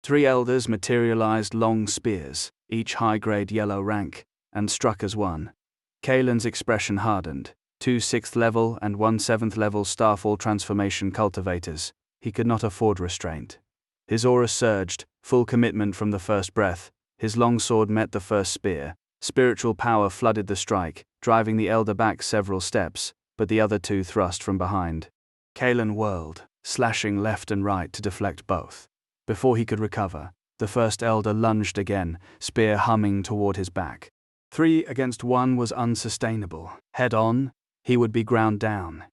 3 elders materialized long spears, each high-grade yellow rank, and struck as one. Kalen's expression hardened. 2 6th level and 1 7th level Starfall transformation cultivators. He could not afford restraint. His aura surged, full commitment from the first breath. His longsword met the first spear. Spiritual power flooded the strike, driving the elder back several steps, but the other 2 thrust from behind. Kalen whirled, slashing left and right to deflect both. Before he could recover, the first elder lunged again, spear humming toward his back. 3 against 1 was unsustainable. Head on, he would be ground down.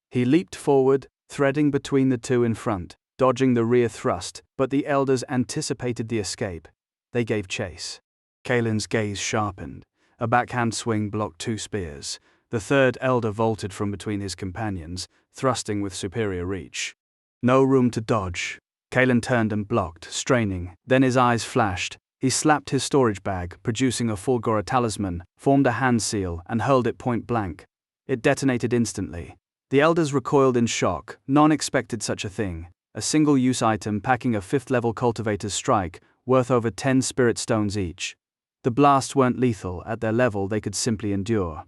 He leaped forward, threading between the 2 in front, dodging the rear thrust, but the elders anticipated the escape. They gave chase. Kalen's gaze sharpened. A backhand swing blocked 2 spears. The third elder vaulted from between his companions, thrusting with superior reach. No room to dodge. Kalen turned and blocked, straining. Then his eyes flashed. He slapped his storage bag, producing a Fulgora talisman, formed a hand seal, and hurled it point blank. It detonated instantly. The elders recoiled in shock. None expected such a thing. A single-use item packing a 5th-level cultivator's strike, worth over 10 spirit stones each. The blasts weren't lethal. At their level, they could simply endure.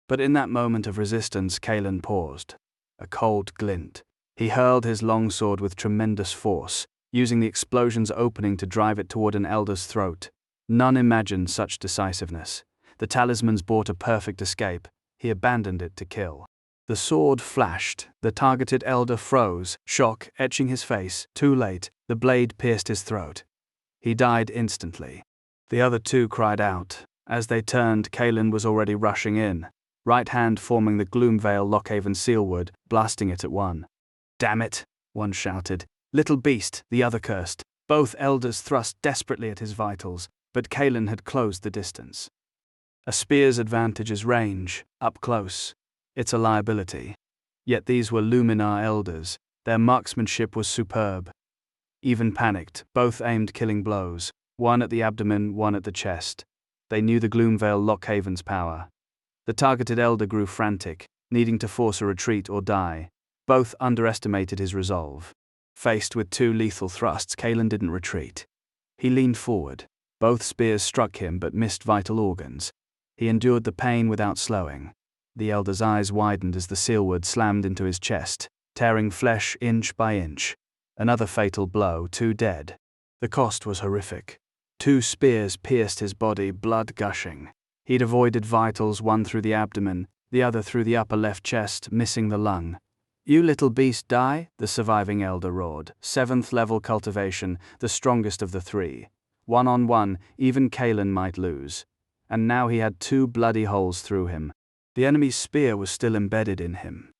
But in that moment of resistance, Kalen paused. A cold glint. He hurled his longsword with tremendous force, using the explosion's opening to drive it toward an elder's throat. None imagined such decisiveness. The talismans brought a perfect escape. He abandoned it to kill. The sword flashed. The targeted elder froze, shock etching his face. Too late, the blade pierced his throat. He died instantly. The other 2 cried out. As they turned, Kalen was already rushing in, right hand forming the Gloomvale Lockhaven sealwood, blasting it at 1. "Damn it," one shouted. "Little beast," the other cursed. Both elders thrust desperately at his vitals, but Kalen had closed the distance. A spear's advantage is range, up close. It's a liability. Yet these were Luminar elders. Their marksmanship was superb. Even panicked, both aimed killing blows, one at the abdomen, one at the chest. They knew the Gloomvale Lockhaven's power. The targeted elder grew frantic, needing to force a retreat or die. Both underestimated his resolve. Faced with 2 lethal thrusts, Kalen didn't retreat. He leaned forward. Both spears struck him but missed vital organs. He endured the pain without slowing. The elder's eyes widened as the sealwood slammed into his chest, tearing flesh inch by inch. Another fatal blow, 2 dead. The cost was horrific. 2 spears pierced his body, blood gushing. He'd avoided vitals, one through the abdomen, the other through the upper left chest, missing the lung. "You little beast, die," the surviving elder roared. 7th level cultivation, the strongest of the 3. 1-on-1, even Kalen might lose. And now he had 2 bloody holes through him. The enemy's spear was still embedded in him.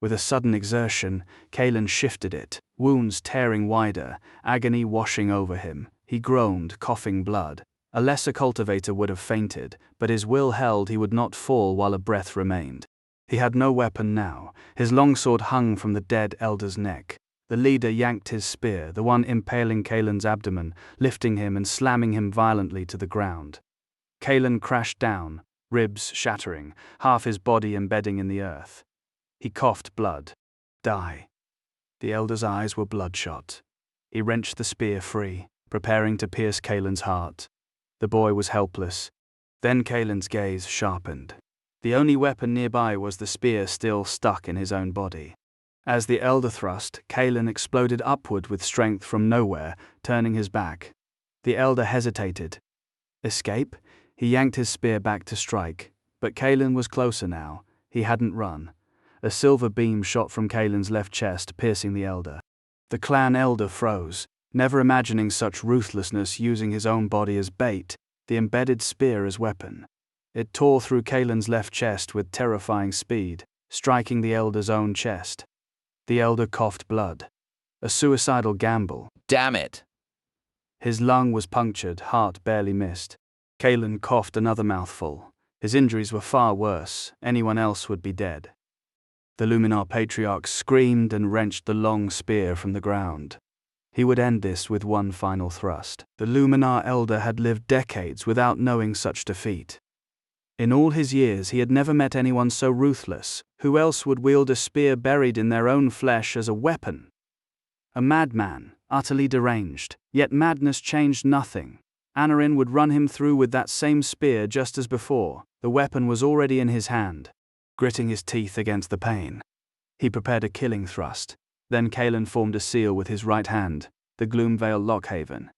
With a sudden exertion, Kalen shifted it, wounds tearing wider, agony washing over him. He groaned, coughing blood. A lesser cultivator would have fainted, but his will held he would not fall while a breath remained. He had no weapon now. His longsword hung from the dead elder's neck. The leader yanked his spear, the one impaling Kalen's abdomen, lifting him and slamming him violently to the ground. Kalen crashed down, ribs shattering, half his body embedding in the earth. He coughed blood. "Die." The elder's eyes were bloodshot. He wrenched the spear free, preparing to pierce Kalen's heart. The boy was helpless. Then Kalen's gaze sharpened. The only weapon nearby was the spear still stuck in his own body. As the elder thrust, Kalen exploded upward with strength from nowhere, turning his back. The elder hesitated. Escape? He yanked his spear back to strike, but Kalen was closer now. He hadn't run. A silver beam shot from Kalen's left chest, piercing the elder. The clan elder froze, never imagining such ruthlessness, using his own body as bait, the embedded spear as weapon. It tore through Kalen's left chest with terrifying speed, striking the elder's own chest. The elder coughed blood. A suicidal gamble. "Damn it!" His lung was punctured, heart barely missed. Kalen coughed another mouthful. His injuries were far worse. Anyone else would be dead. The Luminar Patriarch screamed and wrenched the long spear from the ground. He would end this with one final thrust. The Luminar Elder had lived decades without knowing such defeat. In all his years he had never met anyone so ruthless. Who else would wield a spear buried in their own flesh as a weapon? A madman, utterly deranged. Yet madness changed nothing. Anarin would run him through with that same spear just as before. The weapon was already in his hand. Gritting his teeth against the pain, he prepared a killing thrust. Then Kalen formed a seal with his right hand, the Gloomvale Lockhaven.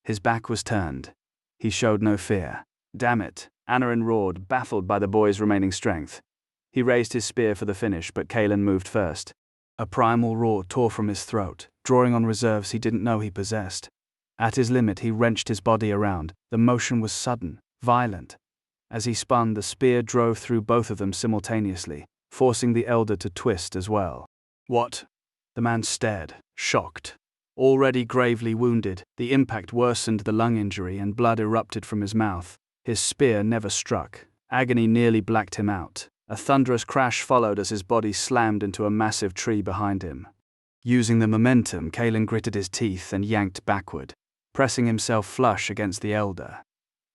His back was turned. He showed no fear. "Damn it," Anarin roared, baffled by the boy's remaining strength. He raised his spear for the finish, but Kalen moved first. A primal roar tore from his throat, drawing on reserves he didn't know he possessed. At his limit, he wrenched his body around. The motion was sudden, violent. As he spun, the spear drove through both of them simultaneously, forcing the elder to twist as well. "What?" The man stared, shocked. Already gravely wounded, the impact worsened the lung injury and blood erupted from his mouth. His spear never struck. Agony nearly blacked him out. A thunderous crash followed as his body slammed into a massive tree behind him. Using the momentum, Kalen gritted his teeth and yanked backward, pressing himself flush against the elder.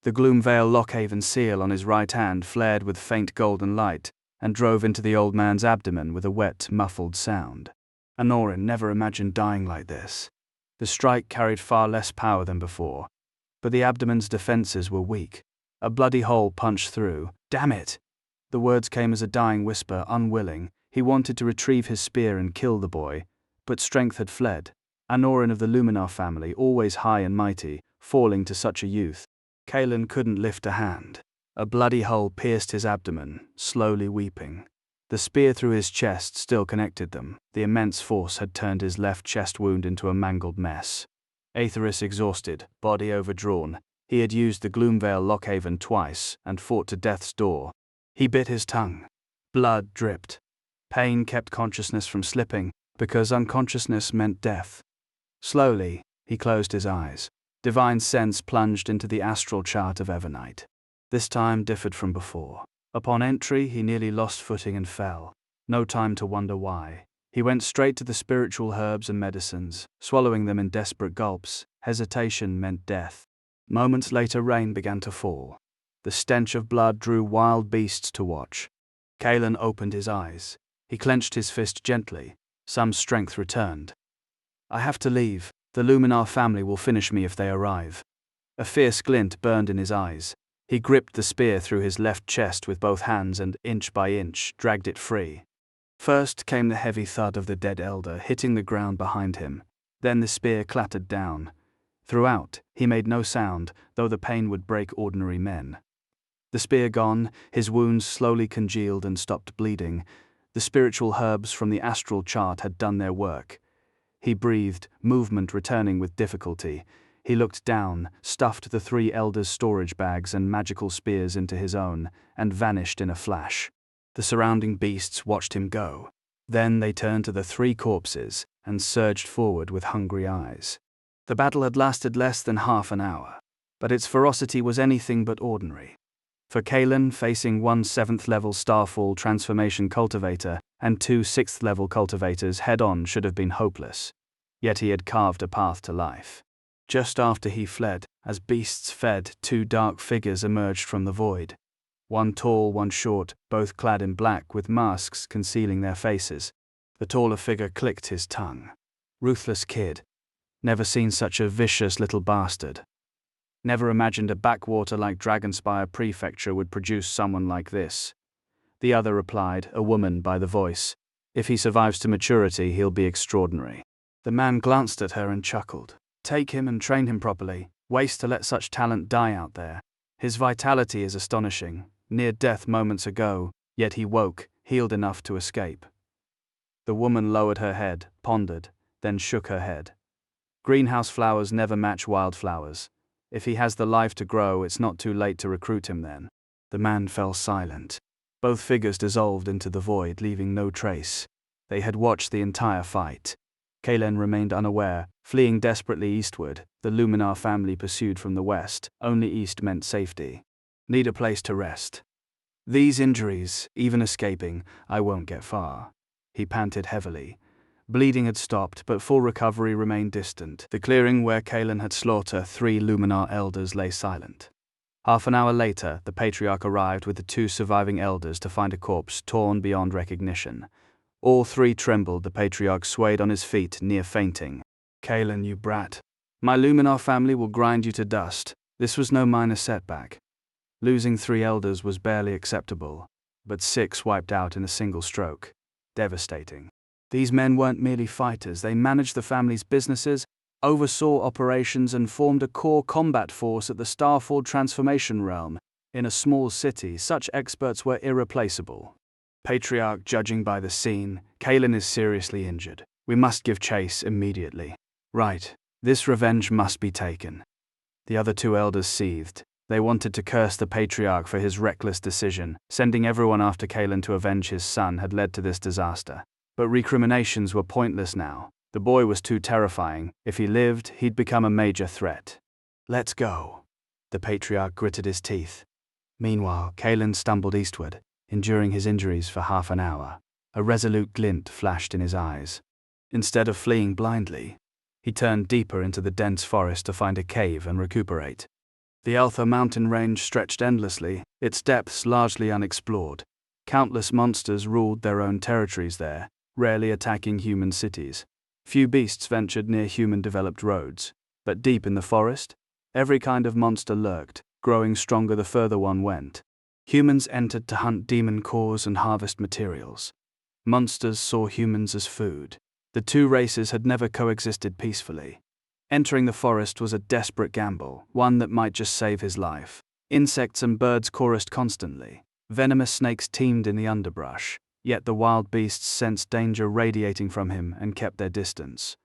The Gloomvale Lockhaven seal on his right hand flared with faint golden light and drove into the old man's abdomen with a wet, muffled sound. Anarin never imagined dying like this. The strike carried far less power than before, but the abdomen's defenses were weak. A bloody hole punched through. "Damn it!" The words came as a dying whisper, unwilling. He wanted to retrieve his spear and kill the boy, but strength had fled. Anarin of the Luminar family, always high and mighty, falling to such a youth. Kalen couldn't lift a hand. A bloody hole pierced his abdomen, slowly weeping. The spear through his chest still connected them. The immense force had turned his left chest wound into a mangled mess. Aetheris exhausted, body overdrawn, he had used the Gloomvale Lockhaven twice and fought to death's door. He bit his tongue. Blood dripped. Pain kept consciousness from slipping, because unconsciousness meant death. Slowly, he closed his eyes. Divine sense plunged into the astral chart of Evernight. This time differed from before. Upon entry, he nearly lost footing and fell. No time to wonder why. He went straight to the spiritual herbs and medicines, swallowing them in desperate gulps. Hesitation meant death. Moments later, rain began to fall. The stench of blood drew wild beasts to watch. Kalen opened his eyes. He clenched his fist gently. Some strength returned. "I have to leave. The Luminar family will finish me if they arrive." A fierce glint burned in his eyes. He gripped the spear through his left chest with both hands and, inch by inch, dragged it free. First came the heavy thud of the dead elder hitting the ground behind him. Then the spear clattered down. Throughout, he made no sound, though the pain would break ordinary men. The spear gone, his wounds slowly congealed and stopped bleeding. The spiritual herbs from the astral chart had done their work. He breathed, movement returning with difficulty. He looked down, stuffed the three elders' storage bags and magical spears into his own, and vanished in a flash. The surrounding beasts watched him go. Then they turned to the three corpses and surged forward with hungry eyes. The battle had lasted less than half an hour, but its ferocity was anything but ordinary. For Kalen, facing one 7th-level Starfall transformation cultivator and two 6th-level cultivators head-on should have been hopeless. Yet he had carved a path to life. Just after he fled, as beasts fed, two dark figures emerged from the void. One tall, one short, both clad in black with masks concealing their faces. The taller figure clicked his tongue. Ruthless kid. Never seen such a vicious little bastard. Never imagined a backwater like Dragonspire Prefecture would produce someone like this. The other replied, a woman by the voice. If he survives to maturity, he'll be extraordinary. The man glanced at her and chuckled. Take him and train him properly. Waste to let such talent die out there. His vitality is astonishing. Near death moments ago, yet he woke, healed enough to escape. The woman lowered her head, pondered, then shook her head. Greenhouse flowers never match wildflowers. If he has the life to grow, it's not too late to recruit him then. The man fell silent. Both figures dissolved into the void, leaving no trace. They had watched the entire fight. Kalen remained unaware, fleeing desperately eastward. The Luminar family pursued from the west. Only east meant safety. Need a place to rest. These injuries, even escaping, I won't get far. He panted heavily. Bleeding had stopped, but full recovery remained distant. The clearing where Kalen had slaughtered 3 Luminar elders lay silent. Half an hour later, the Patriarch arrived with the 2 surviving elders to find a corpse torn beyond recognition. All 3 trembled. The Patriarch swayed on his feet, near fainting. Kalen, you brat. My Luminar family will grind you to dust. This was no minor setback. Losing 3 elders was barely acceptable, but 6 wiped out in a single stroke. Devastating. These men weren't merely fighters, they managed the family's businesses, oversaw operations, and formed a core combat force at the Starfall transformation realm. In a small city, such experts were irreplaceable. Patriarch, judging by the scene, Kalen is seriously injured. We must give chase immediately. Right, this revenge must be taken. The other 2 elders seethed. They wanted to curse the Patriarch for his reckless decision. Sending everyone after Kalen to avenge his son had led to this disaster. But recriminations were pointless now. The boy was too terrifying. If he lived, he'd become a major threat. Let's go. The Patriarch gritted his teeth. Meanwhile, Kalen stumbled eastward, enduring his injuries for half an hour. A resolute glint flashed in his eyes. Instead of fleeing blindly, he turned deeper into the dense forest to find a cave and recuperate. The Alpha mountain range stretched endlessly, its depths largely unexplored. Countless monsters ruled their own territories there, rarely attacking human cities. Few beasts ventured near human-developed roads, but deep in the forest, every kind of monster lurked, growing stronger the further one went. Humans entered to hunt demon cores and harvest materials. Monsters saw humans as food. The 2 races had never coexisted peacefully. Entering the forest was a desperate gamble, one that might just save his life. Insects and birds chorused constantly. Venomous snakes teemed in the underbrush, yet the wild beasts sensed danger radiating from him and kept their distance.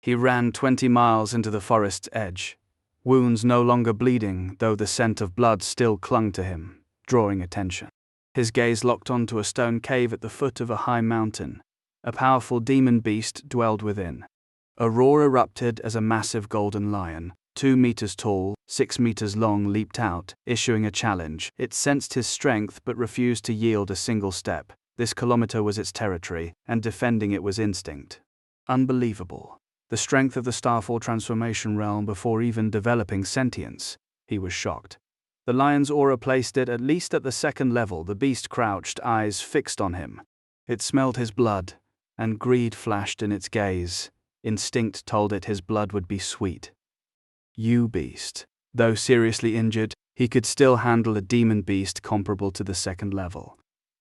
He ran 20 miles into the forest's edge, wounds no longer bleeding, though the scent of blood still clung to him, drawing attention. His gaze locked onto a stone cave at the foot of a high mountain. A powerful demon beast dwelled within. A roar erupted as a massive golden lion, 2 meters tall, 6 meters long, leaped out, issuing a challenge. It sensed his strength but refused to yield a single step. This kilometer was its territory, and defending it was instinct. Unbelievable. The strength of the Starfall transformation realm before even developing sentience. He was shocked. The lion's aura placed it at least at the 2nd level. The beast crouched, eyes fixed on him. It smelled his blood, and greed flashed in its gaze. Instinct told it his blood would be sweet. You beast. Though seriously injured, he could still handle a demon beast comparable to the 2nd level.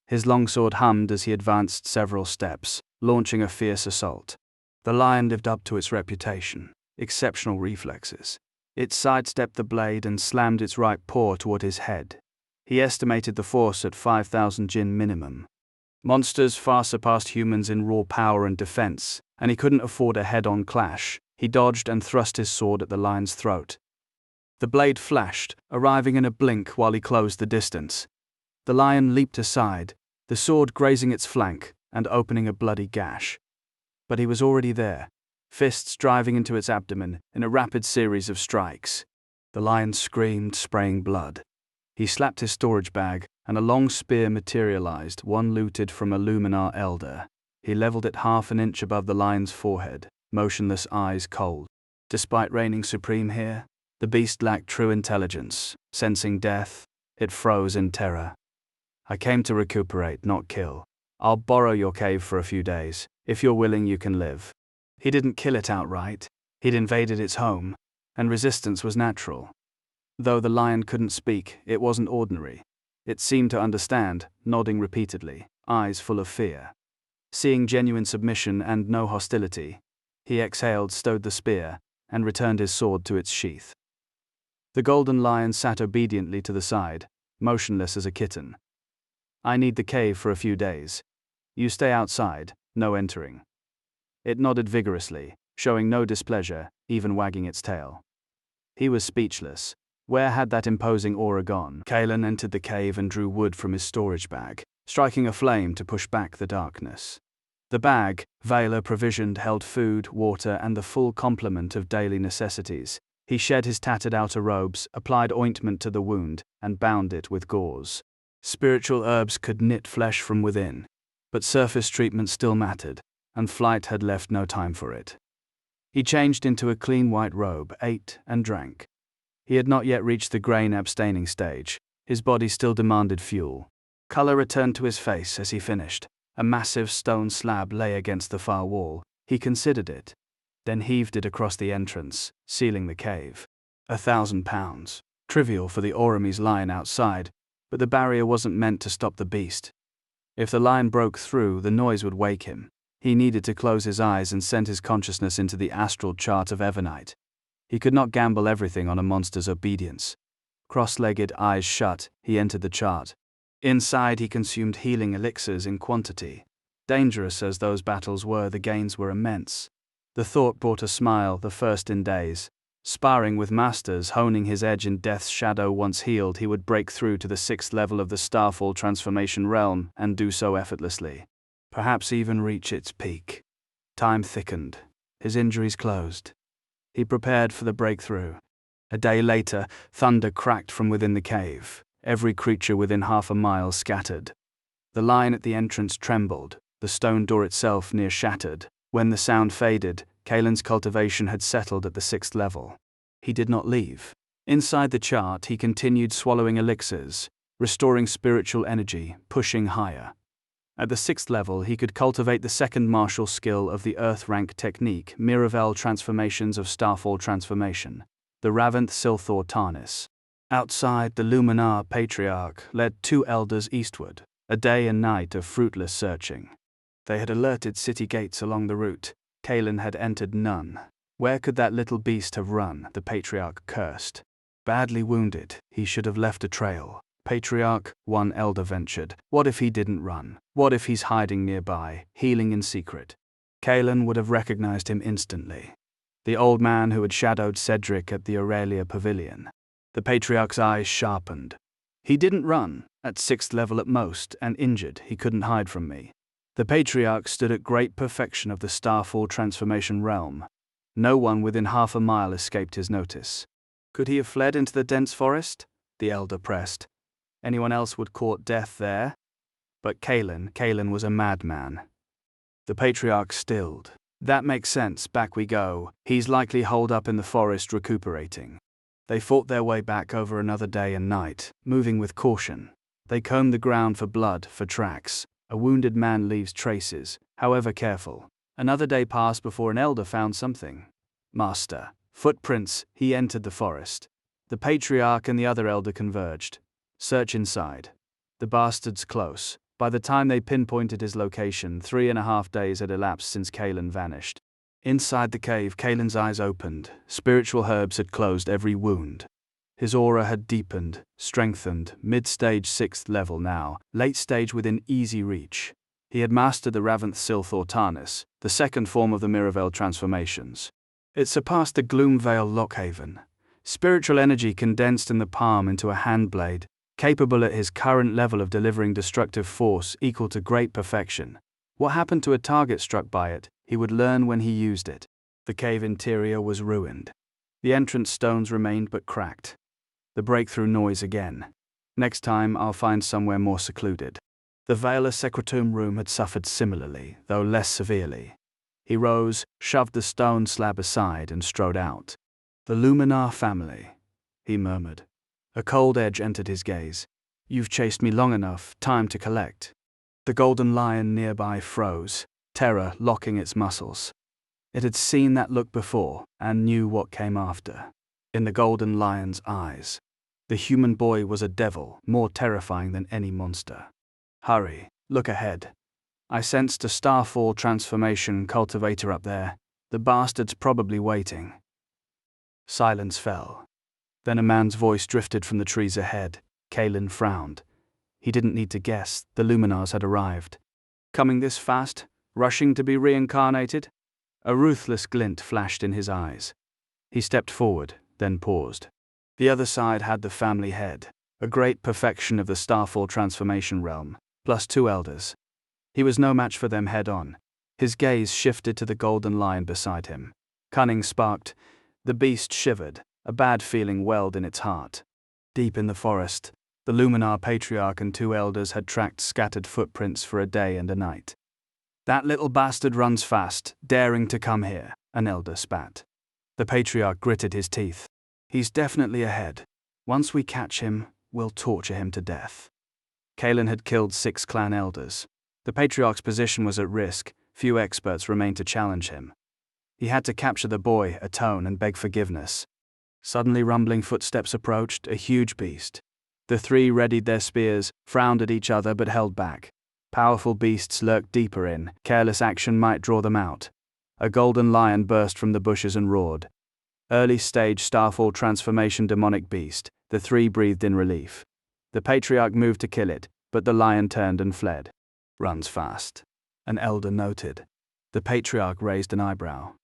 His longsword hummed as he advanced several steps, launching a fierce assault. The lion lived up to its reputation. Exceptional reflexes. It sidestepped the blade and slammed its right paw toward his head. He estimated the force at 5,000 jin minimum. Monsters far surpassed humans in raw power and defense, and he couldn't afford a head-on clash. He dodged and thrust his sword at the lion's throat. The blade flashed, arriving in a blink while he closed the distance. The lion leaped aside, the sword grazing its flank and opening a bloody gash. But he was already there, fists driving into its abdomen in a rapid series of strikes. The lion screamed, spraying blood. He slapped his storage bag, and a long spear materialized, one looted from a Luminar elder. He leveled it half an inch above the lion's forehead, motionless, eyes cold. Despite reigning supreme here, the beast lacked true intelligence. Sensing death, it froze in terror. I came to recuperate, not kill. I'll borrow your cave for a few days. If you're willing, you can live. He didn't kill it outright. He'd invaded its home, and resistance was natural. Though the lion couldn't speak, it wasn't ordinary. It seemed to understand, nodding repeatedly, eyes full of fear. Seeing genuine submission and no hostility, he exhaled, stowed the spear, and returned his sword to its sheath. The golden lion sat obediently to the side, motionless as a kitten. I need the cave for a few days. You stay outside, no entering. It nodded vigorously, showing no displeasure, even wagging its tail. He was speechless. Where had that imposing aura gone? Kalen entered the cave and drew wood from his storage bag, striking a flame to push back the darkness. The bag, Vela provisioned, held food, water, and the full complement of daily necessities. He shed his tattered outer robes, applied ointment to the wound, and bound it with gauze. Spiritual herbs could knit flesh from within, but surface treatment still mattered, and flight had left no time for it. He changed into a clean white robe, ate, and drank. He had not yet reached the grain-abstaining stage. His body still demanded fuel. Color returned to his face as he finished. A massive stone slab lay against the far wall. He considered it. then heaved it across the entrance, sealing the cave. 1,000 pounds. Trivial for the Oromese lion outside, but the barrier wasn't meant to stop the beast. If the lion broke through, the noise would wake him. He needed to close his eyes and send his consciousness into the astral chart of Evernite. He could not gamble everything on a monster's obedience. Cross-legged, eyes shut, he entered the chart. Inside, he consumed healing elixirs in quantity. Dangerous as those battles were, the gains were immense. The thought brought a smile, the first in days. Sparring with masters, honing his edge in death's shadow, once healed, he would break through to the 6th level of the Starfall transformation realm, and do so effortlessly. Perhaps even reach its peak. Time thickened. His injuries closed. He prepared for the breakthrough. A day later, thunder cracked from within the cave. Every creature within half a mile scattered. The line at the entrance trembled, the stone door itself near shattered. When the sound faded, Kalen's cultivation had settled at the 6th level. He did not leave. Inside the chart, he continued swallowing elixirs, restoring spiritual energy, pushing higher. At the 6th level, he could cultivate the second martial skill of the Earth rank technique, Miravel transformations of Starfall transformation, the Ravanth Silthor Tarnis. Outside, the Luminar Patriarch led 2 elders eastward, a day and night of fruitless searching. They had alerted city gates along the route. Kalen had entered none. Where could that little beast have run? The Patriarch cursed. Badly wounded, he should have left a trail. Patriarch, one elder ventured. What if he didn't run? What if he's hiding nearby, healing in secret? Kalen would have recognized him instantly. The old man who had shadowed Cedric at the Aurelia Pavilion. The Patriarch's eyes sharpened. He didn't run, at 6th level at most, and injured, he couldn't hide from me. The Patriarch stood at great perfection of the Starfall transformation realm. No one within half a mile escaped his notice. Could he have fled into the dense forest? The elder pressed. Anyone else would court death there? But Kalen was a madman. The Patriarch stilled. That makes sense, back we go. He's likely holed up in the forest recuperating. They fought their way back over another day and night, moving with caution. They combed the ground for blood, for tracks. A wounded man leaves traces, however careful. Another day passed before an elder found something. Master. Footprints. He entered the forest. The Patriarch and the other elder converged. Search inside. The bastard's close. By the time they pinpointed his location, 3.5 days had elapsed since Kalen vanished. Inside the cave, Kalen's eyes opened. Spiritual herbs had closed every wound. His aura had deepened, strengthened, mid-stage 6th level now, late stage within easy reach. He had mastered the Ravanth Silthor Tarnis, the second form of the Miravel transformations. It surpassed the Gloomvale Lockhaven. Spiritual energy condensed in the palm into a handblade, capable at his current level of delivering destructive force equal to great perfection. What happened to a target struck by it, he would learn when he used it. The cave interior was ruined. The entrance stones remained but cracked. The breakthrough noise again. Next time I'll find somewhere more secluded. The Vela Secretum room had suffered similarly, though less severely. He rose, shoved the stone slab aside, and strode out. The Luminar family, he murmured. A cold edge entered his gaze. You've chased me long enough, time to collect. The golden lion nearby froze, terror locking its muscles. It had seen that look before, and knew what came after. In the golden lion's eyes, the human boy was a devil, more terrifying than any monster. Hurry, look ahead. I sensed a Starfall transformation cultivator up there. The bastard's probably waiting. Silence fell. Then a man's voice drifted from the trees ahead. Kalen frowned. He didn't need to guess, the Luminars had arrived. Coming this fast? Rushing to be reincarnated? A ruthless glint flashed in his eyes. He stepped forward, then paused. The other side had the family head, a great perfection of the Starfall transformation realm, plus 2 elders. He was no match for them head-on. His gaze shifted to the golden lion beside him. Cunning sparked. The beast shivered, a bad feeling welled in its heart. Deep in the forest, the Luminar Patriarch and 2 elders had tracked scattered footprints for a day and a night. That little bastard runs fast, daring to come here, an elder spat. The Patriarch gritted his teeth. He's definitely ahead. Once we catch him, we'll torture him to death. Kalen had killed 6 clan elders. The Patriarch's position was at risk, few experts remained to challenge him. He had to capture the boy, atone, and beg forgiveness. Suddenly rumbling footsteps approached, a huge beast. The three readied their spears, frowned at each other but held back. Powerful beasts lurked deeper in, careless action might draw them out. A golden lion burst from the bushes and roared. Early stage starfall transformation demonic beast, the three breathed in relief. The patriarch moved to kill it, but the lion turned and fled. Runs fast, an elder noted. The patriarch raised an eyebrow.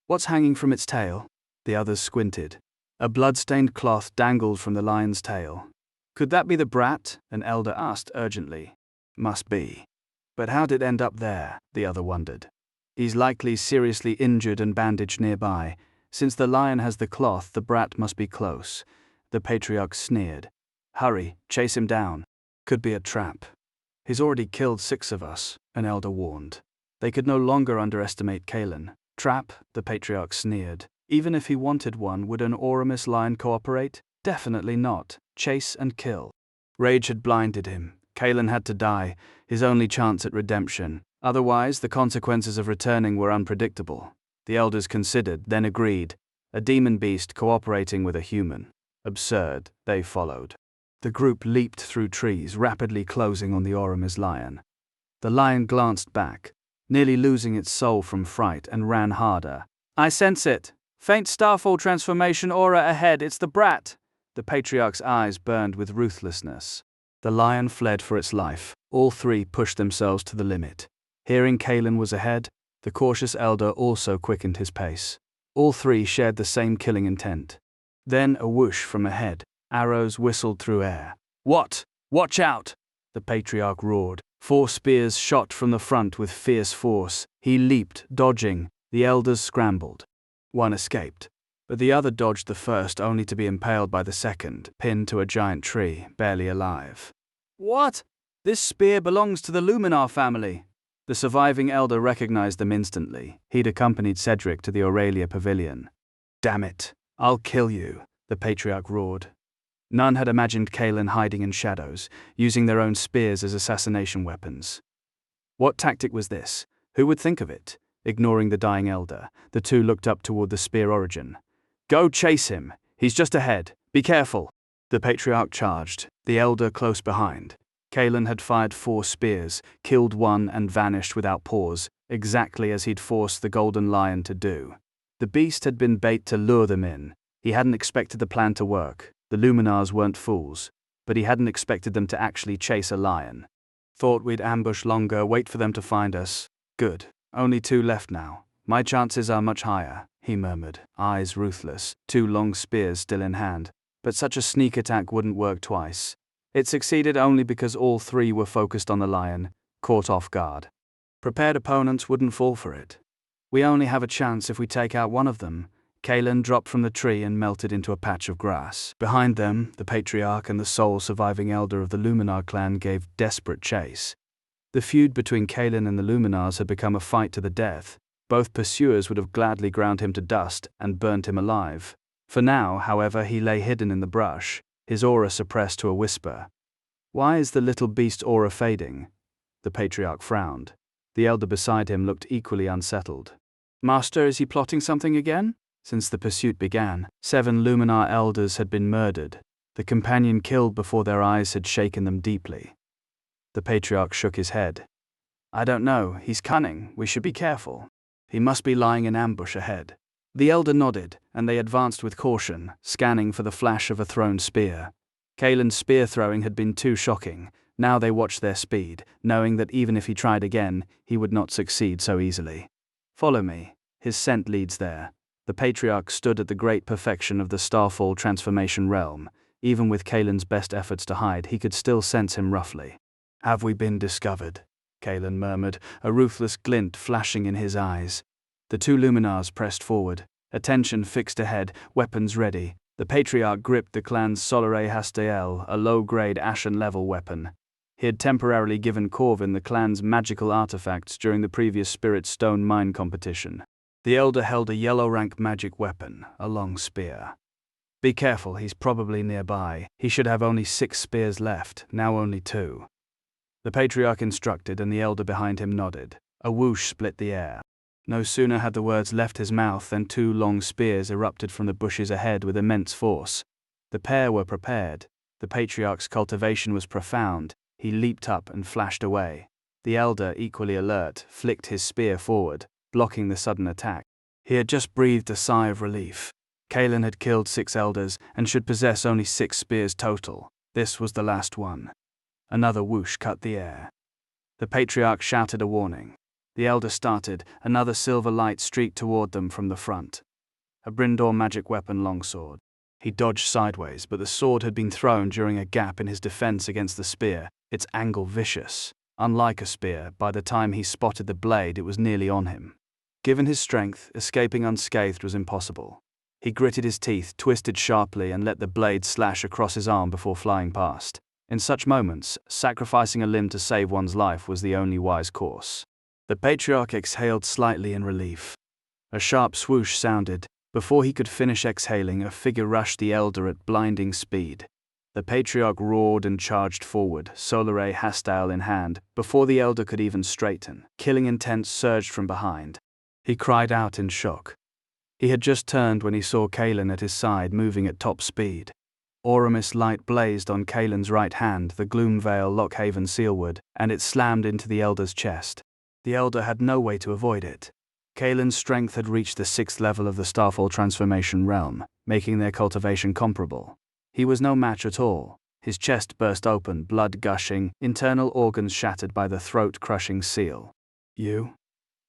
What's hanging from its tail? The others squinted. A blood-stained cloth dangled from the lion's tail. Could that be the brat? An elder asked urgently. Must be. But how'd it end up there? The other wondered. He's likely seriously injured and bandaged nearby. Since the lion has the cloth, the brat must be close. The patriarch sneered. Hurry, chase him down. Could be a trap. He's already killed 6 of us, an elder warned. They could no longer underestimate Kalen. Trap, the patriarch sneered. Even if he wanted one, would an Oramus lion cooperate? Definitely not. Chase and kill. Rage had blinded him. Kalen had to die, his only chance at redemption. Otherwise, the consequences of returning were unpredictable. The elders considered, then agreed. A demon beast cooperating with a human. Absurd, they followed. The group leaped through trees, rapidly closing on the Oramus lion. The lion glanced back, nearly losing its soul from fright, and ran harder. I sense it. Faint starfall transformation aura ahead, it's the brat. The patriarch's eyes burned with ruthlessness. The lion fled for its life. All three pushed themselves to the limit. Hearing Kalen was ahead, the cautious elder also quickened his pace. All three shared the same killing intent. Then a whoosh from ahead. Arrows whistled through air. What? Watch out! The patriarch roared. 4 spears shot from the front with fierce force. He leaped, dodging. The elders scrambled. One escaped, but the other dodged the first only to be impaled by the second, pinned to a giant tree, barely alive. What? This spear belongs to the Luminar family. The surviving elder recognized them instantly. He'd accompanied Cedric to the Aurelia pavilion. Damn it, I'll kill you, the patriarch roared. None had imagined Kalen hiding in shadows, using their own spears as assassination weapons. What tactic was this? Who would think of it? Ignoring the dying elder, the two looked up toward the spear origin. Go chase him. He's just ahead. Be careful. The patriarch charged, the elder close behind. Kalen had fired 4 spears, killed one and vanished without pause, exactly as he'd forced the golden lion to do. The beast had been bait to lure them in. He hadn't expected the plan to work. The Luminars weren't fools, but he hadn't expected them to actually chase a lion. Thought we'd ambush longer, wait for them to find us. Good. Only 2 left now. My chances are much higher, he murmured, eyes ruthless, 2 long spears still in hand. But such a sneak attack wouldn't work twice. It succeeded only because all 3 were focused on the lion, caught off guard. Prepared opponents wouldn't fall for it. We only have a chance if we take out one of them. Kalen dropped from the tree and melted into a patch of grass. Behind them, the patriarch and the sole surviving elder of the Luminar clan gave desperate chase. The feud between Kalen and the Luminars had become a fight to the death. Both pursuers would have gladly ground him to dust and burnt him alive. For now, however, he lay hidden in the brush, his aura suppressed to a whisper. Why is the little beast aura fading? The patriarch frowned. The elder beside him looked equally unsettled. Master, is he plotting something again? Since the pursuit began, 7 Luminar elders had been murdered. The companion killed before their eyes had shaken them deeply. The patriarch shook his head. I don't know, he's cunning, we should be careful. He must be lying in ambush ahead. The elder nodded, and they advanced with caution, scanning for the flash of a thrown spear. Kalen's spear throwing had been too shocking. Now they watched their speed, knowing that even if he tried again, he would not succeed so easily. Follow me. His scent leads there. The patriarch stood at the great perfection of the Starfall transformation realm. Even with Kalen's best efforts to hide, he could still sense him roughly. Have we been discovered? Kalen murmured, a ruthless glint flashing in his eyes. The 2 Luminars pressed forward, attention fixed ahead, weapons ready. The patriarch gripped the clan's Solare Hastael, a low-grade Ashen-level weapon. He had temporarily given Corvin the clan's magical artifacts during the previous Spirit Stone mine competition. The elder held a yellow-rank magic weapon, a long spear. Be careful, he's probably nearby. He should have only 6 spears left, now only 2. The patriarch instructed, and the elder behind him nodded. A whoosh split the air. No sooner had the words left his mouth than two long spears erupted from the bushes ahead with immense force. The pair were prepared. The patriarch's cultivation was profound. He leaped up and flashed away. The elder, equally alert, flicked his spear forward, blocking the sudden attack. He had just breathed a sigh of relief. Kalen had killed 6 elders and should possess only 6 spears total. This was the last one. Another whoosh cut the air. The patriarch shouted a warning. The elder started. Another silver light streaked toward them from the front. A Brindor magic weapon longsword. He dodged sideways, but the sword had been thrown during a gap in his defense against the spear, its angle vicious. Unlike a spear, by the time he spotted the blade it was nearly on him. Given his strength, escaping unscathed was impossible. He gritted his teeth, twisted sharply, and let the blade slash across his arm before flying past. In such moments, sacrificing a limb to save one's life was the only wise course. The patriarch exhaled slightly in relief. A sharp swoosh sounded. Before he could finish exhaling, a figure rushed the elder at blinding speed. The patriarch roared and charged forward, solar hastile in hand, before the elder could even straighten. Killing intent surged from behind. He cried out in shock. He had just turned when he saw Kalen at his side moving at top speed. Auramis light blazed on Kalen's right hand, the Gloomvale Lockhaven sealwood, and it slammed into the elder's chest. The elder had no way to avoid it. Kalen's strength had reached the 6th level of the Starfall transformation realm, making their cultivation comparable. He was no match at all. His chest burst open, blood gushing, internal organs shattered by the throat-crushing seal. You?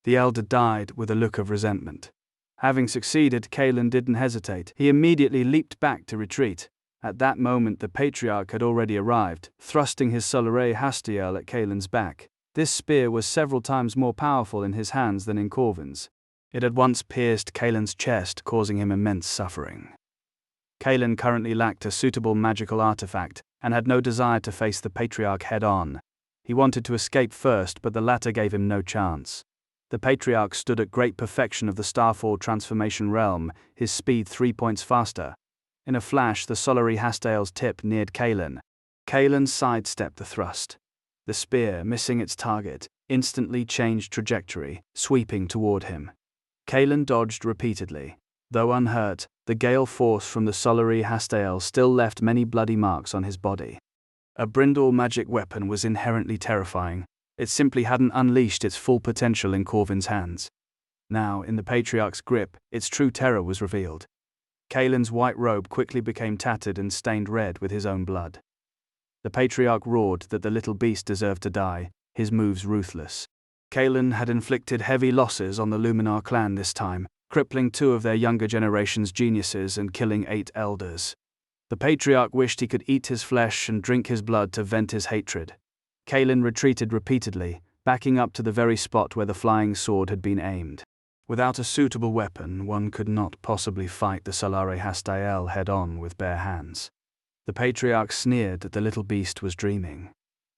The elder died with a look of resentment. Having succeeded, Kalen didn't hesitate. He immediately leaped back to retreat. At that moment the patriarch had already arrived, thrusting his Solaire Hastiel at Kalen's back. This spear was several times more powerful in his hands than in Corvin's. It had once pierced Kalen's chest, causing him immense suffering. Kalen currently lacked a suitable magical artifact, and had no desire to face the patriarch head-on. He wanted to escape first, but the latter gave him no chance. The patriarch stood at great perfection of the Starfall transformation realm, his speed 3 points faster. In a flash, the Solaire Hastiel's tip neared Kalen. Kalen sidestepped the thrust. The spear, missing its target, instantly changed trajectory, sweeping toward him. Kalen dodged repeatedly. Though unhurt, the gale force from the Solaire Hastiel still left many bloody marks on his body. A Brindor magic weapon was inherently terrifying. It simply hadn't unleashed its full potential in Corvin's hands. Now, in the patriarch's grip, its true terror was revealed. Kalen's white robe quickly became tattered and stained red with his own blood. The patriarch roared that the little beast deserved to die, his moves ruthless. Kalen had inflicted heavy losses on the Luminar clan this time, crippling 2 of their younger generation's geniuses and killing 8 elders. The patriarch wished he could eat his flesh and drink his blood to vent his hatred. Kalen retreated repeatedly, backing up to the very spot where the flying sword had been aimed. Without a suitable weapon, one could not possibly fight the Solaire Hastiel head-on with bare hands. The patriarch sneered that the little beast was dreaming.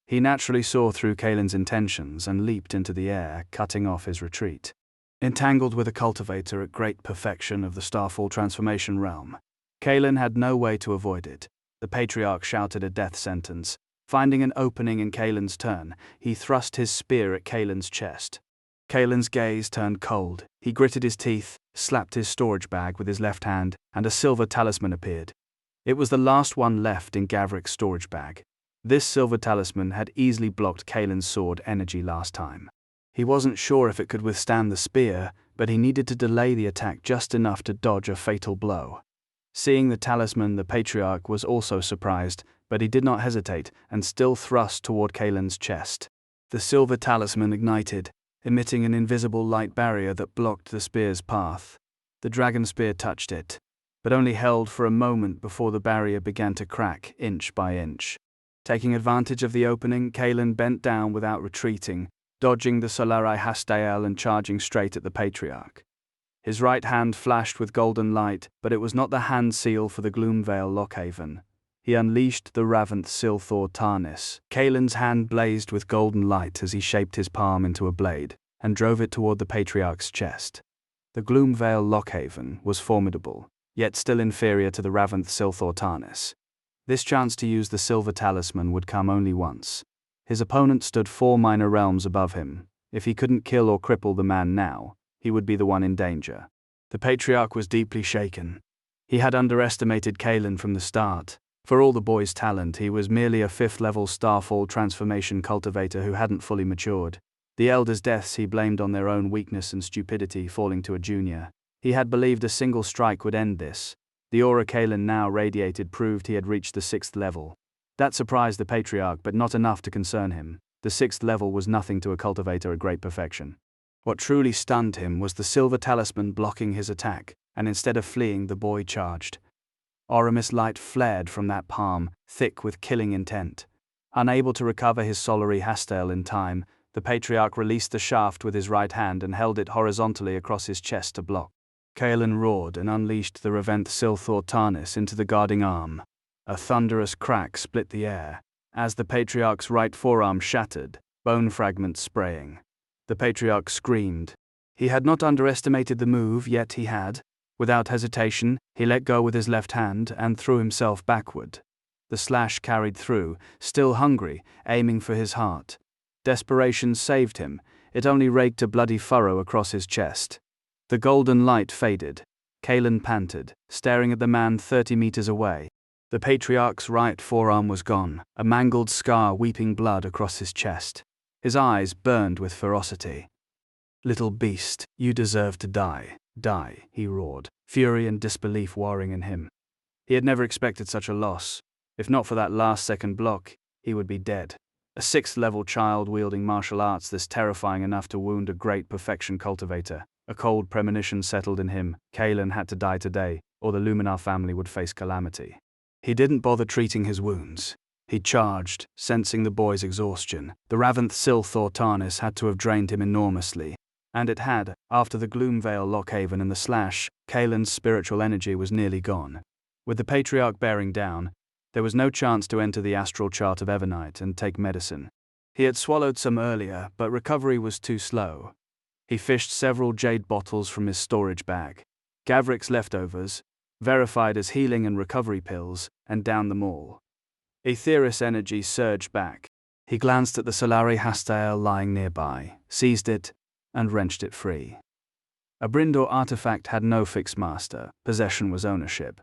He naturally saw through Kalen's intentions and leaped into the air, cutting off his retreat. Entangled with a cultivator at great perfection of the Starfall transformation realm, Kalen had no way to avoid it. The patriarch shouted a death sentence. Finding an opening in Kalen's turn, he thrust his spear at Kalen's chest. Kalen's gaze turned cold. He gritted his teeth, slapped his storage bag with his left hand, and a silver talisman appeared. It was the last one left in Gavrik's storage bag. This silver talisman had easily blocked Kalen's sword energy last time. He wasn't sure if it could withstand the spear, but he needed to delay the attack just enough to dodge a fatal blow. Seeing the talisman, the patriarch was also surprised, but he did not hesitate and still thrust toward Kalen's chest. The silver talisman ignited, emitting an invisible light barrier that blocked the spear's path. The dragon spear touched it, but only held for a moment before the barrier began to crack, inch by inch. Taking advantage of the opening, Kalen bent down without retreating, dodging the Solaire Hastiel and charging straight at the patriarch. His right hand flashed with golden light, but it was not the hand seal for the Gloomvale Lockhaven. He unleashed the Raventh Silthor Tarnis. Kalen's hand blazed with golden light as he shaped his palm into a blade, and drove it toward the patriarch's chest. The Gloomvale Lockhaven was formidable, yet still inferior to the Raventh Silthor Tarnis. This chance to use the silver talisman would come only once. His opponent stood 4 minor realms above him. If he couldn't kill or cripple the man now, he would be the one in danger. The patriarch was deeply shaken. He had underestimated Kalen from the start. For all the boy's talent, he was merely a 5th-level Starfall transformation cultivator who hadn't fully matured. The elders' deaths he blamed on their own weakness and stupidity falling to a junior. He had believed a single strike would end this. The aura Kalen now radiated proved he had reached the 6th level. That surprised the patriarch, but not enough to concern him. The 6th level was nothing to a cultivator at great perfection. What truly stunned him was the silver talisman blocking his attack, and instead of fleeing, the boy charged. Auramis light flared from that palm, thick with killing intent. Unable to recover his solary Astral in time, the patriarch released the shaft with his right hand and held it horizontally across his chest to block. Kalen roared and unleashed the Reventh Silthor Tarnis into the guarding arm. A thunderous crack split the air, as the patriarch's right forearm shattered, bone fragments spraying. The patriarch screamed. He had not underestimated the move, yet he had. Without hesitation, he let go with his left hand and threw himself backward. The slash carried through, still hungry, aiming for his heart. Desperation saved him. It only raked a bloody furrow across his chest. The golden light faded. Kalen panted, staring at the man 30 meters away. The patriarch's right forearm was gone, a mangled scar weeping blood across his chest. His eyes burned with ferocity. "Little beast, you deserve to die. Die," he roared, fury and disbelief warring in him. He had never expected such a loss. If not for that last-second block, he would be dead. A 6th-level child wielding martial arts this terrifying enough to wound a great perfection cultivator. A cold premonition settled in him. Kalen had to die today, or the Luminar family would face calamity. He didn't bother treating his wounds. He charged, sensing the boy's exhaustion. The Reventh Silthor Tarnis had to have drained him enormously. And it had. After the Gloomvale Lockhaven and the slash, Kalen's spiritual energy was nearly gone. With the patriarch bearing down, there was no chance to enter the astral chart of Evernight and take medicine. He had swallowed some earlier, but recovery was too slow. He fished several jade bottles from his storage bag. Gavrik's leftovers, verified as healing and recovery pills, and downed them all. Aetherus energy surged back. He glanced at the Solari Hastael lying nearby, seized it, and wrenched it free. A Brindor artifact had no fixed master, possession was ownership.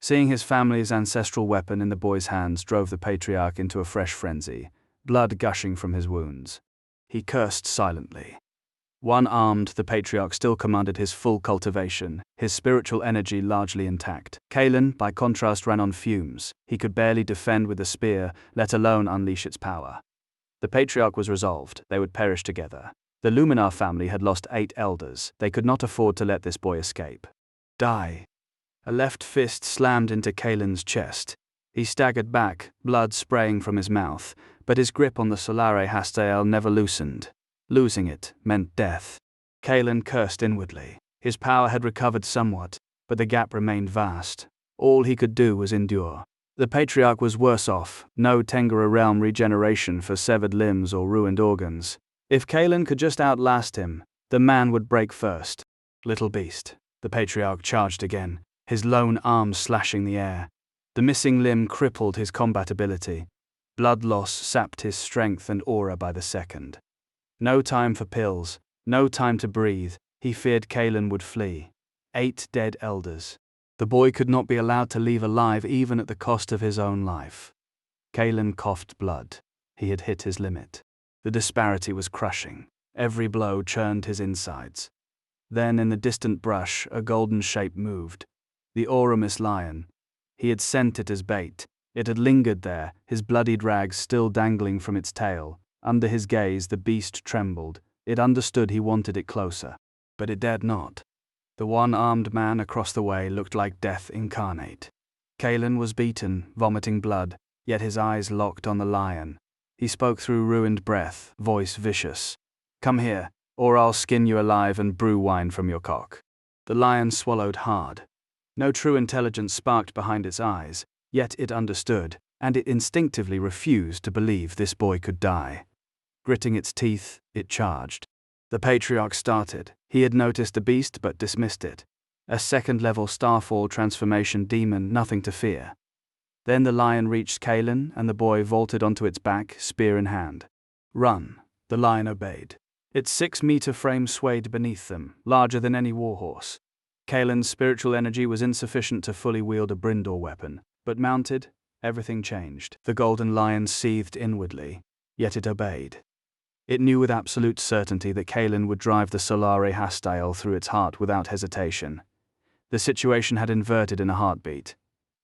Seeing his family's ancestral weapon in the boy's hands drove the patriarch into a fresh frenzy, blood gushing from his wounds. He cursed silently. One-armed, the patriarch still commanded his full cultivation, his spiritual energy largely intact. Kalen, by contrast, ran on fumes. He could barely defend with a spear, let alone unleash its power. The patriarch was resolved, they would perish together. The Luminar family had lost 8 elders. They could not afford to let this boy escape. Die. A left fist slammed into Kalen's chest. He staggered back, blood spraying from his mouth, but his grip on the Solare Hastael never loosened. Losing it meant death. Kalen cursed inwardly. His power had recovered somewhat, but the gap remained vast. All he could do was endure. The patriarch was worse off, no Tengara realm regeneration for severed limbs or ruined organs. If Kalen could just outlast him, the man would break first. Little beast. The patriarch charged again, his lone arm slashing the air. The missing limb crippled his combat ability. Blood loss sapped his strength and aura by the second. No time for pills, no time to breathe. He feared Kalen would flee. 8 dead elders. The boy could not be allowed to leave alive even at the cost of his own life. Kalen coughed blood. He had hit his limit. The disparity was crushing. Every blow churned his insides. Then in the distant brush, a golden shape moved. The Auramis lion. He had sent it as bait. It had lingered there, his bloodied rags still dangling from its tail. Under his gaze, the beast trembled. It understood he wanted it closer. But it dared not. The one-armed man across the way looked like death incarnate. Kalen was beaten, vomiting blood, yet his eyes locked on the lion. He spoke through ruined breath, voice vicious. "Come here, or I'll skin you alive and brew wine from your cock." The lion swallowed hard. No true intelligence sparked behind its eyes, yet it understood, and it instinctively refused to believe this boy could die. Gritting its teeth, it charged. The patriarch started. He had noticed the beast but dismissed it. A 2nd-level Starfall transformation demon, nothing to fear. Then the lion reached Kalen and the boy vaulted onto its back, spear in hand. "Run." The lion obeyed. Its 6-meter frame swayed beneath them, larger than any warhorse. Kaelin's spiritual energy was insufficient to fully wield a brindle weapon, but mounted, everything changed. The golden lion seethed inwardly, yet it obeyed. It knew with absolute certainty that Kaelin would drive the Solare Hastile through its heart without hesitation. The situation had inverted in a heartbeat.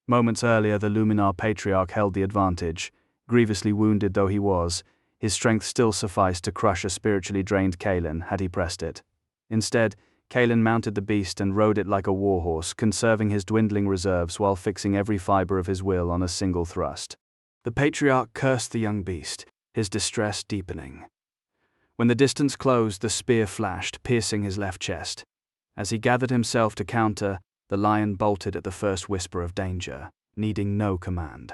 Moments earlier, the Luminar Patriarch held the advantage. Grievously wounded though he was, his strength still sufficed to crush a spiritually drained Kaelin had he pressed it. Instead, Kaelin mounted the beast and rode it like a warhorse, conserving his dwindling reserves while fixing every fiber of his will on a single thrust. The Patriarch cursed the young beast, his distress deepening. When the distance closed, the spear flashed, piercing his left chest. As he gathered himself to counter, the lion bolted at the first whisper of danger, needing no command.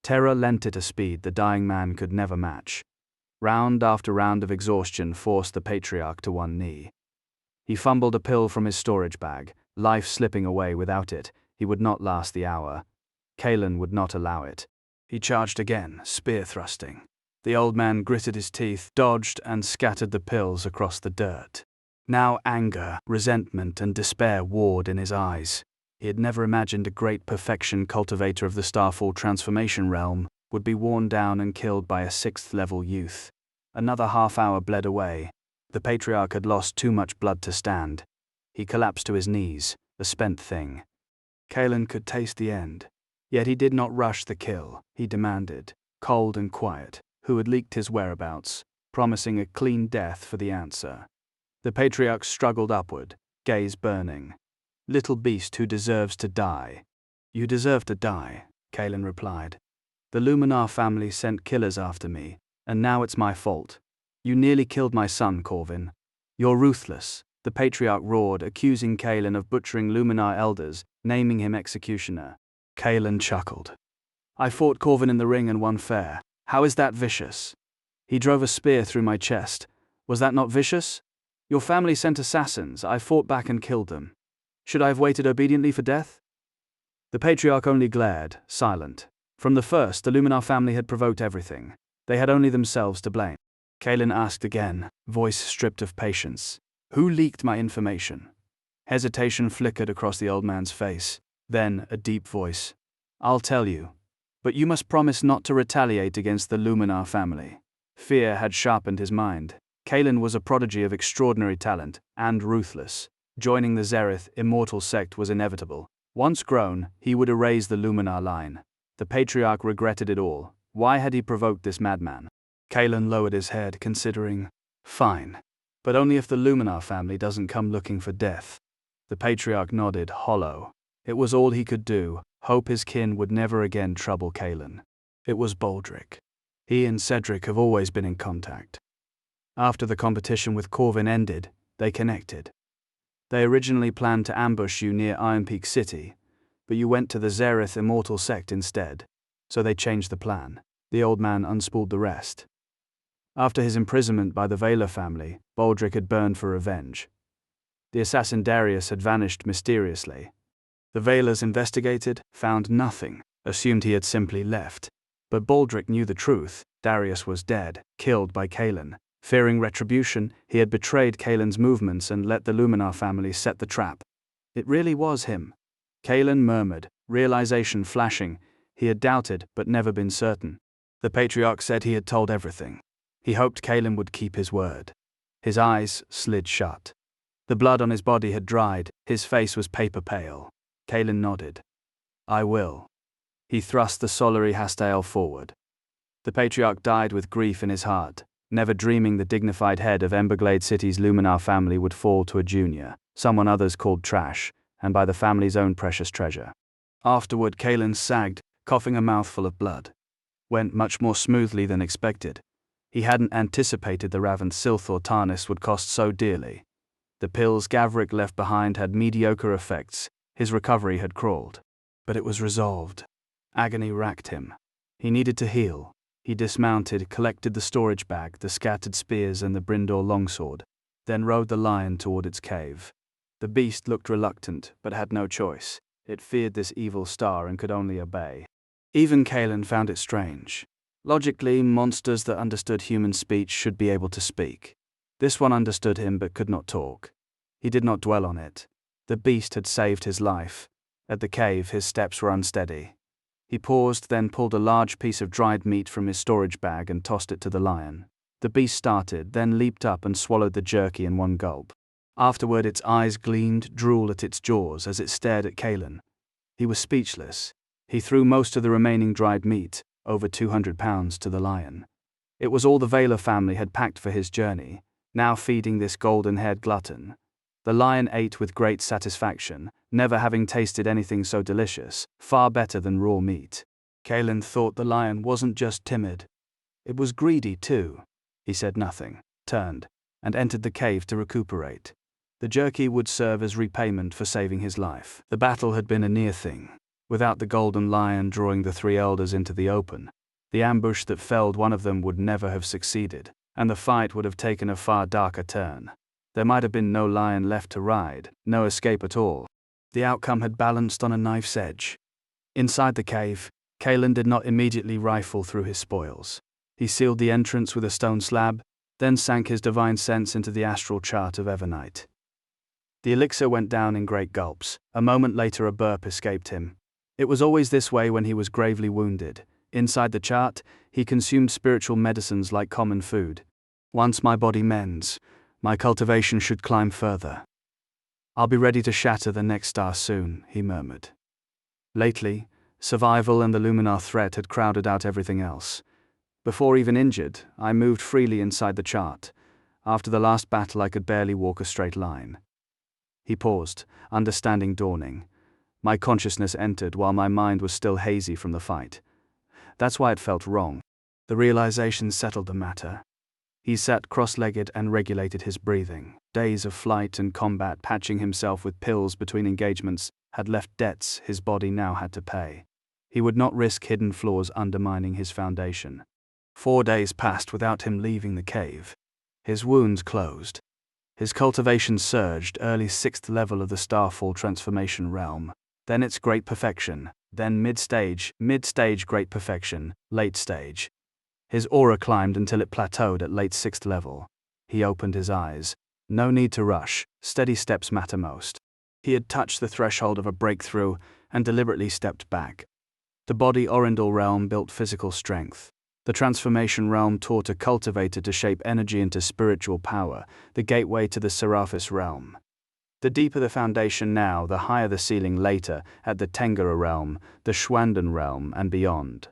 Terror lent it a speed the dying man could never match. Round after round of exhaustion forced the Patriarch to one knee. He fumbled a pill from his storage bag, life slipping away without it. He would not last the hour. Kaelin would not allow it. He charged again, spear thrusting. The old man gritted his teeth, dodged, and scattered the pills across the dirt. Now anger, resentment, and despair warred in his eyes. He had never imagined a great perfection cultivator of the Starfall transformation realm would be worn down and killed by a 6th-level youth. Another half-hour bled away. The Patriarch had lost too much blood to stand. He collapsed to his knees, a spent thing. Kaelin could taste the end. Yet he did not rush the kill. He demanded, cold and quiet, who had leaked his whereabouts, promising a clean death for the answer. The Patriarch struggled upward, gaze burning. "Little beast who deserves to die." "You deserve to die," Kaelin replied. "The Luminar family sent killers after me, and now it's my fault. You nearly killed my son, Corvin. You're ruthless," the Patriarch roared, accusing Kaelin of butchering Luminar elders, naming him executioner. Kaelin chuckled. "I fought Corvin in the ring and won fair. How is that vicious? He drove a spear through my chest. Was that not vicious? Your family sent assassins. I fought back and killed them. Should I have waited obediently for death?" The Patriarch only glared, silent. From the first, the Luminar family had provoked everything. They had only themselves to blame. Kaelin asked again, voice stripped of patience. "Who leaked my information?" Hesitation flickered across the old man's face. Then, a deep voice. "I'll tell you. But you must promise not to retaliate against the Luminar family." Fear had sharpened his mind. Kaelin was a prodigy of extraordinary talent, and ruthless. Joining the Zereth immortal sect was inevitable. Once grown, he would erase the Luminar line. The Patriarch regretted it all. Why had he provoked this madman? Kaelin lowered his head, considering. "Fine. But only if the Luminar family doesn't come looking for death." The Patriarch nodded, hollow. It was all he could do, hope his kin would never again trouble Kaelin. It was Baldric. He and Cedric have always been in contact. After the competition with Corvin ended, they connected. They originally planned to ambush you near Iron Peak City, but you went to the Zereth immortal sect instead, so they changed the plan. The old man unspooled the rest. After his imprisonment by the Valar family, Baldric had burned for revenge. The assassin Darius had vanished mysteriously. The Valars investigated, found nothing, assumed he had simply left. But Baldric knew the truth. Darius was dead, killed by Kaelin. Fearing retribution, he had betrayed Kaelin's movements and let the Luminar family set the trap. It really was him. Kaelin murmured, realization flashing. He had doubted, but never been certain. The Patriarch said he had told everything. He hoped Kaelin would keep his word. His eyes slid shut. The blood on his body had dried, his face was paper pale. Kaelin nodded. "I will." He thrust the Solare Hastile forward. The Patriarch died with grief in his heart, never dreaming the dignified head of Emberglade City's Luminar family would fall to a junior, someone others called trash, and by the family's own precious treasure. Afterward, Kaelin sagged, coughing a mouthful of blood. Went much more smoothly than expected. He hadn't anticipated the Ravent Sylth or Tarnis would cost so dearly. The pills Gavric left behind had mediocre effects. His recovery had crawled. But it was resolved. Agony racked him. He needed to heal. He dismounted, collected the storage bag, the scattered spears and the Brindor longsword, then rode the lion toward its cave. The beast looked reluctant, but had no choice. It feared this evil star and could only obey. Even Kaelin found it strange. Logically, monsters that understood human speech should be able to speak. This one understood him but could not talk. He did not dwell on it. The beast had saved his life. At the cave, his steps were unsteady. He paused, then pulled a large piece of dried meat from his storage bag and tossed it to the lion. The beast started, then leaped up and swallowed the jerky in one gulp. Afterward, its eyes gleamed, drool at its jaws as it stared at Kalen. He was speechless. He threw most of the remaining dried meat, over 200 pounds, to the lion. It was all the Vela family had packed for his journey, now feeding this golden-haired glutton. The lion ate with great satisfaction, never having tasted anything so delicious, far better than raw meat. Kalen thought the lion wasn't just timid. It was greedy too. He said nothing, turned, and entered the cave to recuperate. The jerky would serve as repayment for saving his life. The battle had been a near thing. Without the golden lion drawing the three elders into the open, the ambush that felled one of them would never have succeeded, and the fight would have taken a far darker turn. There might have been no lion left to ride, no escape at all. The outcome had balanced on a knife's edge. Inside the cave, Kalen did not immediately rifle through his spoils. He sealed the entrance with a stone slab, then sank his divine sense into the astral chart of Evernight. The elixir went down in great gulps. A moment later a burp escaped him. It was always this way when he was gravely wounded. Inside the chart, he consumed spiritual medicines like common food. Once my body mends, my cultivation should climb further. I'll be ready to shatter the next star soon, he murmured. Lately, survival and the Luminar threat had crowded out everything else. Before even injured, I moved freely inside the chart. After the last battle I could barely walk a straight line. He paused, understanding dawning. My consciousness entered while my mind was still hazy from the fight. That's why it felt wrong. The realization settled the matter. He sat cross-legged and regulated his breathing. Days of flight and combat, patching himself with pills between engagements, had left debts his body now had to pay. He would not risk hidden flaws undermining his foundation. 4 days passed without him leaving the cave. His wounds closed. His cultivation surged, early 6th level of the Starfall transformation realm, then its great perfection, then mid-stage great perfection, late stage. His aura climbed until it plateaued at late 6th level. He opened his eyes. No need to rush, steady steps matter most. He had touched the threshold of a breakthrough and deliberately stepped back. The body Orindal realm built physical strength. The transformation realm taught a cultivator to shape energy into spiritual power, the gateway to the Seraphis realm. The deeper the foundation now, the higher the ceiling later, at the Tengara realm, the Schwanden realm, and beyond.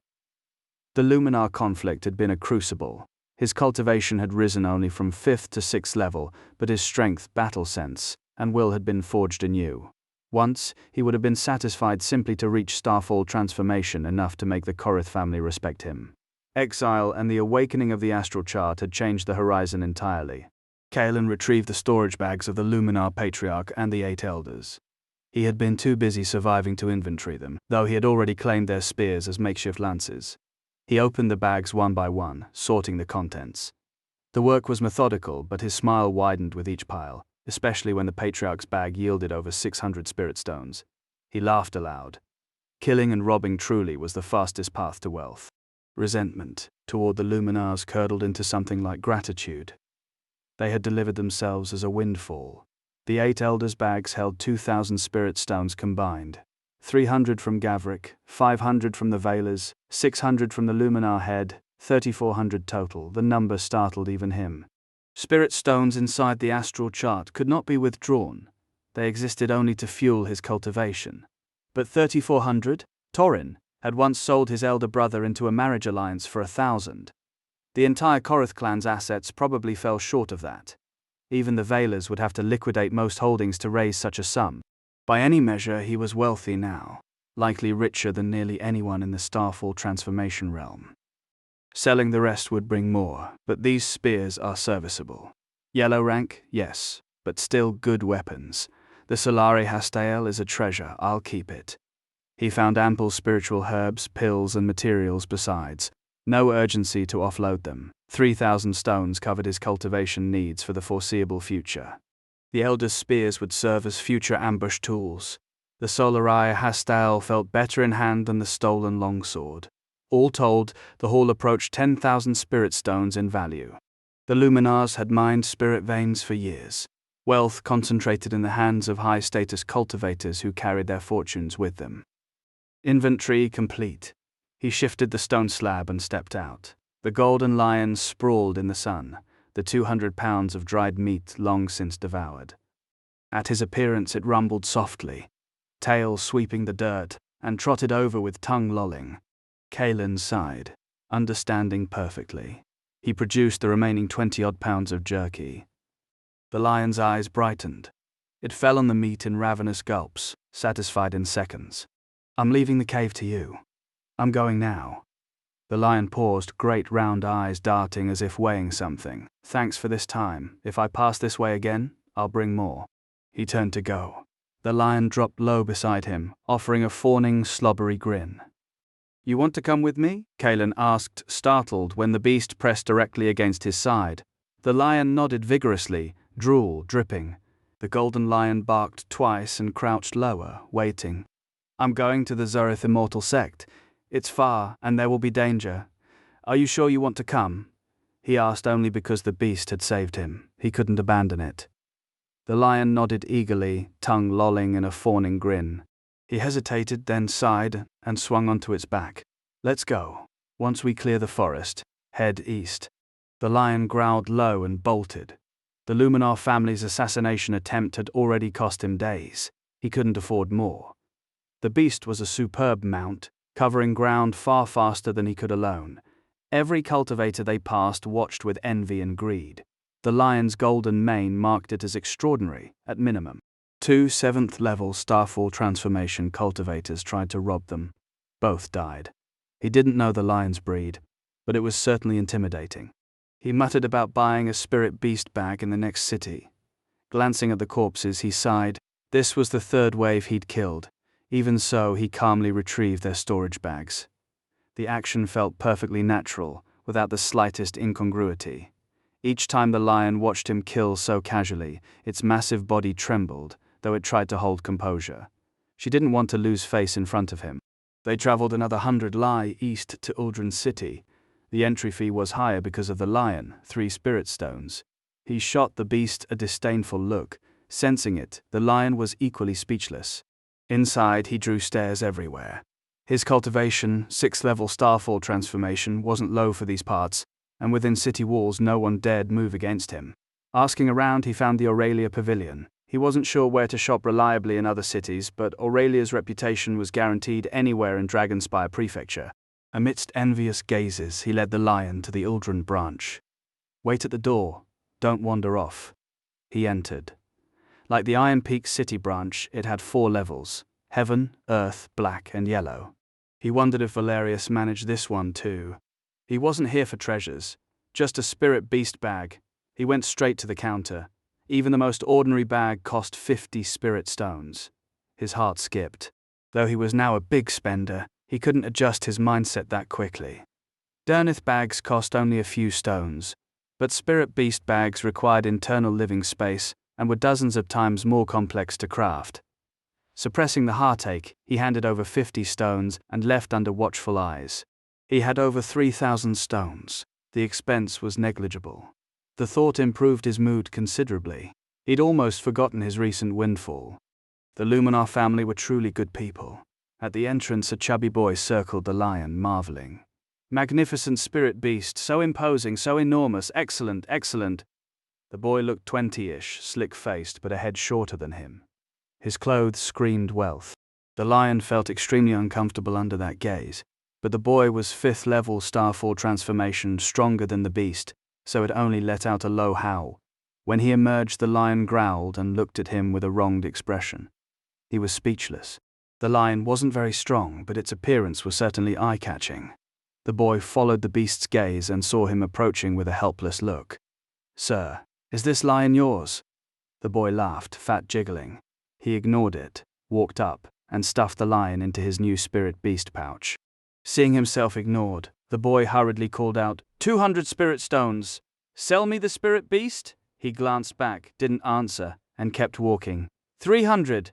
The Luminar conflict had been a crucible. His cultivation had risen only from 5th to 6th level, but his strength, battle sense, and will had been forged anew. Once, he would have been satisfied simply to reach Starfall transformation enough to make the Korith family respect him. Exile and the awakening of the astral chart had changed the horizon entirely. Kalen retrieved the storage bags of the Luminar Patriarch and the 8 elders. He had been too busy surviving to inventory them, though he had already claimed their spears as makeshift lances. He opened the bags one by one, sorting the contents. The work was methodical, but his smile widened with each pile, especially when the Patriarch's bag yielded over 600 spirit stones. He laughed aloud. Killing and robbing truly was the fastest path to wealth. Resentment toward the Luminars curdled into something like gratitude. They had delivered themselves as a windfall. The 8 elders' bags held 2,000 spirit stones combined. 300 from Gavrik, 500 from the Veilers, 600 from the Luminar head, 3,400 total. The number startled even him. Spirit stones inside the astral chart could not be withdrawn. They existed only to fuel his cultivation. But 3,400? Torin had once sold his elder brother into a marriage alliance for 1,000. The entire Korith clan's assets probably fell short of that. Even the Veilers would have to liquidate most holdings to raise such a sum. By any measure, he was wealthy now, likely richer than nearly anyone in the Starfall transformation realm. Selling the rest would bring more, but these spears are serviceable. Yellow rank, yes, but still good weapons. The Solari Hastael is a treasure, I'll keep it. He found ample spiritual herbs, pills, and materials besides. No urgency to offload them. 3,000 stones covered his cultivation needs for the foreseeable future. The elders' spears would serve as future ambush tools. The Solari Hastael felt better in hand than the stolen longsword. All told, the haul approached 10,000 spirit stones in value. The Luminars had mined spirit veins for years. Wealth concentrated in the hands of high-status cultivators who carried their fortunes with them. Inventory complete. He shifted the stone slab and stepped out. The golden lion sprawled in the sun, the 200 pounds of dried meat long since devoured. At his appearance it rumbled softly, tail sweeping the dirt, and trotted over with tongue lolling. Kalen sighed, understanding perfectly. He produced the remaining 20-odd pounds of jerky. The lion's eyes brightened. It fell on the meat in ravenous gulps, satisfied in seconds. "I'm leaving the cave to you. I'm going now." The lion paused, great round eyes darting as if weighing something. "Thanks for this time. If I pass this way again, I'll bring more." He turned to go. The lion dropped low beside him, offering a fawning, slobbery grin. "You want to come with me?" Kalen asked, startled when the beast pressed directly against his side. The lion nodded vigorously, drool dripping. The golden lion barked twice and crouched lower, waiting. "I'm going to the Zurith Immortal Sect. It's far, and there will be danger. Are you sure you want to come?" He asked only because the beast had saved him. He couldn't abandon it. The lion nodded eagerly, tongue lolling in a fawning grin. He hesitated, then sighed, and swung onto its back. "Let's go. Once we clear the forest, head east." The lion growled low and bolted. The Luminar family's assassination attempt had already cost him days. He couldn't afford more. The beast was a superb mount, covering ground far faster than he could alone. Every cultivator they passed watched with envy and greed. The lion's golden mane marked it as extraordinary, at minimum. 2 7th-level Starfall transformation cultivators tried to rob them. Both died. He didn't know the lion's breed, but it was certainly intimidating. He muttered about buying a spirit beast bag in the next city. Glancing at the corpses, he sighed. This was the third wave he'd killed. Even so, he calmly retrieved their storage bags. The action felt perfectly natural, without the slightest incongruity. Each time the lion watched him kill so casually, its massive body trembled, though it tried to hold composure. She didn't want to lose face in front of him. They traveled another 100 li east to Uldren City. The entry fee was higher because of the lion, 3 spirit stones. He shot the beast a disdainful look. Sensing it, the lion was equally speechless. Inside, he drew stares everywhere. His cultivation, 6th-level Starfall transformation, wasn't low for these parts, and within city walls no one dared move against him. Asking around, he found the Aurelia Pavilion. He wasn't sure where to shop reliably in other cities, but Aurelia's reputation was guaranteed anywhere in Dragonspire Prefecture. Amidst envious gazes, he led the lion to the Uldren branch. "Wait at the door. Don't wander off." He entered. Like the Iron Peak City branch, it had 4 levels: Heaven, Earth, Black, and Yellow. He wondered if Valerius managed this one too. He wasn't here for treasures, just a spirit beast bag. He went straight to the counter. Even the most ordinary bag cost 50 spirit stones. His heart skipped. Though he was now a big spender, he couldn't adjust his mindset that quickly. Durnith bags cost only a few stones, but spirit beast bags required internal living space and were dozens of times more complex to craft. Suppressing the heartache, he handed over 50 stones and left under watchful eyes. He had over 3,000 stones. The expense was negligible. The thought improved his mood considerably. He'd almost forgotten his recent windfall. The Luminar family were truly good people. At the entrance, a chubby boy circled the lion, marveling. "Magnificent spirit beast, so imposing, so enormous, excellent, excellent." The boy looked 20-ish, slick-faced, but a head shorter than him. His clothes screamed wealth. The lion felt extremely uncomfortable under that gaze, but the boy was 5th-level Starfall transformation, stronger than the beast, so it only let out a low howl. When he emerged, the lion growled and looked at him with a wronged expression. He was speechless. The lion wasn't very strong, but its appearance was certainly eye-catching. The boy followed the beast's gaze and saw him approaching with a helpless look. "Sir, is this lion yours?" The boy laughed, fat jiggling. He ignored it, walked up, and stuffed the lion into his new spirit beast pouch. Seeing himself ignored, the boy hurriedly called out, 200 spirit stones. "Sell me the spirit beast?" He glanced back, didn't answer, and kept walking. 300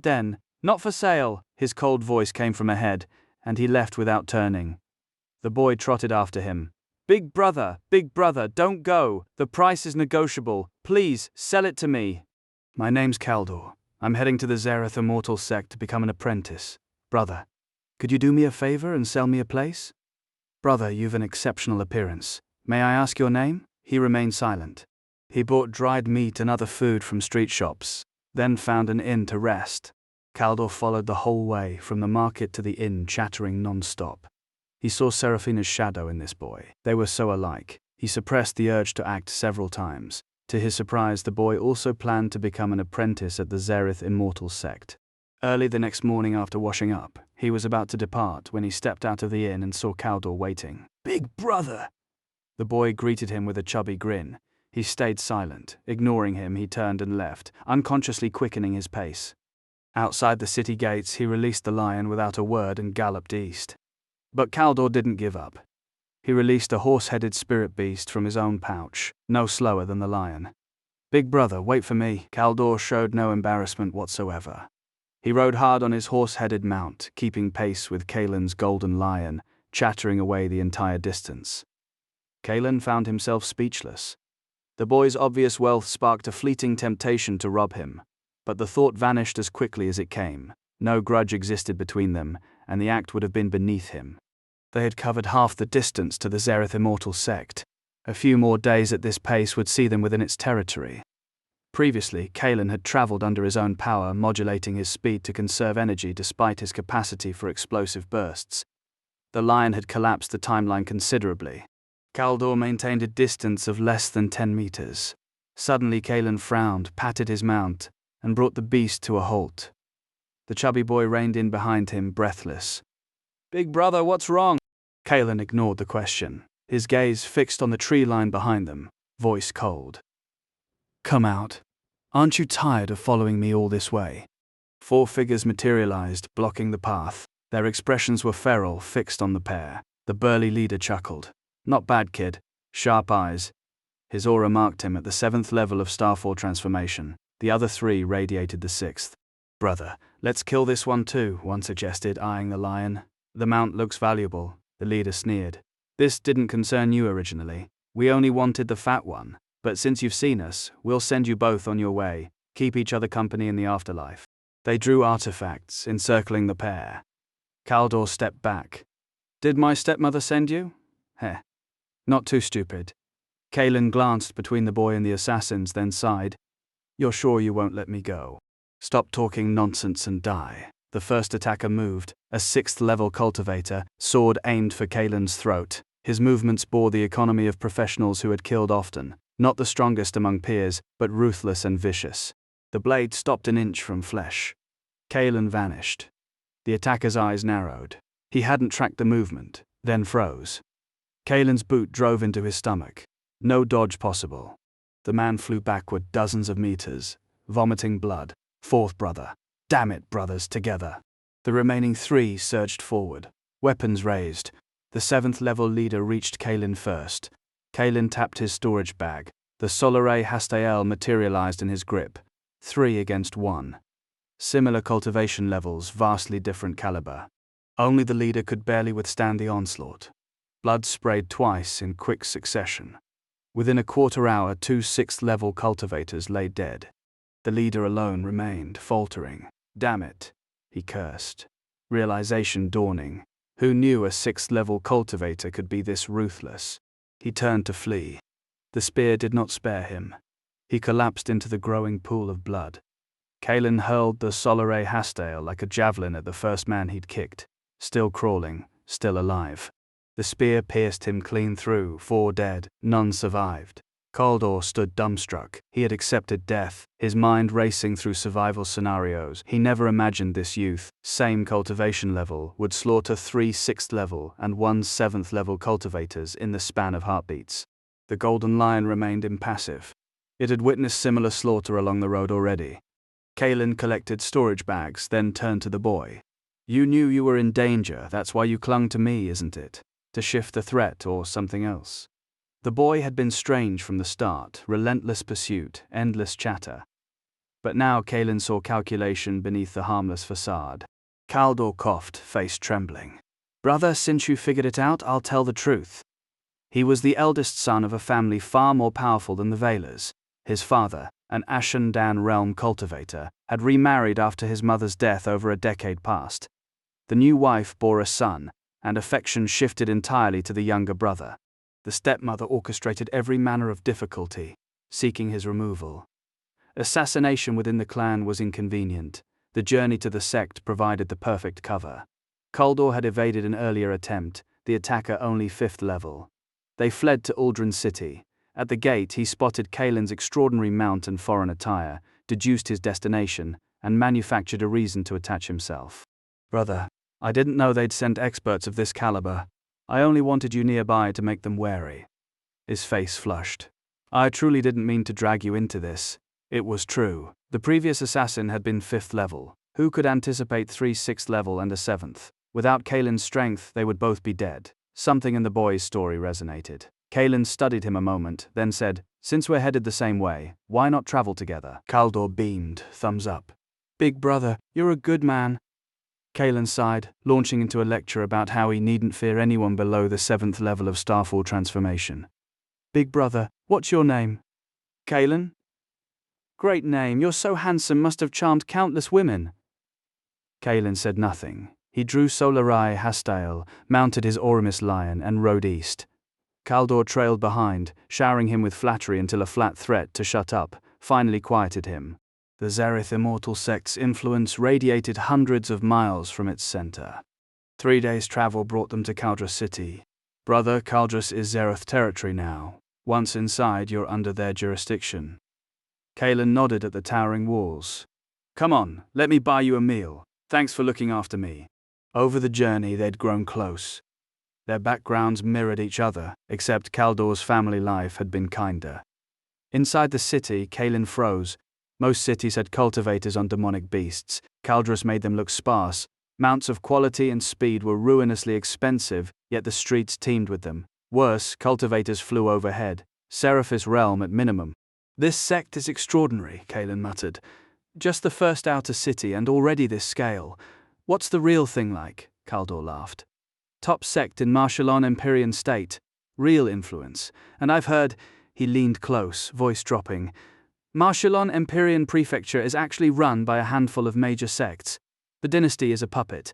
then, not for sale." His cold voice came from ahead, and he left without turning. The boy trotted after him, Big brother, don't go. The price is negotiable. Please, sell it to me. My name's Kaldor. I'm heading to the Zareth Immortal Sect to become an apprentice. Brother, could you do me a favor and sell me a place? Brother, you've an exceptional appearance. May I ask your name? He remained silent. He bought dried meat and other food from street shops, then found an inn to rest. Kaldor followed the whole way from the market to the inn, chattering non-stop. He saw Seraphina's shadow in this boy. They were so alike. He suppressed the urge to act several times. To his surprise, the boy also planned to become an apprentice at the Zareth Immortal Sect. Early the next morning after washing up, he was about to depart when he stepped out of the inn and saw Kaldor waiting. Big brother! The boy greeted him with a chubby grin. He stayed silent. Ignoring him, he turned and left, unconsciously quickening his pace. Outside the city gates, he released the lion without a word and galloped east. But Kaldor didn't give up. He released a horse-headed spirit beast from his own pouch, no slower than the lion. Big brother, wait for me. Kaldor showed no embarrassment whatsoever. He rode hard on his horse-headed mount, keeping pace with Kaelin's golden lion, chattering away the entire distance. Kaelin found himself speechless. The boy's obvious wealth sparked a fleeting temptation to rob him, but the thought vanished as quickly as it came. No grudge existed between them, and the act would have been beneath him. They had covered half the distance to the Zareth Immortal Sect. A few more days at this pace would see them within its territory. Previously, Kaelin had traveled under his own power, modulating his speed to conserve energy despite his capacity for explosive bursts. The lion had collapsed the timeline considerably. Kaldor maintained a distance of less than 10 meters. Suddenly Kaelin frowned, patted his mount, and brought the beast to a halt. The chubby boy reined in behind him, breathless. Big brother, what's wrong? Kaelin ignored the question, his gaze fixed on the tree line behind them, voice cold. Come out. Aren't you tired of following me all this way? 4 figures materialized, blocking the path. Their expressions were feral, fixed on the pair. The burly leader chuckled. Not bad, kid. Sharp eyes. His aura marked him at the 7th level of Starfall transformation. The other 3 radiated the 6th. Brother, let's kill this one too, one suggested, eyeing the lion. The mount looks valuable, the leader sneered. This didn't concern you originally. We only wanted the fat one. But since you've seen us, we'll send you both on your way. Keep each other company in the afterlife. They drew artifacts, encircling the pair. Kaldor stepped back. Did my stepmother send you? Heh. Not too stupid. Kaelin glanced between the boy and the assassins, then sighed. You're sure you won't let me go? Stop talking nonsense and die. The first attacker moved, a 6th level cultivator, sword aimed for Kaelin's throat. His movements bore the economy of professionals who had killed often, not the strongest among peers, but ruthless and vicious. The blade stopped an inch from flesh. Kaelin vanished. The attacker's eyes narrowed. He hadn't tracked the movement, then froze. Kaelin's boot drove into his stomach. No dodge possible. The man flew backward dozens of meters, vomiting blood. 4th brother. Damn it, brothers, together. The remaining 3 surged forward, weapons raised. The 7th level leader reached Kaelin first. Kaelin tapped his storage bag. The Solare Hastael materialized in his grip. 3 against 1. Similar cultivation levels, vastly different caliber. Only the leader could barely withstand the onslaught. Blood sprayed twice in quick succession. Within a quarter hour, 2 6th level cultivators lay dead. The leader alone remained, faltering. Damn it, he cursed. Realization dawning. Who knew a 6th level cultivator could be this ruthless? He turned to flee. The spear did not spare him. He collapsed into the growing pool of blood. Kaelin hurled the Solare Hastael like a javelin at the first man he'd kicked. Still crawling, still alive. The spear pierced him clean through, 4 dead, none survived. Kaldor stood dumbstruck. He had accepted death, his mind racing through survival scenarios. He never imagined this youth, same cultivation level, would slaughter 3 6th level and 1 7th level cultivators in the span of heartbeats. The golden lion remained impassive. It had witnessed similar slaughter along the road already. Kaelin collected storage bags, then turned to the boy. You knew you were in danger, that's why you clung to me, isn't it? To shift the threat or something else? The boy had been strange from the start, relentless pursuit, endless chatter. But now Kaelin saw calculation beneath the harmless facade. Kaldor coughed, face trembling. Brother, since you figured it out, I'll tell the truth. He was the eldest son of a family far more powerful than the Valers. His father, an Ashen Dan realm cultivator, had remarried after his mother's death over a decade past. The new wife bore a son, and affection shifted entirely to the younger brother. The stepmother orchestrated every manner of difficulty, seeking his removal. Assassination within the clan was inconvenient. The journey to the sect provided the perfect cover. Kaldor had evaded an earlier attempt, the attacker only 5th level. They fled to Aldrin's city. At the gate he spotted Kaelin's extraordinary mount and foreign attire, deduced his destination, and manufactured a reason to attach himself. "Brother, I didn't know they'd send experts of this caliber. I only wanted you nearby to make them wary." His face flushed. "I truly didn't mean to drag you into this." It was true. The previous assassin had been 5th level. Who could anticipate 3 6th level and a 7th? Without Kaelin's strength, they would both be dead. Something in the boy's story resonated. Kaelin studied him a moment, then said, "Since we're headed the same way, why not travel together?" Kaldor beamed, thumbs up. "Big brother, you're a good man." Kaelin sighed, launching into a lecture about how he needn't fear anyone below the 7th level of Starfall transformation. "Big brother, what's your name?" "Kaelin." "Great name, you're so handsome, must have charmed countless women." Kaelin said nothing. He drew Solarai Hastael, mounted his Orimus lion, and rode east. Kaldor trailed behind, showering him with flattery until a flat threat to shut up finally quieted him. The Zereth immortal sect's influence radiated hundreds of miles from its center. 3 days' travel brought them to Kaldras city. "Brother, Kaldras is Zereth territory now. Once inside, you're under their jurisdiction." Kaelin nodded at the towering walls. "Come on, let me buy you a meal. Thanks for looking after me." Over the journey, they'd grown close. Their backgrounds mirrored each other, except Kaldor's family life had been kinder. Inside the city, Kaelin froze. Most cities had cultivators on demonic beasts. Kaldras made them look sparse. Mounts of quality and speed were ruinously expensive, yet the streets teemed with them. Worse, cultivators flew overhead. Seraphis realm at minimum. "This sect is extraordinary," Kaelin muttered. "Just the first outer city and already this scale. What's the real thing like?" Kaldor laughed. "Top sect in Marshallon Empyrean state. Real influence. And I've heard," he leaned close, voice dropping, "Marshallon Empyrean prefecture is actually run by a handful of major sects. The dynasty is a puppet."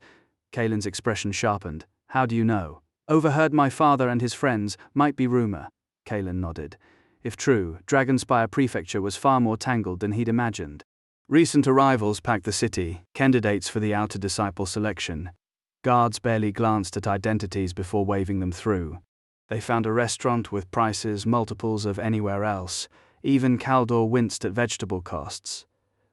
Kaelin's expression sharpened. "How do you know?" "Overheard my father and his friends, might be rumor." Kaelin nodded. If true, Dragonspire prefecture was far more tangled than he'd imagined. Recent arrivals packed the city, candidates for the outer disciple selection. Guards barely glanced at identities before waving them through. They found a restaurant with prices multiples of anywhere else. Even Kaldor winced at vegetable costs.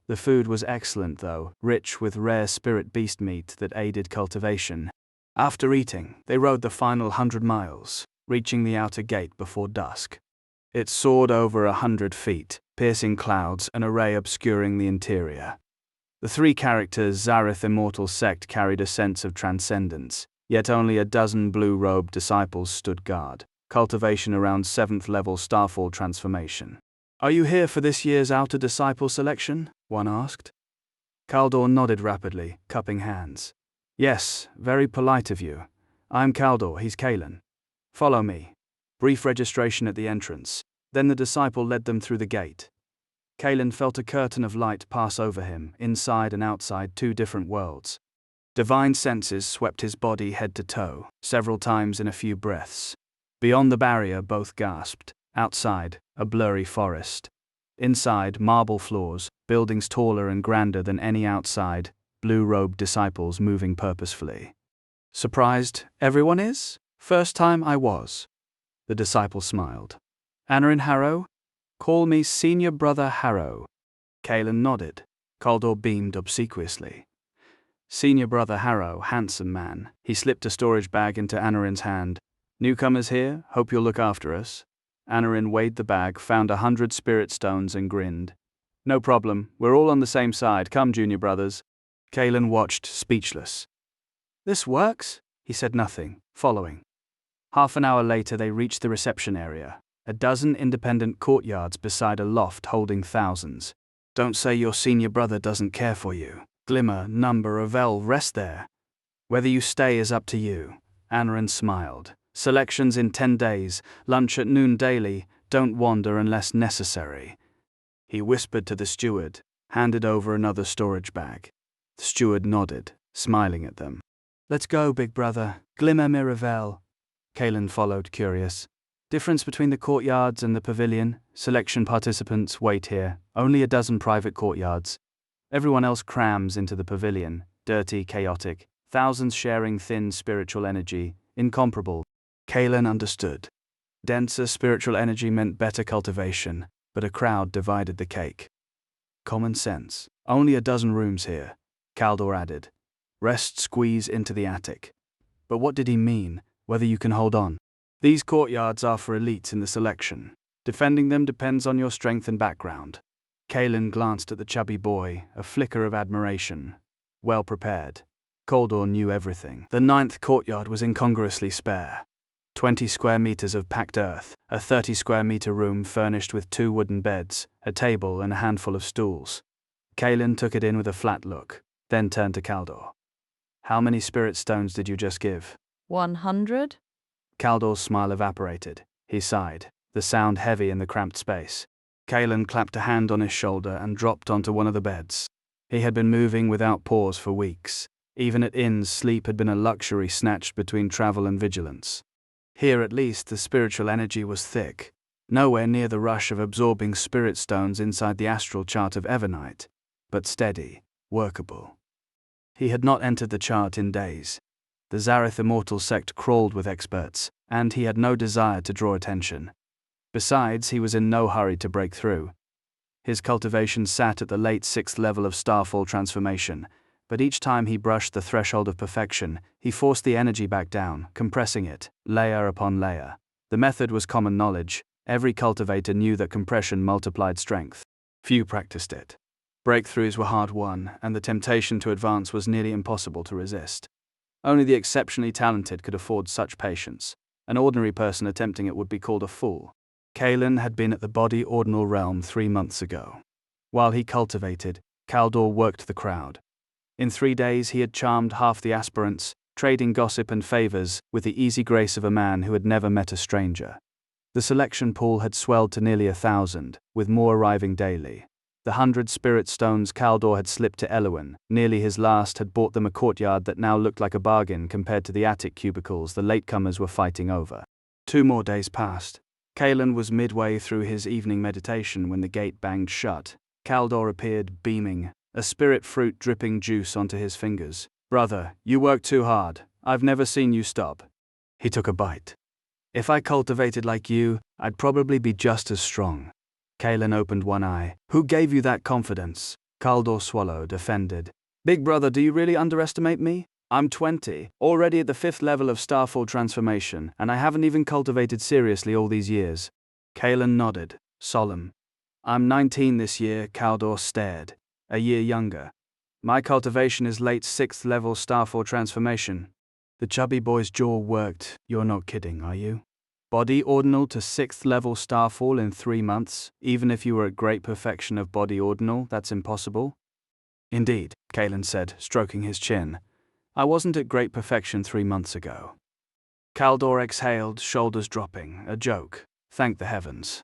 The food was excellent though, rich with rare spirit beast meat that aided cultivation. After eating, they rode the final 100 miles, reaching the outer gate before dusk. It soared over 100 feet, piercing clouds, an array obscuring the interior. The 3 characters Zareth immortal sect carried a sense of transcendence, yet only a dozen blue-robed disciples stood guard. Cultivation around 7th level Starfall transformation. "Are you here for this year's outer disciple selection?" one asked. Kaldor nodded rapidly, cupping hands. "Yes, very polite of you. I'm Kaldor, he's Kaelin. Follow me." Brief registration at the entrance, then the disciple led them through the gate. Kaelin felt a curtain of light pass over him, inside and outside 2 different worlds. Divine senses swept his body head to toe, several times in a few breaths. Beyond the barrier, both gasped. Outside, a blurry forest. Inside, marble floors, buildings taller and grander than any outside, blue-robed disciples moving purposefully. "Surprised everyone is? First time I was." The disciple smiled. "Anarin Harrow? Call me Senior Brother Harrow." Kaelin nodded. Kaldor beamed obsequiously. Senior Brother Harrow, handsome man. He slipped a storage bag into Anarin's hand. "Newcomers here, hope you'll look after us." Anarin weighed the bag, found 100 spirit stones and grinned. "No problem, we're all on the same side, come junior brothers." Kaelin watched, speechless. "This works?" He said nothing, following. Half an hour later they reached the reception area, a dozen independent courtyards beside a loft holding thousands. "Don't say your senior brother doesn't care for you. Glimmer, Number, Avel rest there. Whether you stay is up to you." Anarin smiled. Selections in 10 days, lunch at noon daily, don't wander unless necessary. He whispered to the steward, handed over another storage bag. The steward nodded, smiling at them. Let's go, big brother. Glimmer Miravel. Kalen followed, curious. Difference between the courtyards and the pavilion. Selection participants wait here. Only a dozen private courtyards. Everyone else crams into the pavilion. Dirty, chaotic. Thousands sharing thin spiritual energy. Incomparable. Kalen understood. Denser spiritual energy meant better cultivation, but a crowd divided the cake. Common sense. Only a dozen rooms here, Kaldor added. Rest squeeze into the attic. But what did he mean, whether you can hold on? These courtyards are for elites in the selection. Defending them depends on your strength and background. Kalen glanced at the chubby boy, a flicker of admiration. Well prepared. Kaldor knew everything. The 9th courtyard was incongruously spare. 20 square meters of packed earth, a 30 square meter room furnished with 2 wooden beds, a table and a handful of stools. Kalen took it in with a flat look, then turned to Kaldor. How many spirit stones did you just give? 100? Kaldor's smile evaporated. He sighed, the sound heavy in the cramped space. Kalen clapped a hand on his shoulder and dropped onto one of the beds. He had been moving without pause for weeks. Even at inns, sleep had been a luxury snatched between travel and vigilance. Here at least the spiritual energy was thick, nowhere near the rush of absorbing spirit stones inside the astral chart of Evernight, but steady, workable. He had not entered the chart in days. The Zareth Immortal sect crawled with experts, and he had no desire to draw attention. Besides, he was in no hurry to break through. His cultivation sat at the late 6th level of Starfall transformation, but each time he brushed the threshold of perfection, he forced the energy back down, compressing it, layer upon layer. The method was common knowledge. Every cultivator knew that compression multiplied strength. Few practiced it. Breakthroughs were hard won, and the temptation to advance was nearly impossible to resist. Only the exceptionally talented could afford such patience. An ordinary person attempting it would be called a fool. Kalen had been at the body ordinal realm 3 months ago. While he cultivated, Kaldor worked the crowd. In 3 days he had charmed half the aspirants, trading gossip and favors with the easy grace of a man who had never met a stranger. The selection pool had swelled to nearly 1,000, with more arriving daily. The 100 spirit stones Kaldor had slipped to Elwyn, nearly his last, had bought them a courtyard that now looked like a bargain compared to the attic cubicles the latecomers were fighting over. 2 more days passed. Kalen was midway through his evening meditation when the gate banged shut. Kaldor appeared, beaming, a spirit fruit dripping juice onto his fingers. Brother, you work too hard. I've never seen you stop. He took a bite. If I cultivated like you, I'd probably be just as strong. Kalen opened one eye. Who gave you that confidence? Kaldor swallowed, offended. Big brother, do you really underestimate me? I'm 20, already at the 5th level of Starfall transformation, and I haven't even cultivated seriously all these years. Kalen nodded, solemn. I'm 19 this year, Kaldor stared. A year younger. My cultivation is late 6th level Starfall transformation. The chubby boy's jaw worked. You're not kidding, are you? Body ordinal to 6th level Starfall in 3 months, even if you were at great perfection of body ordinal, that's impossible? Indeed, Kalen said, stroking his chin. I wasn't at great perfection 3 months ago. Kaldor exhaled, shoulders dropping, a joke. Thank the heavens.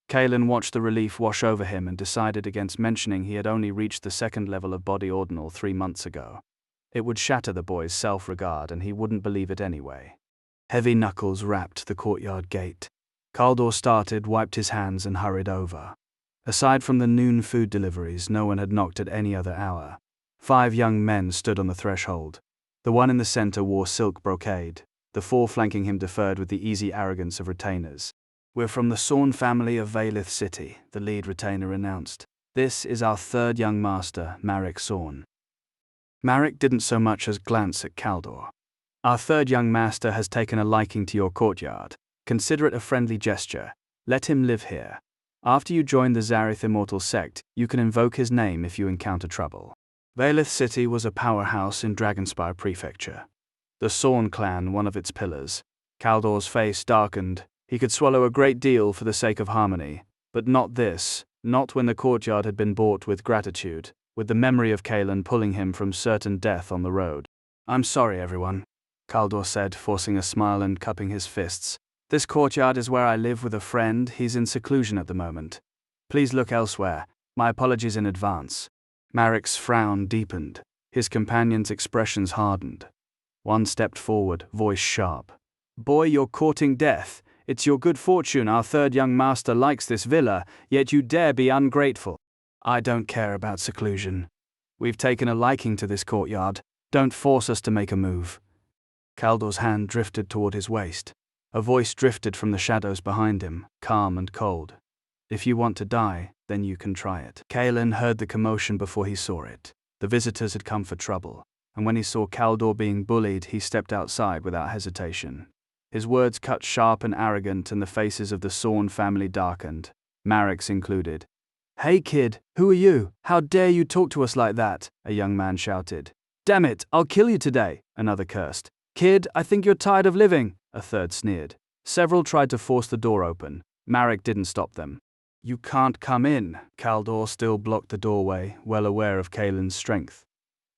Kalen watched the relief wash over him and decided against mentioning he had only reached the 2nd level of body ordinal 3 months ago. It would shatter the boy's self-regard and he wouldn't believe it anyway. Heavy knuckles rapped the courtyard gate. Kaldor started, wiped his hands and hurried over. Aside from the noon food deliveries, no one had knocked at any other hour. 5 young men stood on the threshold. The one in the center wore silk brocade. The 4 flanking him deferred with the easy arrogance of retainers. We're from the Scorned family of Valith City, the lead retainer announced. This is our 3rd young master, Marek Sorn. Marek didn't so much as glance at Kaldor. Our 3rd young master has taken a liking to your courtyard. Consider it a friendly gesture. Let him live here. After you join the Zareth Immortal sect, you can invoke his name if you encounter trouble. Valith City was a powerhouse in Dragonspire Prefecture. The Sorn clan, one of its pillars. Kaldor's face darkened. He could swallow a great deal for the sake of harmony, but not this, not when the courtyard had been bought with gratitude, with the memory of Kalen pulling him from certain death on the road. I'm sorry, everyone. Kaldor said, forcing a smile and cupping his fists. This courtyard is where I live with a friend. He's in seclusion at the moment. Please look elsewhere. My apologies in advance. Marek's frown deepened. His companion's expressions hardened. One stepped forward, voice sharp. Boy, you're courting death. It's your good fortune our third young master likes this villa, yet you dare be ungrateful. I don't care about seclusion. We've taken a liking to this courtyard. Don't force us to make a move. Kaldor's hand drifted toward his waist. A voice drifted from the shadows behind him, calm and cold. If you want to die, then you can try it. Kalen heard the commotion before he saw it. The visitors had come for trouble, and when he saw Kaldor being bullied, he stepped outside without hesitation. His words cut sharp and arrogant, and the faces of the Scorned family darkened, Marek's included. Hey kid, who are you? How dare you talk to us like that? A young man shouted. Damn it, I'll kill you today, another cursed. Kid, I think you're tired of living, a third sneered. Several tried to force the door open. Marek didn't stop them. You can't come in. Kaldor still blocked the doorway, well aware of Kalen's strength.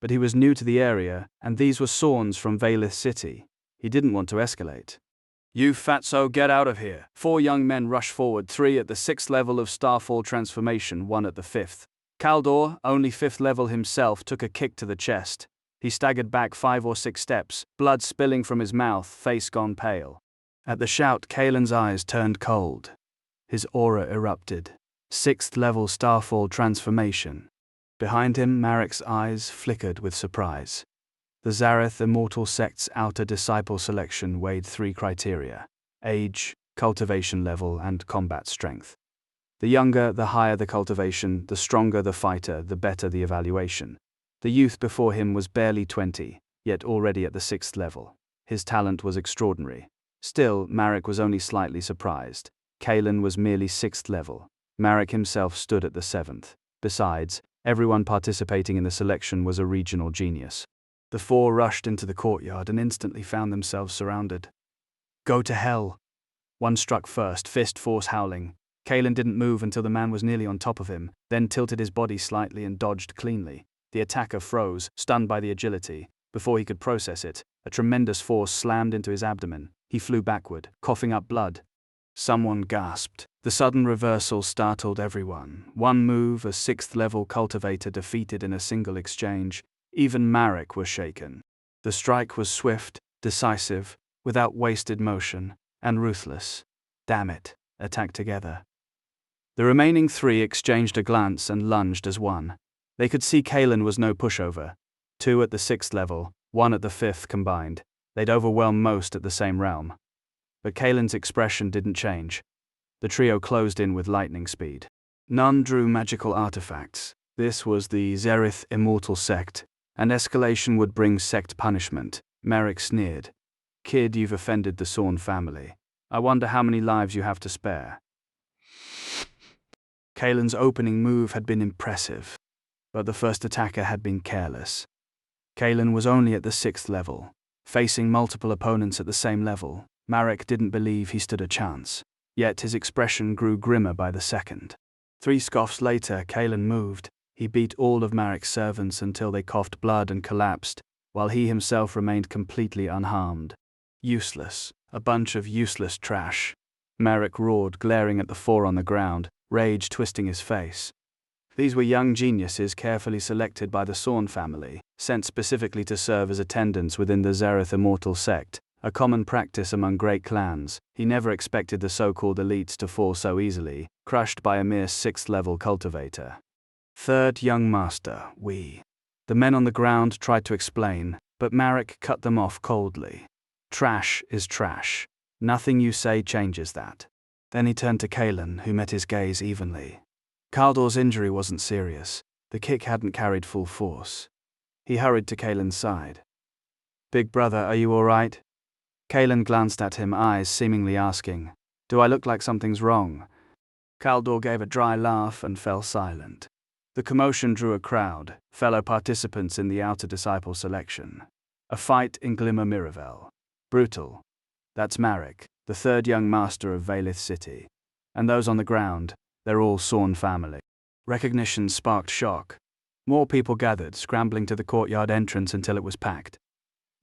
But he was new to the area, and these were Scorns from Valith City. He didn't want to escalate. You fatso, get out of here. 4 young men rushed forward, 3 at the 6th level of Starfall transformation, 1 at the 5th. Kaldor, only 5th level himself, took a kick to the chest. He staggered back 5 or 6 steps, blood spilling from his mouth, face gone pale. At the shout, Kalen's eyes turned cold. His aura erupted. 6th level Starfall transformation. Behind him, Marek's eyes flickered with surprise. The Zareth Immortal Sect's outer disciple selection weighed 3 criteria: age, cultivation level, and combat strength. The younger, the higher the cultivation, the stronger the fighter, the better the evaluation. The youth before him was barely 20, yet already at the 6th level. His talent was extraordinary. Still, Marek was only slightly surprised. Kalen was merely 6th level. Marek himself stood at the 7th. Besides, everyone participating in the selection was a regional genius. The 4 rushed into the courtyard and instantly found themselves surrounded. Go to hell! One struck first, fist force howling. Kalen didn't move until the man was nearly on top of him, then tilted his body slightly and dodged cleanly. The attacker froze, stunned by the agility. Before he could process it, a tremendous force slammed into his abdomen. He flew backward, coughing up blood. Someone gasped. The sudden reversal startled everyone. One move, a 6th level cultivator defeated in a single exchange. Even Marek was shaken. The strike was swift, decisive, without wasted motion, and ruthless. Damn it, attack together. The remaining 3 exchanged a glance and lunged as one. They could see Kalen was no pushover. 2 at the 6th level, 1 at the 5th combined. They'd overwhelm most at the same realm. But Kalen's expression didn't change. The trio closed in with lightning speed. None drew magical artifacts. This was the Zareth Immortal Sect, and escalation would bring sect punishment. Marek sneered. Kid, you've offended the Scorned family. I wonder how many lives you have to spare. Kalen's opening move had been impressive, but the first attacker had been careless. Kalen was only at the 6th level. Facing multiple opponents at the same level, Marek didn't believe he stood a chance. Yet his expression grew grimmer by the second. 3 scoffs later, Kalen moved. He beat all of Marek's servants until they coughed blood and collapsed, while he himself remained completely unharmed. Useless. A bunch of useless trash. Marek roared, glaring at the 4 on the ground, rage twisting his face. These were young geniuses carefully selected by the Scorned family, sent specifically to serve as attendants within the Zareth Immortal Sect, a common practice among great clans. He never expected the so-called elites to fall so easily, crushed by a mere 6th level cultivator. Third young master, we. The men on the ground tried to explain, but Marek cut them off coldly. Trash is trash. Nothing you say changes that. Then he turned to Kalen, who met his gaze evenly. Kaldor's injury wasn't serious. The kick hadn't carried full force. He hurried to Kalen's side. Big brother, are you all right? Kalen glanced at him, eyes seemingly asking, do I look like something's wrong? Kaldor gave a dry laugh and fell silent. The commotion drew a crowd, fellow participants in the outer disciple selection. A fight in Glimmer Miravel. Brutal. That's Marek, the 3rd young master of Valith City. And those on the ground, they're all Scorned family. Recognition sparked shock. More people gathered, scrambling to the courtyard entrance until it was packed.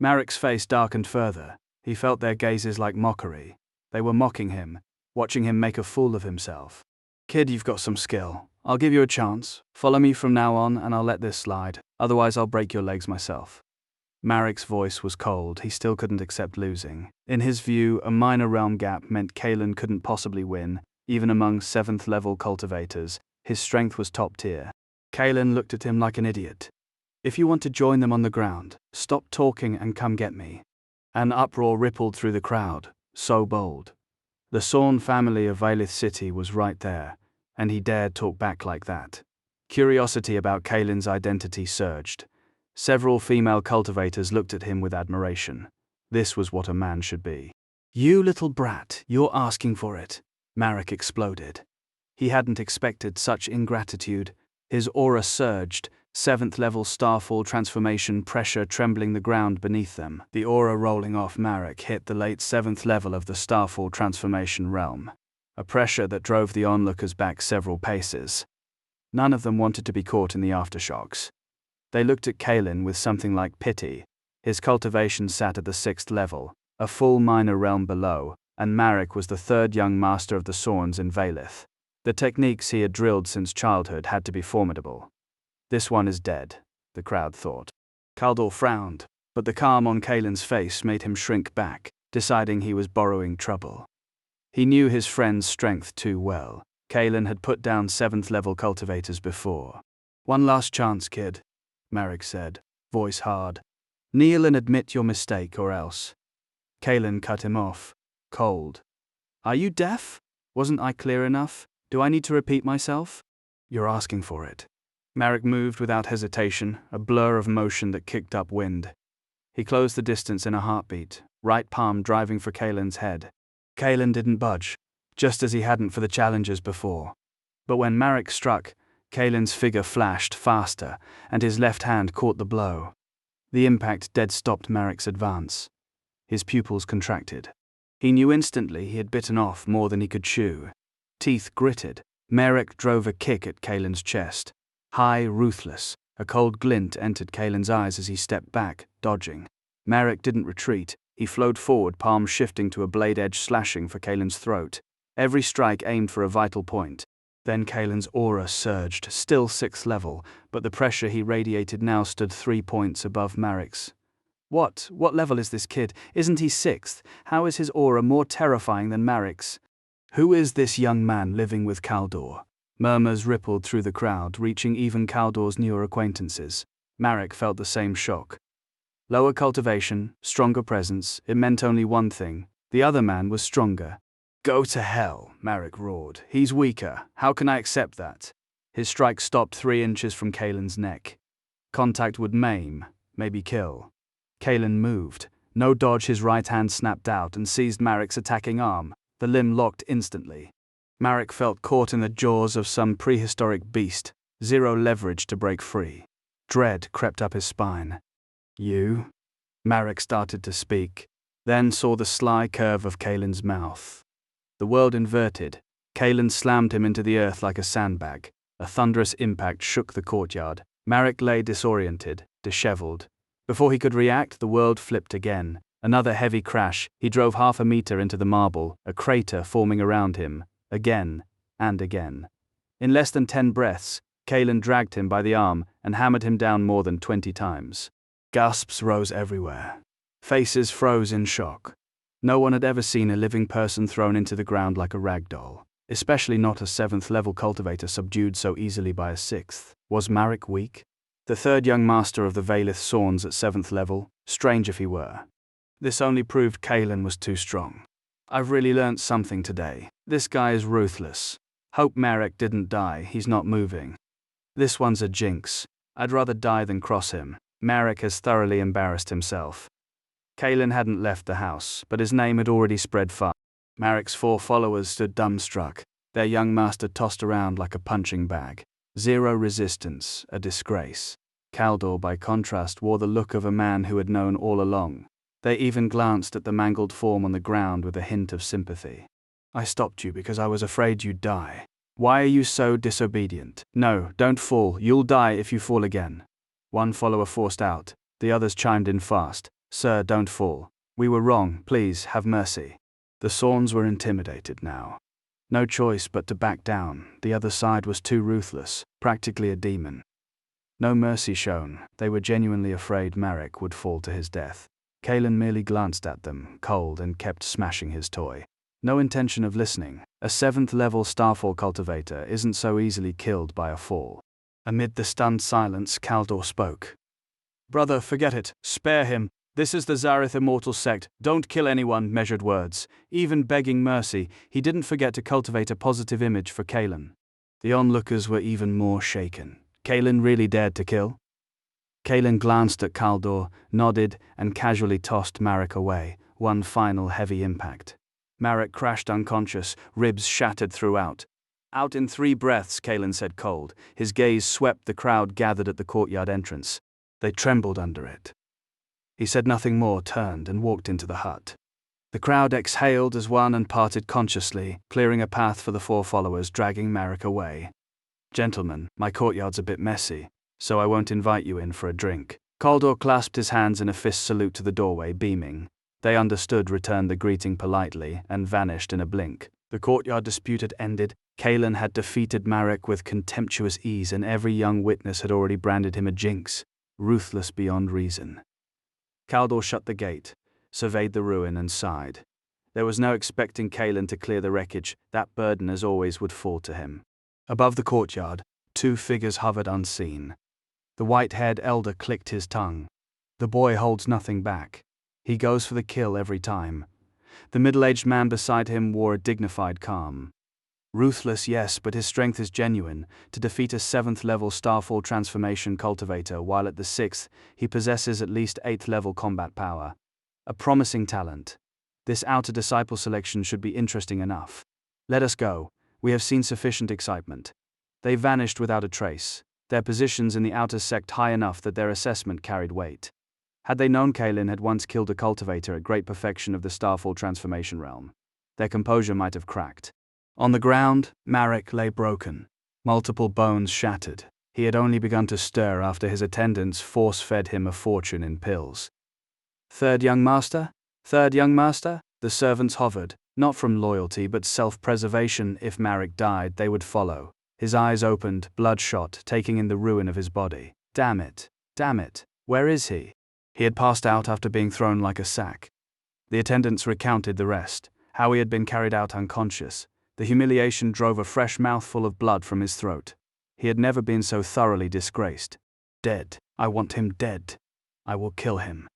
Marek's face darkened further. He felt their gazes like mockery. They were mocking him, watching him make a fool of himself. Kid, you've got some skill. I'll give you a chance. Follow me from now on and I'll let this slide. Otherwise I'll break your legs myself. Marek's voice was cold. He still couldn't accept losing. In his view, a minor realm gap meant Kalen couldn't possibly win, even among 7th level cultivators. His strength was top tier. Kalen looked at him like an idiot. If you want to join them on the ground, stop talking and come get me. An uproar rippled through the crowd. So bold. The Sorn family of Vailith City was right there, and he dared talk back like that. Curiosity about Kalen's identity surged. Several female cultivators looked at him with admiration. This was what a man should be. You little brat, you're asking for it. Marek exploded. He hadn't expected such ingratitude. His aura surged, 7th level starfall transformation pressure trembling the ground beneath them. The aura rolling off Marek hit the late 7th level of the starfall transformation realm. A pressure that drove the onlookers back several paces. None of them wanted to be caught in the aftershocks. They looked at Kalen with something like pity. His cultivation sat at the 6th level, a full minor realm below, and Marek was the 3rd young master of the Sorns in Vailith. The techniques he had drilled since childhood had to be formidable. This one is dead, the crowd thought. Kaldor frowned, but the calm on Kalen's face made him shrink back, deciding he was borrowing trouble. He knew his friend's strength too well. Kalen had put down 7th level cultivators before. One last chance, kid, Marek said, voice hard. Kneel and admit your mistake or else. Kalen cut him off, cold. Are you deaf? Wasn't I clear enough? Do I need to repeat myself? You're asking for it. Marek moved without hesitation, a blur of motion that kicked up wind. He closed the distance in a heartbeat, right palm driving for Kalen's head. Kalen didn't budge, just as he hadn't for the challengers before. But when Marek struck, Kalen's figure flashed faster, and his left hand caught the blow. The impact dead-stopped Marek's advance. His pupils contracted. He knew instantly he had bitten off more than he could chew. Teeth gritted. Marek drove a kick at Kalen's chest. High, ruthless. A cold glint entered Kalen's eyes as he stepped back, dodging. Marek didn't retreat. He flowed forward, palm shifting to a blade edge slashing for Kalen's throat. Every strike aimed for a vital point. Then Kalen's aura surged, still 6th level, but the pressure he radiated now stood 3 points above Marek's. What level is this kid? Isn't he 6th? How is his aura more terrifying than Marek's? Who is this young man living with Kaldor? Murmurs rippled through the crowd, reaching even Kaldor's newer acquaintances. Marek felt the same shock. Lower cultivation, stronger presence, it meant only one thing. The other man was stronger. Go to hell, Marek roared. He's weaker. How can I accept that? His strike stopped 3 inches from Kalen's neck. Contact would maim, maybe kill. Kalen moved. No dodge, his right hand snapped out and seized Marek's attacking arm. The limb locked instantly. Marek felt caught in the jaws of some prehistoric beast, zero leverage to break free. Dread crept up his spine. You? Marek started to speak, then saw the sly curve of Kalen's mouth. The world inverted. Kalen slammed him into the earth like a sandbag. A thunderous impact shook the courtyard. Marek lay disoriented, disheveled. Before he could react, the world flipped again. Another heavy crash. He drove half a meter into the marble, a crater forming around him. Again and again. In less than 10 breaths, Kalen dragged him by the arm and hammered him down more than 20 times. Gasps rose everywhere. Faces froze in shock. No one had ever seen a living person thrown into the ground like a rag doll, especially not a 7th level cultivator subdued so easily by a 6th. Was Marek weak? The 3rd young master of the Vailith Sorns at 7th level? Strange if he were. This only proved Kalen was too strong. I've really learnt something today. This guy is ruthless. Hope Marek didn't die, he's not moving. This one's a jinx. I'd rather die than cross him. Marek has thoroughly embarrassed himself. Kalen hadn't left the house, but his name had already spread far. Marek's 4 followers stood dumbstruck, their young master tossed around like a punching bag. Zero resistance, a disgrace. Kaldor, by contrast, wore the look of a man who had known all along. They even glanced at the mangled form on the ground with a hint of sympathy. I stopped you because I was afraid you'd die. Why are you so disobedient? No, don't fall, you'll die if you fall again. One follower forced out, the others chimed in fast. "Sir, don't fall. We were wrong, please, have mercy." The Sorns were intimidated now. No choice but to back down, the other side was too ruthless, practically a demon. No mercy shown, they were genuinely afraid Marek would fall to his death. Kalen merely glanced at them, cold, and kept smashing his toy. No intention of listening. A 7th-level Starfall cultivator isn't so easily killed by a fall. Amid the stunned silence, Kaldor spoke. "Brother, forget it. Spare him. This is the Zareth Immortal Sect. Don't kill anyone," measured words. Even begging mercy, he didn't forget to cultivate a positive image for Kalen. The onlookers were even more shaken. Kalen really dared to kill? Kalen glanced at Kaldor, nodded, and casually tossed Marek away, one final heavy impact. Marek crashed unconscious, ribs shattered throughout. "Out in 3 breaths," Kalen said cold. His gaze swept the crowd gathered at the courtyard entrance. They trembled under it. He said nothing more, turned, and walked into the hut. The crowd exhaled as one and parted consciously, clearing a path for the 4 followers, dragging Marek away. "Gentlemen, my courtyard's a bit messy, so I won't invite you in for a drink." Kaldor clasped his hands in a fist salute to the doorway, beaming. They understood, returned the greeting politely, and vanished in a blink. The courtyard dispute had ended. Kalen had defeated Marek with contemptuous ease, and every young witness had already branded him a jinx, ruthless beyond reason. Kaldor shut the gate, surveyed the ruin, and sighed. There was no expecting Kalen to clear the wreckage. That burden, as always, would fall to him. Above the courtyard, 2 figures hovered unseen. The white-haired elder clicked his tongue. "The boy holds nothing back. He goes for the kill every time." The middle-aged man beside him wore a dignified calm. "Ruthless, yes, but his strength is genuine. To defeat a 7th-level Starfall transformation cultivator, while at the 6th, he possesses at least 8th-level combat power. A promising talent. This outer disciple selection should be interesting enough. Let us go. We have seen sufficient excitement." They vanished without a trace, their positions in the outer sect high enough that their assessment carried weight. Had they known Kalen had once killed a cultivator at great perfection of the Starfall transformation realm, their composure might have cracked. On the ground, Marek lay broken, multiple bones shattered. He had only begun to stir after his attendants force-fed him a fortune in pills. "Third young master? Third young master?" The servants hovered, not from loyalty but self-preservation. If Marek died, they would follow. His eyes opened, bloodshot, taking in the ruin of his body. Damn it, where is he? He had passed out after being thrown like a sack. The attendants recounted the rest, how he had been carried out unconscious. The humiliation drove a fresh mouthful of blood from his throat. He had never been so thoroughly disgraced. "Dead. I want him dead. I will kill him."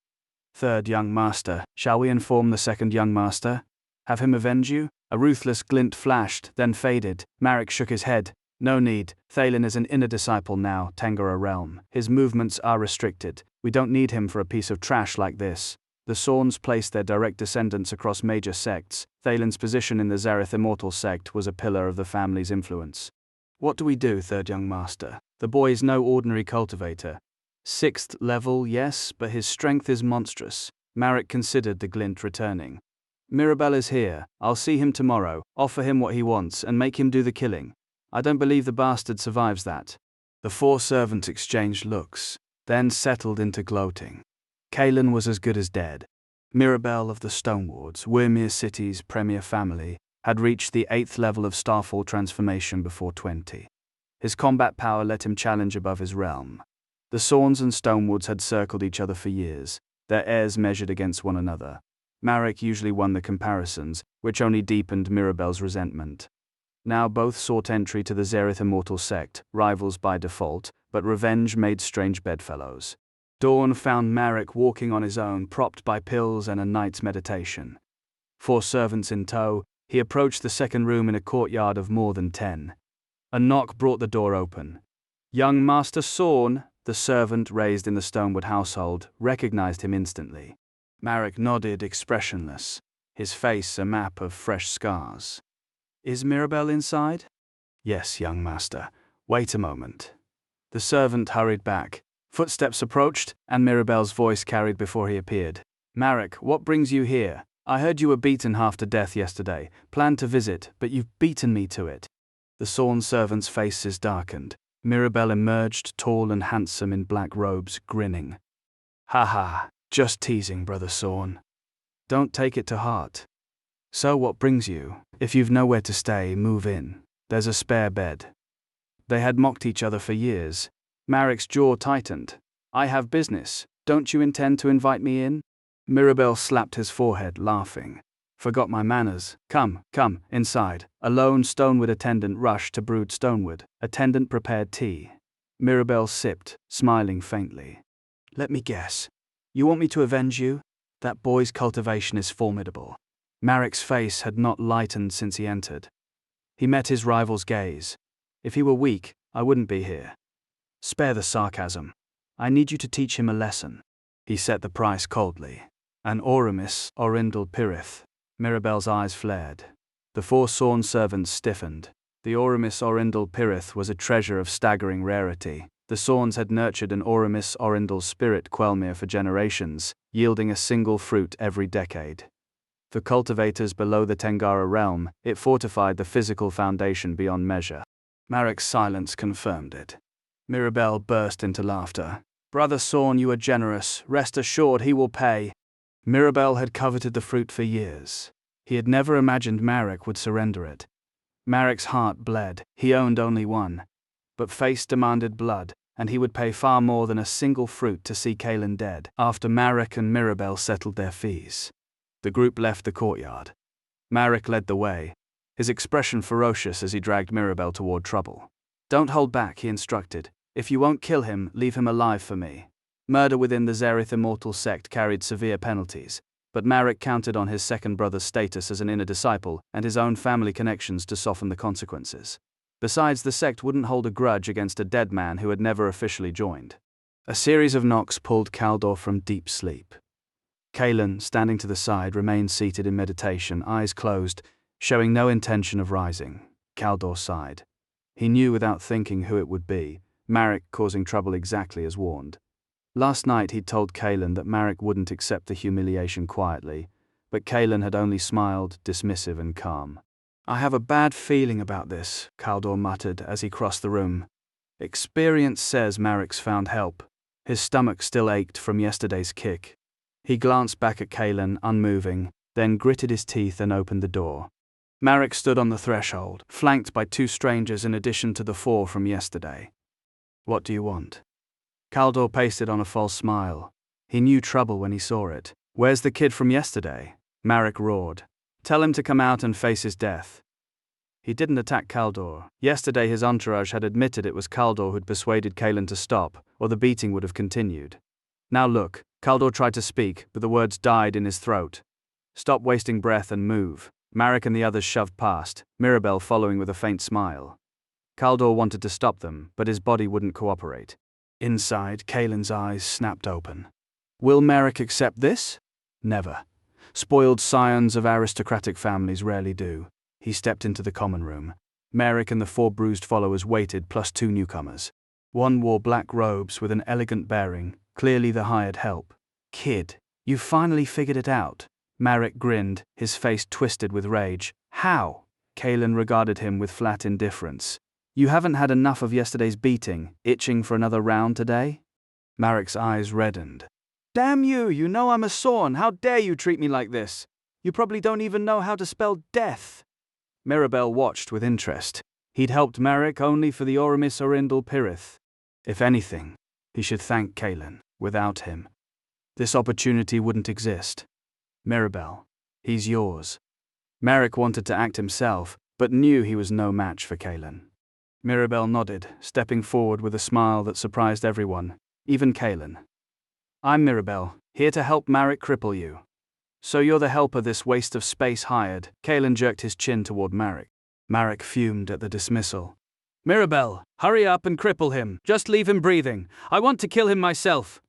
"Third young master, shall we inform the 2nd young master? Have him avenge you?" A ruthless glint flashed, then faded. Marek shook his head. "No need. Thalen is an inner disciple now, Tangara realm. His movements are restricted. We don't need him for a piece of trash like this." The Sorns placed their direct descendants across major sects. Thalen's position in the Zareth Immortal sect was a pillar of the family's influence. "What do we do, 3rd young master? The boy is no ordinary cultivator. 6th level, yes, but his strength is monstrous." Marek considered, the glint returning. "Mirabel is here. I'll see him tomorrow, offer him what he wants, and make him do the killing. I don't believe the bastard survives that." The 4 servants exchanged looks, then settled into gloating. Kalen was as good as dead. Mirabel of the Stonewards, Wyrmere City's premier family, had reached the 8th level of Starfall transformation before 20. His combat power let him challenge above his realm. The Sorns and Stonewards had circled each other for years, their heirs measured against one another. Marek usually won the comparisons, which only deepened Mirabel's resentment. Now both sought entry to the Zareth Immortal sect, rivals by default, but revenge made strange bedfellows. Dawn found Marek walking on his own, propped by pills and a night's meditation. 4 servants in tow, he approached the 2nd room in a courtyard of more than 10. A knock brought the door open. "Young Master Sorn," the servant raised in the Stonewood household, recognized him instantly. Marek nodded, expressionless, his face a map of fresh scars. "Is Mirabel inside?" "Yes, young master. Wait a moment." The servant hurried back. Footsteps approached, and Mirabel's voice carried before he appeared. "Marek, what brings you here? I heard you were beaten half to death yesterday. Planned to visit, but you've beaten me to it." The Sorn servants' faces darkened. Mirabel emerged, tall and handsome in black robes, grinning. "Ha ha. Just teasing, Brother Sorn. Don't take it to heart. So what brings you? If you've nowhere to stay, move in. There's a spare bed. They had mocked each other for years. Marek's jaw tightened. I have business. Don't you intend to invite me in? Mirabel slapped his forehead, laughing. Forgot my manners. Come, inside. A lone Stonewood attendant rushed to brewed Stonewood. Attendant prepared tea. Mirabel sipped, smiling faintly. Let me guess. You want me to avenge you? That boy's cultivation is formidable. Marek's face had not lightened since he entered. He met his rival's gaze. If he were weak, I wouldn't be here. Spare the sarcasm. I need you to teach him a lesson. He set the price coldly. An Oramis, Orindal Pirith. Mirabel's eyes flared. The 4 Sorn servants stiffened. The Oramis Orindal Pirith was a treasure of staggering rarity. The Sorns had nurtured an Oramis Orindal spirit Quelmir for generations, yielding a single fruit every decade. For cultivators below the Tengara realm, it fortified the physical foundation beyond measure. Marek's silence confirmed it. Mirabel burst into laughter. Brother Sorn, you are generous. Rest assured he will pay. Mirabel had coveted the fruit for years. He had never imagined Marek would surrender it. Marek's heart bled. He owned only one. But face demanded blood, and he would pay far more than a single fruit to see Kaelin dead, after Marek and Mirabel settled their fees. The group left the courtyard. Marek led the way, his expression ferocious as he dragged Mirabel toward trouble. Don't hold back, he instructed. If you won't kill him, leave him alive for me. Murder within the Zerith Immortal sect carried severe penalties, but Marek counted on his second brother's status as an inner disciple and his own family connections to soften the consequences. Besides, the sect wouldn't hold a grudge against a dead man who had never officially joined. A series of knocks pulled Kaldor from deep sleep. Kaelin, standing to the side, remained seated in meditation, eyes closed, showing no intention of rising. Kaldor sighed. He knew without thinking who it would be, Marek causing trouble exactly as warned. Last night he'd told Kaelin that Marek wouldn't accept the humiliation quietly, but Kaelin had only smiled, dismissive and calm. I have a bad feeling about this, Kaldor muttered as he crossed the room. Experience says Marek's found help. His stomach still ached from yesterday's kick. He glanced back at Kaelin, unmoving, then gritted his teeth and opened the door. Marek stood on the threshold, flanked by 2 strangers in addition to the 4 from yesterday. What do you want? Kaldor pasted on a false smile. He knew trouble when he saw it. Where's the kid from yesterday? Marek roared. Tell him to come out and face his death. He didn't attack Kaldor. Yesterday his entourage had admitted it was Kaldor who'd persuaded Kaelin to stop, or the beating would have continued. Now look, Kaldor tried to speak, but the words died in his throat. Stop wasting breath and move. Marek and the others shoved past, Mirabel following with a faint smile. Kaldor wanted to stop them, but his body wouldn't cooperate. Inside, Kaelin's eyes snapped open. Will Marek accept this? Never. Spoiled scions of aristocratic families rarely do. He stepped into the common room. Marek and the 4 bruised followers waited, plus 2 newcomers. One wore black robes with an elegant bearing, clearly the hired help. Kid, you finally figured it out. Marek grinned, his face twisted with rage. How? Kaelin regarded him with flat indifference. You haven't had enough of yesterday's beating, itching for another round today? Marek's eyes reddened. Damn you, you know I'm a Sorn, how dare you treat me like this? You probably don't even know how to spell death. Mirabel watched with interest. He'd helped Marek only for the Oramis Orindal Pirith. If anything, he should thank Kaelin. Without him, this opportunity wouldn't exist. Mirabel, he's yours. Marek wanted to act himself, but knew he was no match for Kaelin. Mirabel nodded, stepping forward with a smile that surprised everyone, even Kaelin. I'm Mirabel, here to help Marek cripple you. So you're the helper this waste of space hired. Kaelin jerked his chin toward Marek. Marek fumed at the dismissal. Mirabel, hurry up and cripple him. Just leave him breathing. I want to kill him myself.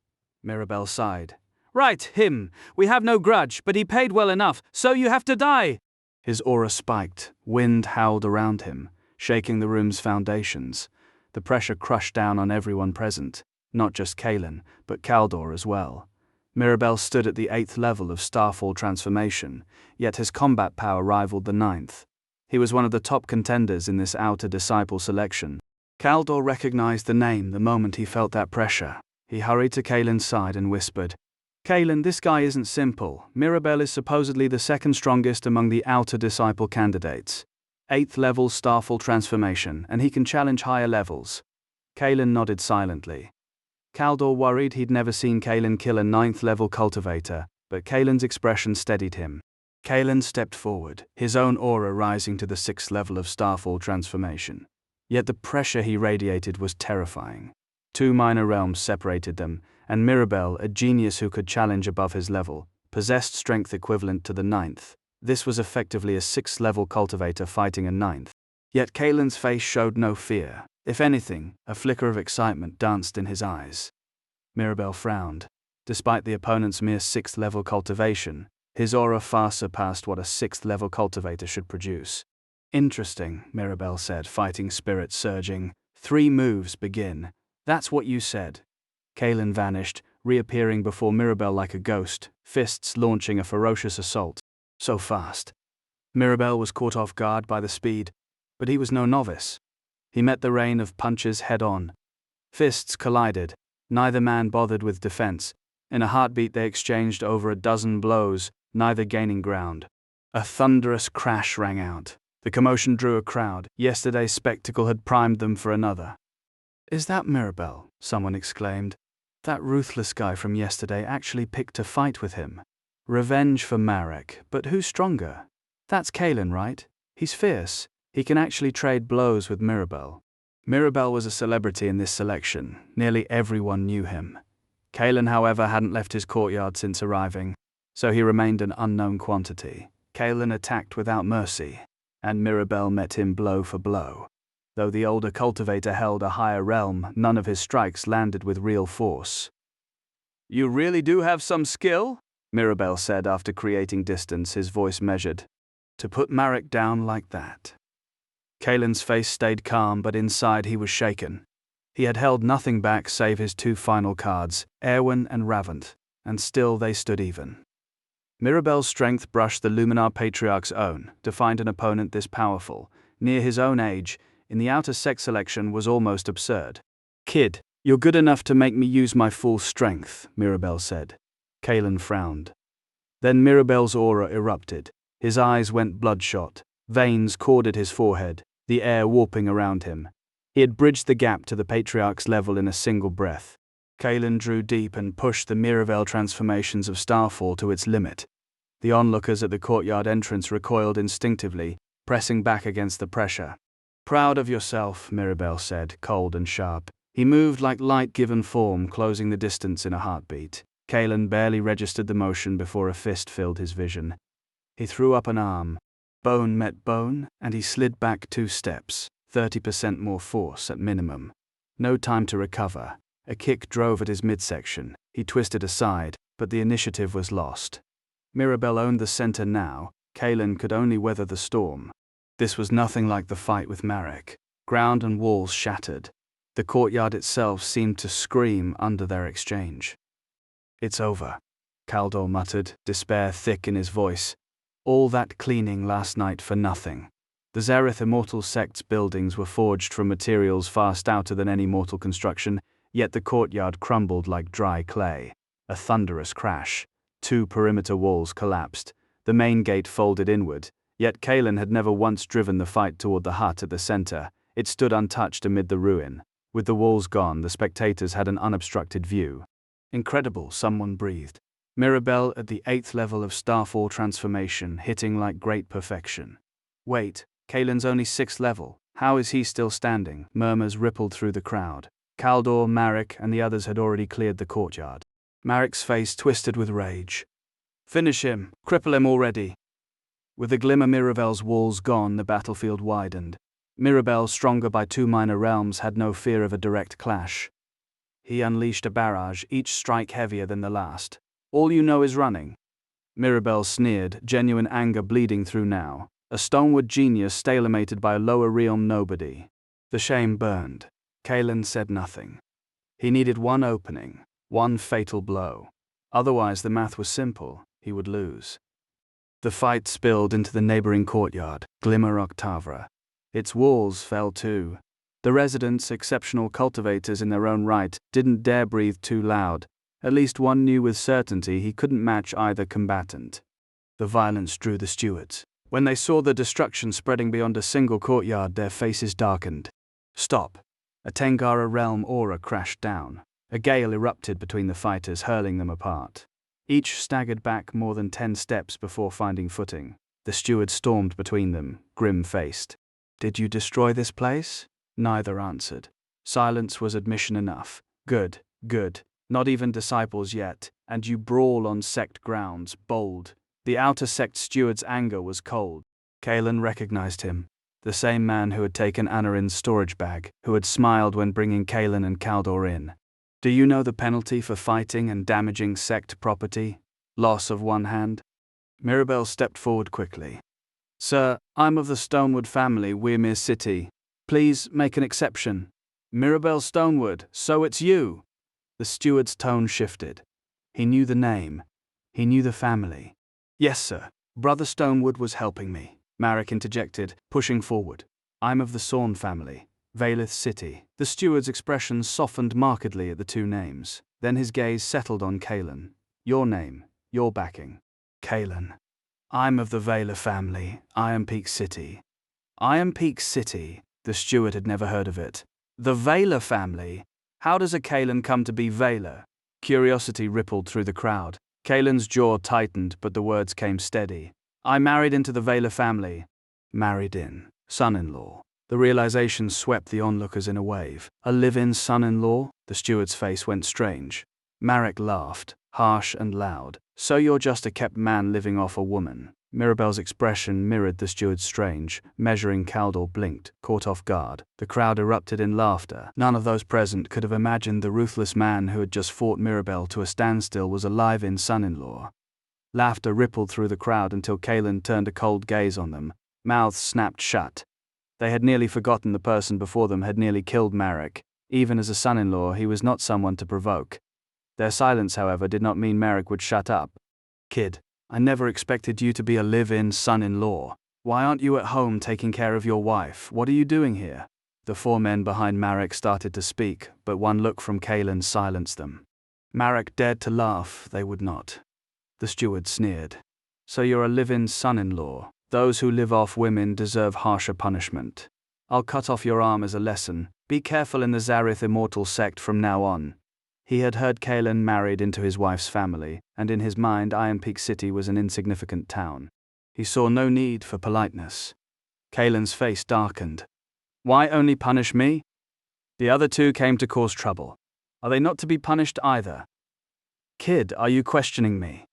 Mirabel sighed. Right, him. We have no grudge, but he paid well enough, so you have to die. His aura spiked. Wind howled around him, shaking the room's foundations. The pressure crushed down on everyone present, not just Kaelin, but Kaldor as well. Mirabel stood at the 8th level of Starfall transformation, yet his combat power rivaled the 9th. He was one of the top contenders in this outer disciple selection. Kaldor recognized the name the moment he felt that pressure. He hurried to Kaelin's side and whispered, Kalen, this guy isn't simple. Mirabel is supposedly the second strongest among the outer disciple candidates. 8th level starfall transformation, and he can challenge higher levels. Kalen nodded silently. Kaldor worried he'd never seen Kalen kill a 9th level cultivator, but Kalen's expression steadied him. Kalen stepped forward, his own aura rising to the 6th level of starfall transformation. Yet the pressure he radiated was terrifying. 2 minor realms separated them, and Mirabel, a genius who could challenge above his level, possessed strength equivalent to the 9th. This was effectively a 6th level cultivator fighting a 9th. Yet Kalen's face showed no fear. If anything, a flicker of excitement danced in his eyes. Mirabel frowned. Despite the opponent's mere 6th level cultivation, his aura far surpassed what a 6th level cultivator should produce. Interesting, Mirabel said, fighting spirit surging. 3 moves begin. That's what you said. Kalen vanished, reappearing before Mirabel like a ghost, fists launching a ferocious assault. So fast. Mirabel was caught off guard by the speed, but he was no novice. He met the rain of punches head-on. Fists collided. Neither man bothered with defense. In a heartbeat they exchanged over a dozen blows, neither gaining ground. A thunderous crash rang out. The commotion drew a crowd. Yesterday's spectacle had primed them for another. "Is that Mirabel?" someone exclaimed. "That ruthless guy from yesterday actually picked a fight with him. Revenge for Marek, but who's stronger? That's Kalen, right? He's fierce. He can actually trade blows with Mirabel." Mirabel was a celebrity in this selection. Nearly everyone knew him. Kalen, however, hadn't left his courtyard since arriving, so he remained an unknown quantity. Kalen attacked without mercy, and Mirabel met him blow for blow. Though the older cultivator held a higher realm, none of his strikes landed with real force. "You really do have some skill?" Mirabel said after creating distance, his voice measured. "To put Marek down like that." Kalen's face stayed calm, but inside he was shaken. He had held nothing back save his 2 final cards, Erwin and Ravant, and still they stood even. Mirabel's strength brushed the Luminar Patriarch's own. To find an opponent this powerful, near his own age, in the outer sex selection was almost absurd. "Kid, you're good enough to make me use my full strength," Mirabel said. Kalen frowned. Then Mirabel's aura erupted. His eyes went bloodshot. Veins corded his forehead, the air warping around him. He had bridged the gap to the Patriarch's level in a single breath. Kalen drew deep and pushed the Mirabel transformations of Starfall to its limit. The onlookers at the courtyard entrance recoiled instinctively, pressing back against the pressure. "Proud of yourself," Mirabel said, cold and sharp. He moved like light given form, closing the distance in a heartbeat. Kalen barely registered the motion before a fist filled his vision. He threw up an arm. Bone met bone, and he slid back 2 steps, 30% more force at minimum. No time to recover. A kick drove at his midsection. He twisted aside, but the initiative was lost. Mirabel owned the center now. Kalen could only weather the storm. This was nothing like the fight with Marek. Ground and walls shattered. The courtyard itself seemed to scream under their exchange. "It's over," Kaldor muttered, despair thick in his voice. "All that cleaning last night for nothing." The Zareth Immortal Sect's buildings were forged from materials far stouter than any mortal construction, yet the courtyard crumbled like dry clay. A thunderous crash. 2 perimeter walls collapsed. The main gate folded inward, yet Kalen had never once driven the fight toward the hut at the center. It stood untouched amid the ruin. With the walls gone, the spectators had an unobstructed view. "Incredible," someone breathed. Mirabel at the 8th level of Starfall transformation, hitting like great perfection. "Wait, Kalen's only 6th level. How is he still standing?" Murmurs rippled through the crowd. Kaldor, Marek, and the others had already cleared the courtyard. Marek's face twisted with rage. "Finish him! Cripple him already!" With the glimmer Mirabel's walls gone, the battlefield widened. Mirabel, stronger by 2 minor realms, had no fear of a direct clash. He unleashed a barrage, each strike heavier than the last. "All you know is running." Mirabel sneered, genuine anger bleeding through now. A stoneward genius stalemated by a lower realm nobody. The shame burned. Kalen said nothing. He needed one opening, one fatal blow. Otherwise the math was simple, he would lose. The fight spilled into the neighboring courtyard, Glimmer Octavra. Its walls fell too. The residents, exceptional cultivators in their own right, didn't dare breathe too loud. At least one knew with certainty he couldn't match either combatant. The violence drew the stewards. When they saw the destruction spreading beyond a single courtyard, their faces darkened. Stop! A Tengara realm aura crashed down. A gale erupted between the fighters, hurling them apart. Each staggered back more than 10 steps before finding footing. The steward stormed between them, grim-faced. "Did you destroy this place?" Neither answered. Silence was admission enough. Good, good. Not even disciples yet, and you brawl on sect grounds, bold. The outer sect steward's anger was cold. Kalen recognized him. The same man who had taken Anarin's storage bag, who had smiled when bringing Kalen and Kaldor in. "Do you know the penalty for fighting and damaging sect property? Loss of one hand?" Mirabel stepped forward quickly. "Sir, I'm of the Stonewood family, Weirmere City. Please make an exception." "Mirabel Stonewood, so it's you!" The steward's tone shifted. He knew the name. He knew the family. "Yes, sir. Brother Stonewood was helping me," Marek interjected, pushing forward. "I'm of the Sorn family, Valeth City." The steward's expression softened markedly at the two names. Then his gaze settled on Kalen. "Your name, your backing." "Kalen. I'm of the Valer family, Iron Peak City." Iron Peak City? The steward had never heard of it. The Valer family? How does a Kalen come to be Valer? Curiosity rippled through the crowd. Kalen's jaw tightened, but the words came steady. "I married into the Valer family." Married in. Son-in-law. The realization swept the onlookers in a wave. A live-in son-in-law? The steward's face went strange. Marek laughed, harsh and loud. "So you're just a kept man living off a woman." Mirabel's expression mirrored the steward's strange. Measuring Kaldor blinked, caught off guard. The crowd erupted in laughter. None of those present could have imagined the ruthless man who had just fought Mirabel to a standstill was a live-in son-in-law. Laughter rippled through the crowd until Kalen turned a cold gaze on them. Mouths snapped shut. They had nearly forgotten the person before them had nearly killed Marek. Even as a son-in-law, he was not someone to provoke. Their silence, however, did not mean Marek would shut up. "Kid, I never expected you to be a live-in son-in-law. Why aren't you at home taking care of your wife? What are you doing here?" The four men behind Marek started to speak, but one look from Kalen silenced them. Marek dared to laugh, they would not. The steward sneered. "So you're a live-in son-in-law. Those who live off women deserve harsher punishment. I'll cut off your arm as a lesson. Be careful in the Zareth Immortal sect from now on." He had heard Kalen married into his wife's family, and in his mind Iron Peak City was an insignificant town. He saw no need for politeness. Kalen's face darkened. "Why only punish me? The other two came to cause trouble. Are they not to be punished either?" "Kid, are you questioning me?"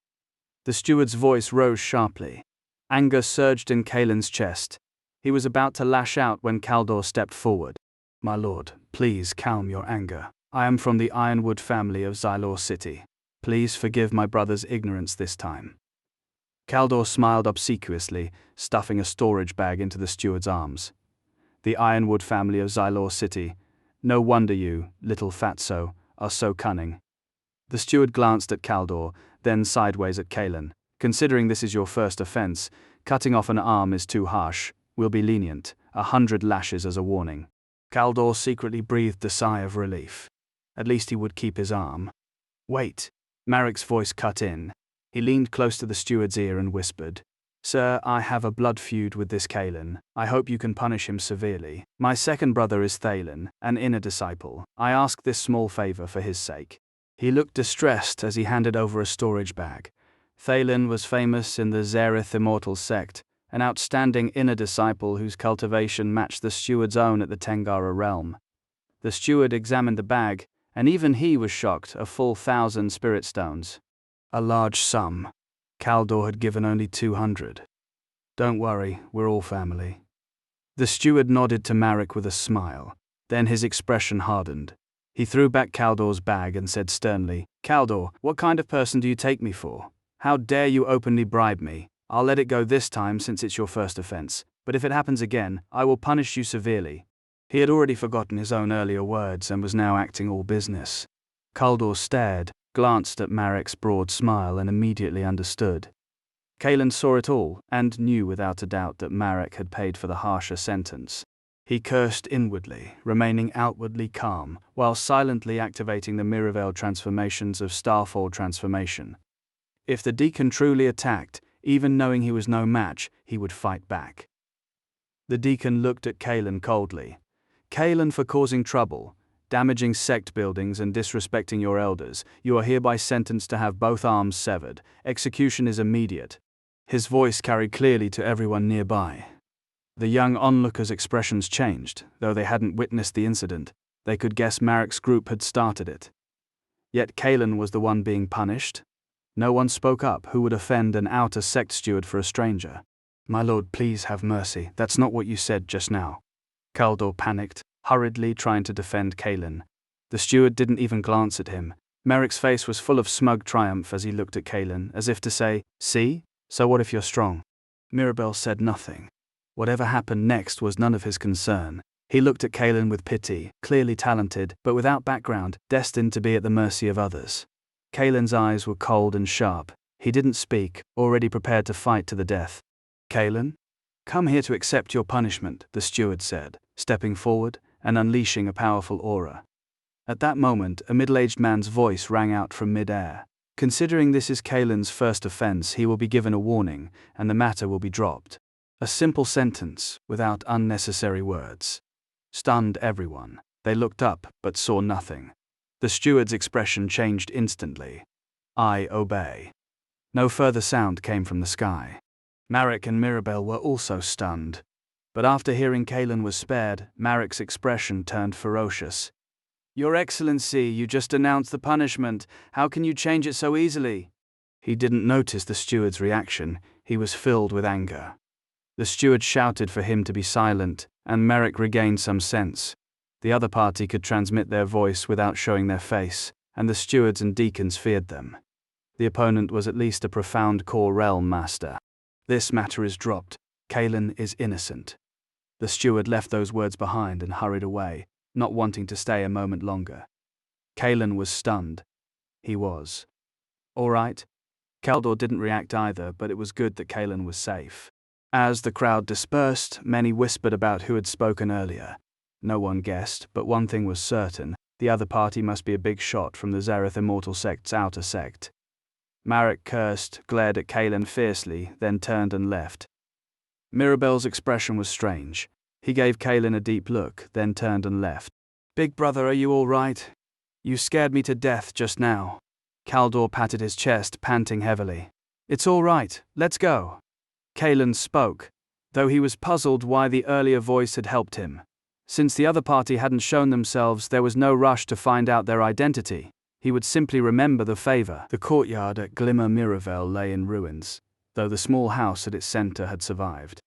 The steward's voice rose sharply. Anger surged in Kalen's chest. He was about to lash out when Kaldor stepped forward. "My lord, please calm your anger. I am from the Ironwood family of Xylor City. Please forgive my brother's ignorance this time." Kaldor smiled obsequiously, stuffing a storage bag into the steward's arms. "The Ironwood family of Xylor City. No wonder you, little fatso, are so cunning." The steward glanced at Kaldor, then sideways at Kalen. "Considering this is your first offense, cutting off an arm is too harsh. We'll be lenient, 100 lashes as a warning." Kaldor secretly breathed a sigh of relief. At least he would keep his arm. "Wait." Marek's voice cut in. He leaned close to the steward's ear and whispered, "Sir, I have a blood feud with this Kalen. I hope you can punish him severely. My second brother is Thalen, an inner disciple. I ask this small favor for his sake." He looked distressed as he handed over a storage bag. Thalen was famous in the Zareth Immortal sect, an outstanding inner disciple whose cultivation matched the steward's own at the Tengara realm. The steward examined the bag, and even he was shocked, a full 1,000 spirit stones. A large sum. Kaldor had given only 200. "Don't worry, we're all family." The steward nodded to Marek with a smile. Then his expression hardened. He threw back Kaldor's bag and said sternly, "Kaldor, what kind of person do you take me for? How dare you openly bribe me? I'll let it go this time since it's your first offense, but if it happens again, I will punish you severely." He had already forgotten his own earlier words and was now acting all business. Kaldor stared, glanced at Marek's broad smile and immediately understood. Kalen saw it all, and knew without a doubt that Marek had paid for the harsher sentence. He cursed inwardly, remaining outwardly calm, while silently activating the mirror-veiled transformations of starfall transformation. If the deacon truly attacked, even knowing he was no match, he would fight back. The deacon looked at Kalen coldly. Kalen, for causing trouble, damaging sect buildings and disrespecting your elders, you are hereby sentenced to have both arms severed. Execution is immediate. His voice carried clearly to everyone nearby. The young onlookers' expressions changed, though they hadn't witnessed the incident. They could guess Marek's group had started it. Yet Kalen was the one being punished. No one spoke up who would offend an outer sect steward for a stranger. My lord, please have mercy, that's not what you said just now. Kaldor panicked, hurriedly trying to defend Kalen. The steward didn't even glance at him. Merrick's face was full of smug triumph as he looked at Kalen, as if to say, "See? So what if you're strong?" Mirabel said nothing. Whatever happened next was none of his concern. He looked at Kalen with pity, clearly talented, but without background, destined to be at the mercy of others. Kalen's eyes were cold and sharp. He didn't speak, already prepared to fight to the death. "Kalen? Come here to accept your punishment," the steward said, stepping forward and unleashing a powerful aura. At that moment, a middle-aged man's voice rang out from mid-air. "Considering this is Kalen's first offense, he will be given a warning, and the matter will be dropped." A simple sentence, without unnecessary words. Stunned everyone. They looked up, but saw nothing. The steward's expression changed instantly. "I obey." No further sound came from the sky. Marek and Mirabel were also stunned. But after hearing Kalen was spared, Marek's expression turned ferocious. "Your Excellency, you just announced the punishment. How can you change it so easily?" He didn't notice the steward's reaction. He was filled with anger. The steward shouted for him to be silent, and Marek regained some sense. The other party could transmit their voice without showing their face, and the stewards and deacons feared them. The opponent was at least a profound core realm master. "This matter is dropped. Kalen is innocent." The steward left those words behind and hurried away, not wanting to stay a moment longer. Kalen was stunned. He was. All right. Kaldor didn't react either, but it was good that Kalen was safe. As the crowd dispersed, many whispered about who had spoken earlier. No one guessed, but one thing was certain: the other party must be a big shot from the Zareth Immortal Sect's outer sect. Marek cursed, glared at Kalen fiercely, then turned and left. Mirabel's expression was strange. He gave Kalen a deep look, then turned and left. "Big brother, are you all right? You scared me to death just now." Kaldor patted his chest, panting heavily. "It's all right, let's go." Kalen spoke, though he was puzzled why the earlier voice had helped him. Since the other party hadn't shown themselves, there was no rush to find out their identity. He would simply remember the favor. The courtyard at Glimmer Miravel lay in ruins, though the small house at its center had survived.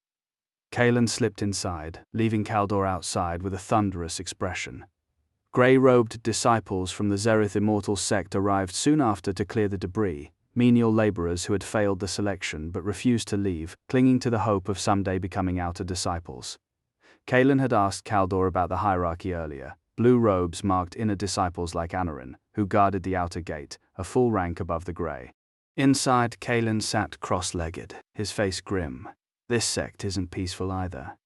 Kalen slipped inside, leaving Kaldor outside with a thunderous expression. Grey-robed disciples from the Zareth Immortal Sect arrived soon after to clear the debris, menial laborers who had failed the selection but refused to leave, clinging to the hope of someday becoming outer disciples. Kalen had asked Kaldor about the hierarchy earlier. Blue robes marked inner disciples like Anarin, who guarded the outer gate, a full rank above the grey. Inside, Kalen sat cross-legged, his face grim. "This sect isn't peaceful either.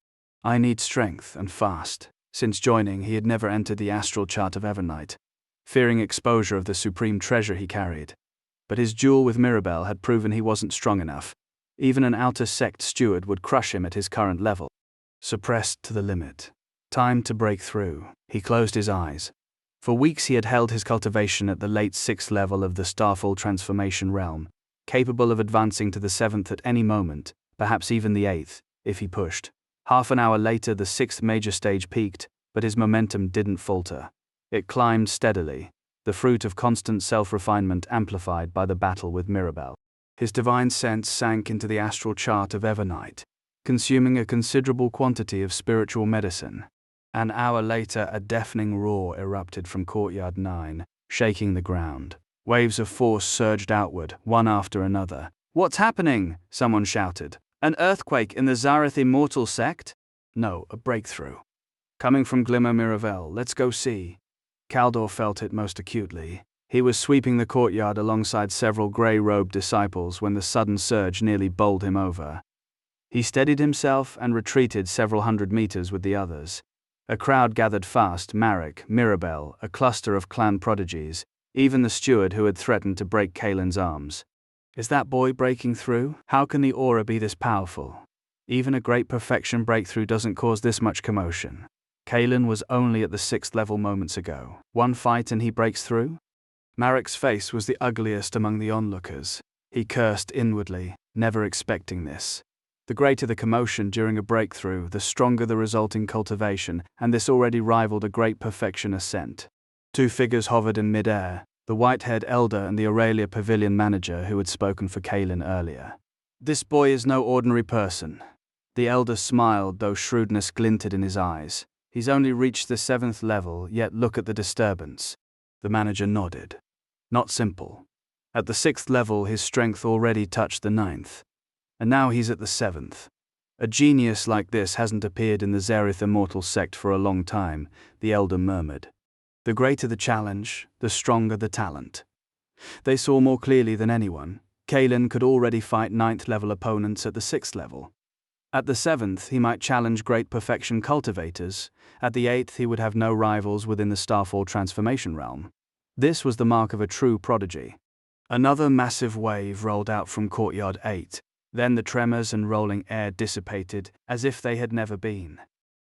I need strength, and fast." Since joining, he had never entered the astral chart of Evernight, fearing exposure of the supreme treasure he carried. But his duel with Mirabel had proven he wasn't strong enough. Even an outer sect steward would crush him at his current level. Suppressed to the limit. Time to break through. He closed his eyes. For weeks he had held his cultivation at the late 6th level of the Starfall transformation realm, capable of advancing to the 7th at any moment, perhaps even the 8th, if he pushed. Half an hour later the 6th major stage peaked, but his momentum didn't falter. It climbed steadily, the fruit of constant self-refinement amplified by the battle with Mirabel. His divine sense sank into the astral chart of Evernight, consuming a considerable quantity of spiritual medicine. An hour later, a deafening roar erupted from Courtyard 9, shaking the ground. Waves of force surged outward, one after another. "What's happening?" someone shouted. "An earthquake in the Zareth Immortal Sect?" "No, a breakthrough. Coming from Glimmer Miravel, let's go see." Kaldor felt it most acutely. He was sweeping the courtyard alongside several grey-robed disciples when the sudden surge nearly bowled him over. He steadied himself and retreated several hundred meters with the others. A crowd gathered fast: Marek, Mirabel, a cluster of clan prodigies, even the steward who had threatened to break Kaelin's arms. Is that boy breaking through? How can the aura be this powerful? Even a great perfection breakthrough doesn't cause this much commotion. Kaelin was only at the 6th level moments ago. One fight and he breaks through? Marek's face was the ugliest among the onlookers. He cursed inwardly, never expecting this. The greater the commotion during a breakthrough, the stronger the resulting cultivation, and this already rivaled a great perfection ascent. Two figures hovered in mid-air, the white-haired elder and the Aurelia Pavilion manager who had spoken for Kaelin earlier. This boy is no ordinary person. The elder smiled, though shrewdness glinted in his eyes. He's only reached the 7th level, yet look at the disturbance. The manager nodded. Not simple. At the 6th level his strength already touched the 9th. And now he's at the 7th. A genius like this hasn't appeared in the Zerith Immortal sect for a long time, the elder murmured. The greater the challenge, the stronger the talent. They saw more clearly than anyone. Kaelin could already fight 9th level opponents at the 6th level. At the 7th he might challenge great perfection cultivators. At the 8th he would have no rivals within the Starfall transformation realm. This was the mark of a true prodigy. Another massive wave rolled out from Courtyard 8. Then the tremors and rolling air dissipated, as if they had never been.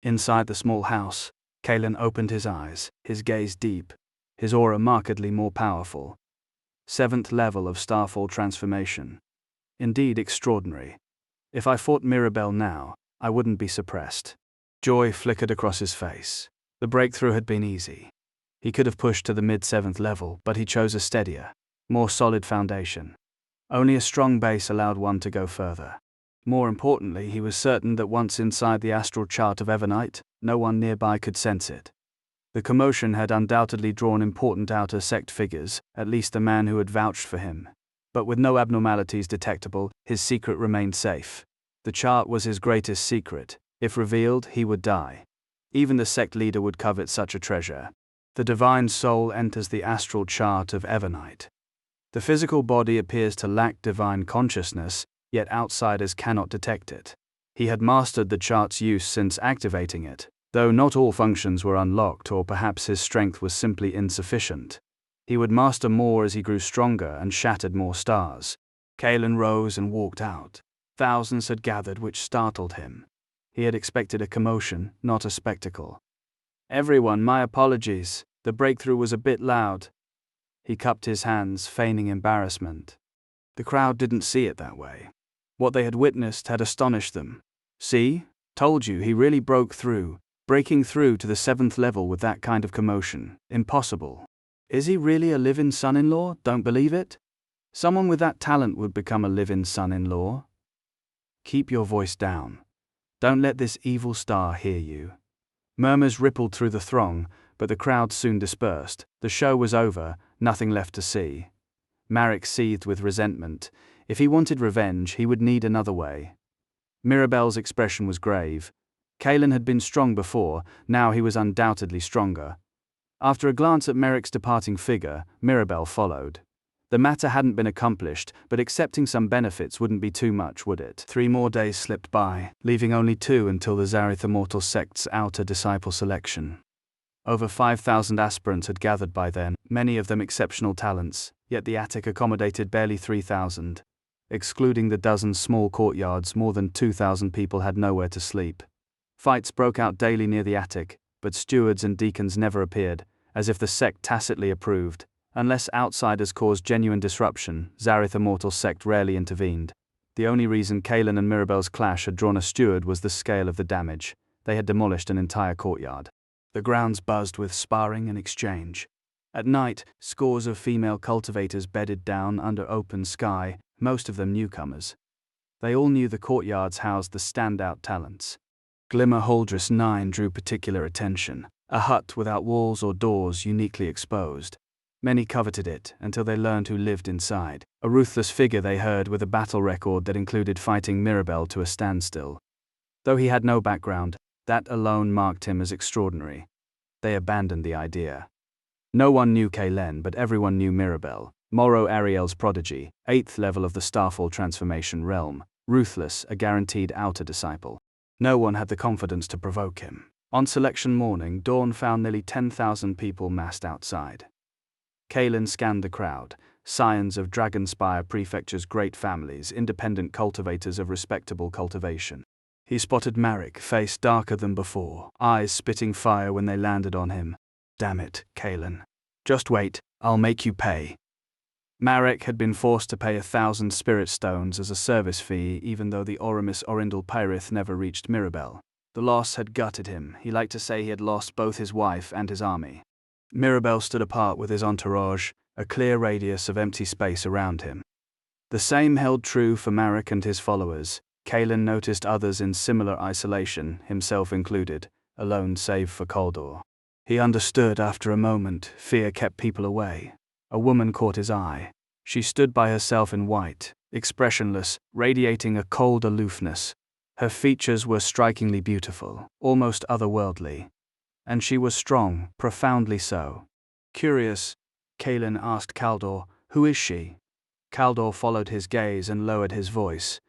Inside the small house, Kaelin opened his eyes, his gaze deep, his aura markedly more powerful. 7th level of Starfall transformation. Indeed extraordinary. If I fought Mirabel now, I wouldn't be suppressed. Joy flickered across his face. The breakthrough had been easy. He could have pushed to the mid-7th level, but he chose a steadier, more solid foundation. Only a strong base allowed one to go further. More importantly, he was certain that once inside the astral chart of Evernite, no one nearby could sense it. The commotion had undoubtedly drawn important outer sect figures, at least a man who had vouched for him. But with no abnormalities detectable, his secret remained safe. The chart was his greatest secret. If revealed, he would die. Even the sect leader would covet such a treasure. The divine soul enters the astral chart of Evernite. The physical body appears to lack divine consciousness, yet outsiders cannot detect it. He had mastered the chart's use since activating it, though not all functions were unlocked, or perhaps his strength was simply insufficient. He would master more as he grew stronger and shattered more stars. Kaelin rose and walked out. Thousands had gathered, which startled him. He had expected a commotion, not a spectacle. Everyone, my apologies. The breakthrough was a bit loud. He cupped his hands, feigning embarrassment. The crowd didn't see it that way. What they had witnessed had astonished them. See? Told you, he really broke through. Breaking through to the 7th level with that kind of commotion. Impossible. Is he really a live-in son-in-law? Don't believe it? Someone with that talent would become a live-in son-in-law. Keep your voice down. Don't let this evil star hear you. Murmurs rippled through the throng, but the crowd soon dispersed. The show was over, nothing left to see. Marek seethed with resentment. If he wanted revenge, he would need another way. Mirabel's expression was grave. Kaelin had been strong before, now he was undoubtedly stronger. After a glance at Marek's departing figure, Mirabel followed. The matter hadn't been accomplished, but accepting some benefits wouldn't be too much, would it? 3 more days slipped by, leaving only 2 until the Zerith Immortal sect's outer disciple selection. Over 5,000 aspirants had gathered by then, many of them exceptional talents, yet the attic accommodated barely 3,000. Excluding the dozen small courtyards, more than 2,000 people had nowhere to sleep. Fights broke out daily near the attic, but stewards and deacons never appeared, as if the sect tacitly approved. Unless outsiders caused genuine disruption, Zerith Immortal sect rarely intervened. The only reason Kaelin and Mirabel's clash had drawn a steward was the scale of the damage. They had demolished an entire courtyard. The grounds buzzed with sparring and exchange. At night, scores of female cultivators bedded down under open sky, most of them newcomers. They all knew the courtyards housed the standout talents. Glimmer Holdress 9 drew particular attention, a hut without walls or doors uniquely exposed. Many coveted it until they learned who lived inside, a ruthless figure they heard with a battle record that included fighting Mirabel to a standstill. Though he had no background, that alone marked him as extraordinary. They abandoned the idea. No one knew Kaelin, but everyone knew Mirabel, Moro Ariel's prodigy, 8th level of the Starfall transformation realm. ruthless, a guaranteed outer disciple. No one had the confidence to provoke him. On selection morning, dawn found nearly 10,000 people massed outside. Kalen scanned the crowd, scions of Dragonspire Prefecture's great families, independent cultivators of respectable cultivation. He spotted Marek, face darker than before, eyes spitting fire when they landed on him. "Damn it, Kalen. Just wait, I'll make you pay." Marek had been forced to pay 1,000 spirit stones as a service fee, even though the Oramis Orindal Pyrith never reached Mirabel. The loss had gutted him. He liked to say he had lost both his wife and his army. Mirabel stood apart with his entourage, a clear radius of empty space around him. The same held true for Marek and his followers. Kalen noticed others in similar isolation, himself included, alone save for Kaldor. He understood after a moment. Fear kept people away. A woman caught his eye. She stood by herself in white, expressionless, radiating a cold aloofness. Her features were strikingly beautiful, almost otherworldly. And she was strong, profoundly so. Curious, Kalen asked Kaldor, "Who is she?" Kaldor followed his gaze and lowered his voice.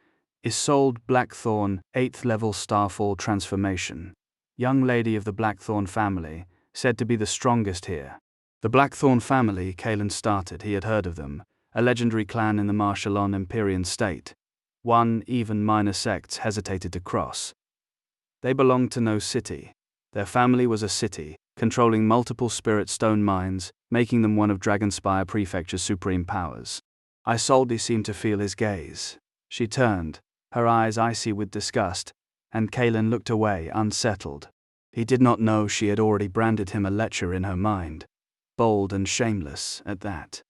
Isolde Blackthorn, 8th level Starfall transformation. Young lady of the Blackthorn family, said to be the strongest here. The Blackthorn family, Kalen started, he had heard of them, a legendary clan in the Marshalon Empyrean state. One, even minor sects hesitated to cross. They belonged to no city. Their family was a city, controlling multiple spirit stone mines, making them one of Dragonspire Prefecture's supreme powers. Isolde seemed to feel his gaze. She turned, her eyes icy with disgust, and Kalen looked away, unsettled. He did not know she had already branded him a lecher in her mind. Bold and shameless, at that.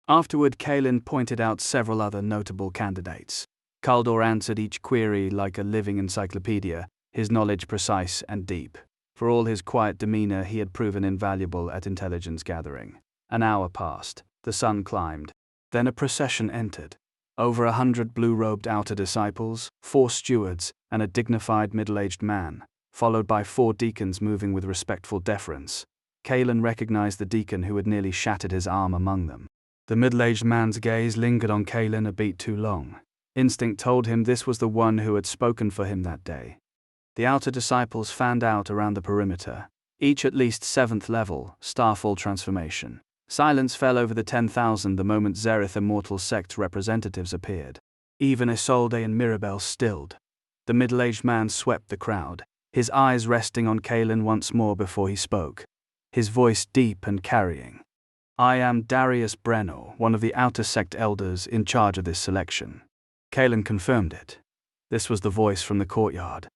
Afterward, Kalen pointed out several other notable candidates. Kaldor answered each query like a living encyclopedia, his knowledge precise and deep. For all his quiet demeanor, he had proven invaluable at intelligence gathering. An hour passed, the sun climbed. Then a procession entered. Over 100 blue-robed outer disciples, 4 stewards, and a dignified middle-aged man, followed by 4 deacons moving with respectful deference. Kalen recognized the deacon who had nearly shattered his arm among them. The middle-aged man's gaze lingered on Kalen a beat too long. Instinct told him this was the one who had spoken for him that day. The outer disciples fanned out around the perimeter, each at least 7th level, Starfall transformation. Silence fell over the 10,000 the moment Zereth Immortal Sect representatives appeared. Even Isolde and Mirabel stilled. The middle-aged man swept the crowd, his eyes resting on Kalen once more before he spoke. His voice deep and carrying. "I am Darius Brennor, one of the outer sect elders in charge of this selection." Kalen confirmed it. This was the voice from the courtyard.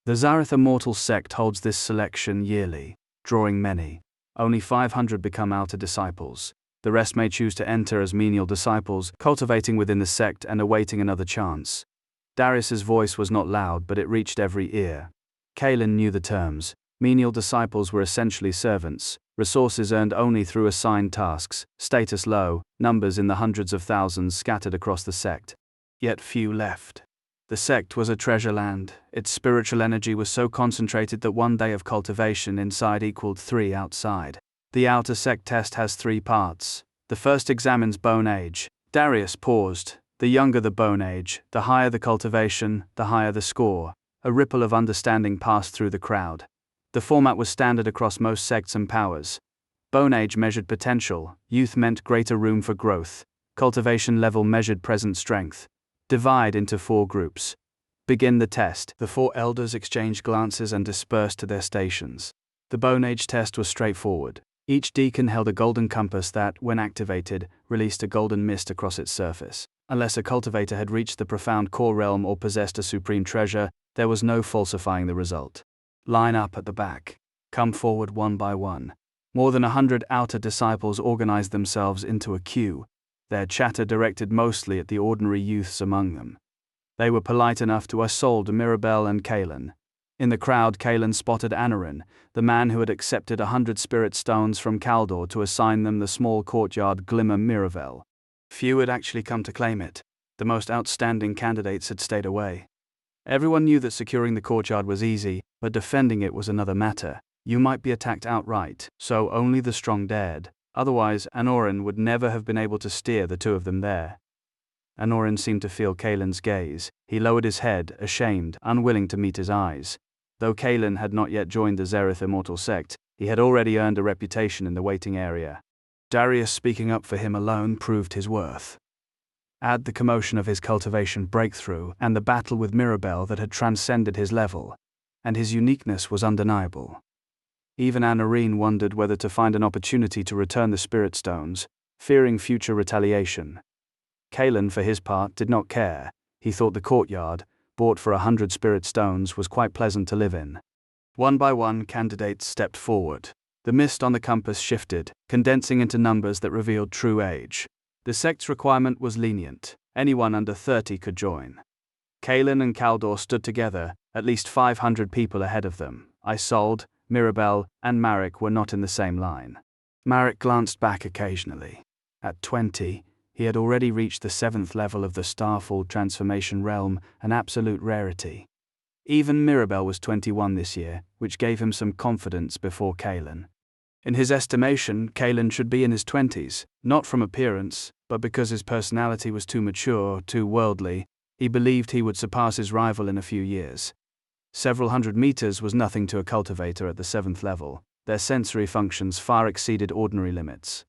The Zareth Immortal Sect holds this selection yearly, drawing many. Only 500 become outer disciples. The rest may choose to enter as menial disciples, cultivating within the sect and awaiting another chance. Darius's voice was not loud, but it reached every ear. Kalen knew the terms. Menial disciples were essentially servants, resources earned only through assigned tasks, status low, numbers in the hundreds of thousands scattered across the sect. Yet few left. The sect was a treasure land. Its spiritual energy was so concentrated that 1 day of cultivation inside equaled 3 outside. The outer sect test has 3 parts. The first examines bone age. Darius paused. The younger the bone age, the higher the cultivation, the higher the score. A ripple of understanding passed through the crowd. The format was standard across most sects and powers. Bone age measured potential, youth meant greater room for growth. Cultivation level measured present strength. Divide into 4 groups. Begin the test. The 4 elders exchanged glances and dispersed to their stations. The bone age test was straightforward. Each deacon held a golden compass that, when activated, released a golden mist across its surface. Unless a cultivator had reached the profound core realm or possessed a supreme treasure, there was no falsifying the result. Line up at the back. Come forward one by one. More than 100 outer disciples organized themselves into a queue, their chatter directed mostly at the ordinary youths among them. They were polite enough to Isolde, Mirabel and Kalen. In the crowd, Kalen spotted Anarin, the man who had accepted 100 spirit stones from Kaldor to assign them the small courtyard Glimmer Miravel. Few had actually come to claim it. The most outstanding candidates had stayed away. Everyone knew that securing the courtyard was easy, but defending it was another matter. You might be attacked outright, so only the strong dared. Otherwise, Anorin would never have been able to steer the 2 of them there. Anorin seemed to feel Kaelin's gaze. He lowered his head, ashamed, unwilling to meet his eyes. Though Kaelin had not yet joined the Zereth Immortal sect, he had already earned a reputation in the waiting area. Darius speaking up for him alone proved his worth. Add the commotion of his cultivation breakthrough and the battle with Mirabelle that had transcended his level, and his uniqueness was undeniable. Even Anorin wondered whether to find an opportunity to return the Spirit Stones, fearing future retaliation. Kaelin, for his part, did not care. He thought the courtyard, bought for 100 Spirit Stones, was quite pleasant to live in. One by one, candidates stepped forward. The mist on the compass shifted, condensing into numbers that revealed true age. The sect's requirement was lenient. Anyone under 30 could join. Kaelin and Kaldor stood together, at least 500 people ahead of them. Isolde, Mirabelle, and Marek were not in the same line. Marek glanced back occasionally. At 20, he had already reached the 7th level of the Starfall transformation realm, an absolute rarity. Even Mirabelle was 21 this year, which gave him some confidence before Kaelin. In his estimation, Kaelin should be in his 20s, not from appearance, but because his personality was too mature, too worldly. He believed he would surpass his rival in a few years. Several hundred meters was nothing to a cultivator at the 7th level. Their sensory functions far exceeded ordinary limits.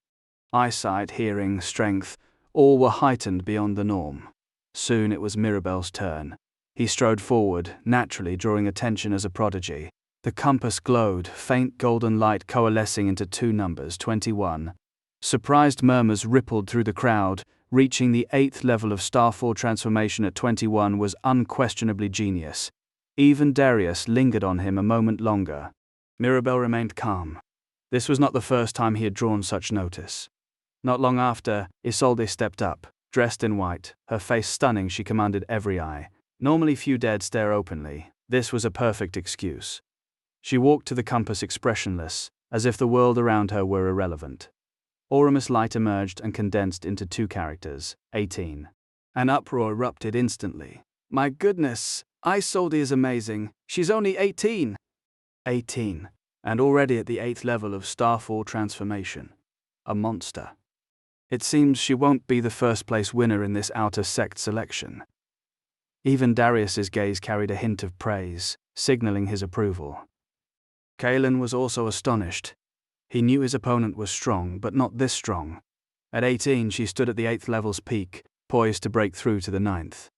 Eyesight, hearing, strength, all were heightened beyond the norm. Soon it was Mirabelle's turn. He strode forward, naturally drawing attention as a prodigy. The compass glowed, faint golden light coalescing into two numbers, 21. Surprised murmurs rippled through the crowd. Reaching the 8th level of Starfall transformation at 21 was unquestionably genius. Even Darius lingered on him a moment longer. Mirabelle remained calm. This was not the first time he had drawn such notice. Not long after, Isolde stepped up, dressed in white, her face stunning. She commanded every eye. Normally few dared stare openly. This was a perfect excuse. She walked to the compass expressionless, as if the world around her were irrelevant. Auramus light emerged and condensed into two characters, 18. An uproar erupted instantly. My goodness, Isolde is amazing. She's only 18. 18. And already at the 8th level of Starfall transformation. A monster. It seems she won't be the first place winner in this outer sect selection. Even Darius's gaze carried a hint of praise, signaling his approval. Kaelin was also astonished. He knew his opponent was strong, but not this strong. At 18, she stood at the 8th level's peak, poised to break through to the 9th.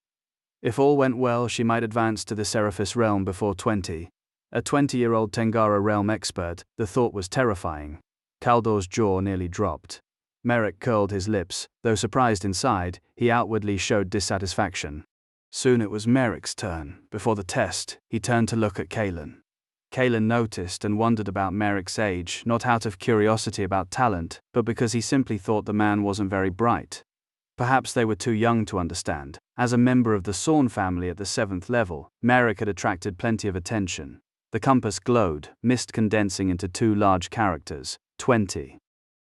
If all went well, she might advance to the Seraphis realm before 20. A 20-year-old Tengara realm expert, the thought was terrifying. Kaldor's jaw nearly dropped. Merrick curled his lips. Though surprised inside, he outwardly showed dissatisfaction. Soon it was Merrick's turn. Before the test, he turned to look at Kaelin. Kaelin noticed and wondered about Merrick's age, not out of curiosity about talent, but because he simply thought the man wasn't very bright. Perhaps they were too young to understand. As a member of the Sorn family at the 7th level, Merrick had attracted plenty of attention. The compass glowed, mist condensing into two large characters, 20.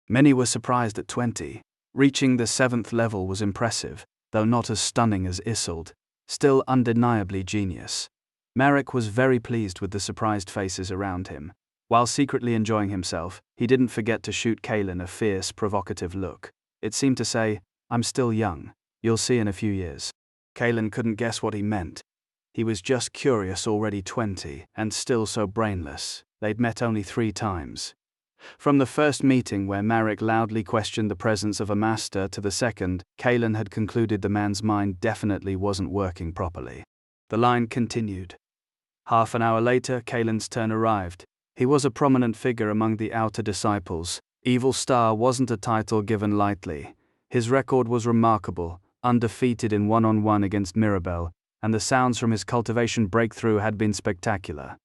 Many were surprised at 20. Reaching the 7th level was impressive, though not as stunning as Isolde, still undeniably genius. Merrick was very pleased with the surprised faces around him. While secretly enjoying himself, he didn't forget to shoot Kaelin a fierce, provocative look. It seemed to say, I'm still young, you'll see in a few years. Kaelin couldn't guess what he meant. He was just curious, already 20, and still so brainless. They'd met only 3 times. From the first meeting where Merrick loudly questioned the presence of a master to the second, Kaelin had concluded the man's mind definitely wasn't working properly. The line continued. Half an hour later, Kaelin's turn arrived. He was a prominent figure among the outer disciples. Evil Star wasn't a title given lightly. His record was remarkable, undefeated in one-on-one against Mirabelle, and the sounds from his cultivation breakthrough had been spectacular.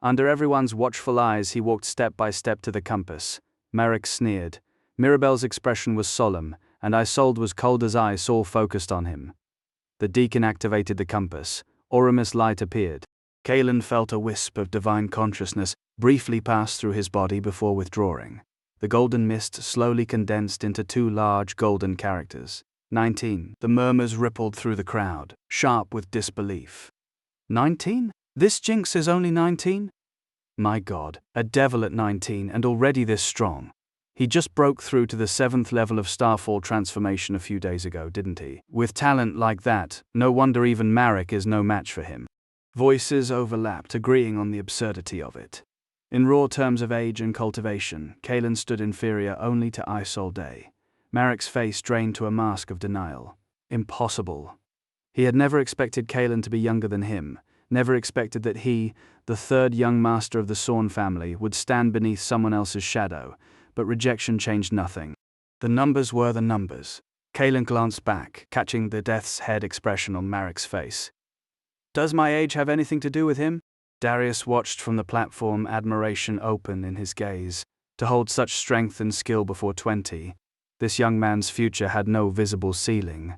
Under everyone's watchful eyes, he walked step by step to the compass. Merrick sneered. Mirabelle's expression was solemn, and Isolde was cold as ice, all focused on him. The deacon activated the compass. Auramus light appeared. Kaelin felt a wisp of divine consciousness briefly pass through his body before withdrawing. The golden mist slowly condensed into 2 large golden characters. 19. The murmurs rippled through the crowd, sharp with disbelief. 19? This jinx is only 19? My God, a devil at 19 and already this strong. He just broke through to the 7th level of starfall transformation a few days ago, didn't he? With talent like that, no wonder even Marek is no match for him. Voices overlapped, agreeing on the absurdity of it. In raw terms of age and cultivation, Kalen stood inferior only to Isolde. Marek's face drained to a mask of denial. Impossible. He had never expected Kalen to be younger than him, never expected that he, the third young master of the Sorn family, would stand beneath someone else's shadow, but rejection changed nothing. The numbers were the numbers. Kalen glanced back, catching the death's head expression on Marek's face. Does my age have anything to do with him? Darius watched from the platform, admiration open in his gaze. To hold such strength and skill before 20, this young man's future had no visible ceiling.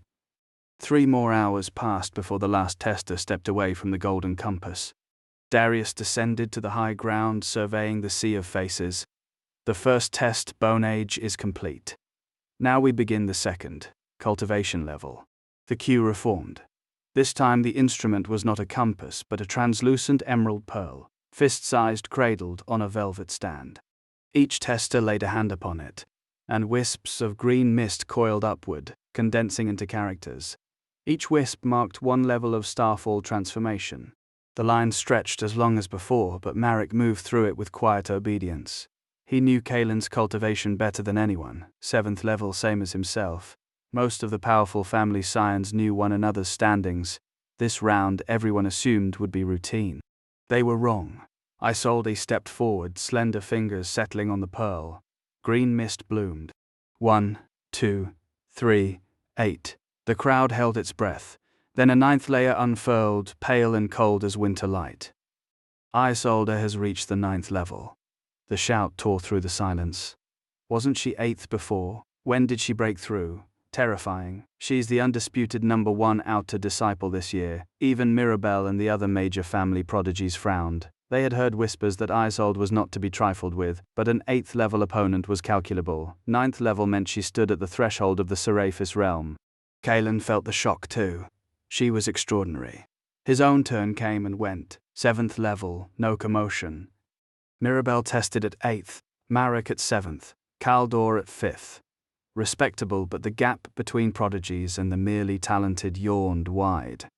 3 more hours passed before the last tester stepped away from the golden compass. Darius descended to the high ground, surveying the sea of faces. The first test, bone age, is complete. Now we begin the second, cultivation level. The cue reformed. This time the instrument was not a compass, but a translucent emerald pearl, fist-sized, cradled on a velvet stand. Each tester laid a hand upon it, and wisps of green mist coiled upward, condensing into characters. Each wisp marked 1 level of starfall transformation. The line stretched as long as before, but Marek moved through it with quiet obedience. He knew Kalen's cultivation better than anyone, 7th level, same as himself. Most of the powerful family scions knew one another's standings. This round everyone assumed would be routine. They were wrong. Isolde stepped forward, slender fingers settling on the pearl. Green mist bloomed. 1, 2, 3, 8. The crowd held its breath. Then a 9th layer unfurled, pale and cold as winter light. Isolde has reached the 9th level. The shout tore through the silence. Wasn't she 8th before? When did she break through? Terrifying. She's the undisputed number 1 outer disciple this year. Even Mirabelle and the other major family prodigies frowned. They had heard whispers that Isolde was not to be trifled with, but an 8th level opponent was calculable. 9th level meant she stood at the threshold of the Seraphis realm. Kalen felt the shock too. She was extraordinary. His own turn came and went. 7th level, no commotion. Mirabelle tested at 8th, Marek at 7th, Kaldor at 5th. Respectable, but the gap between prodigies and the merely talented yawned wide.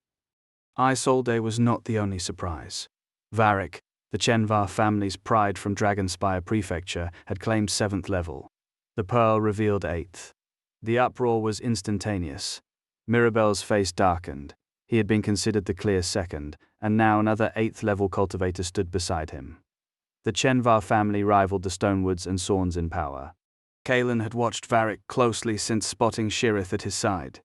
Isolde was not the only surprise. Varric, the Chenvar family's pride from Dragonspire Prefecture, had claimed 7th level. The pearl revealed 8th. The uproar was instantaneous. Mirabelle's face darkened. He had been considered the clear second, and now another 8th level cultivator stood beside him. The Chenvar family rivaled the Stonewoods and Sorns in power. Kalen had watched Varric closely since spotting Shirith at his side.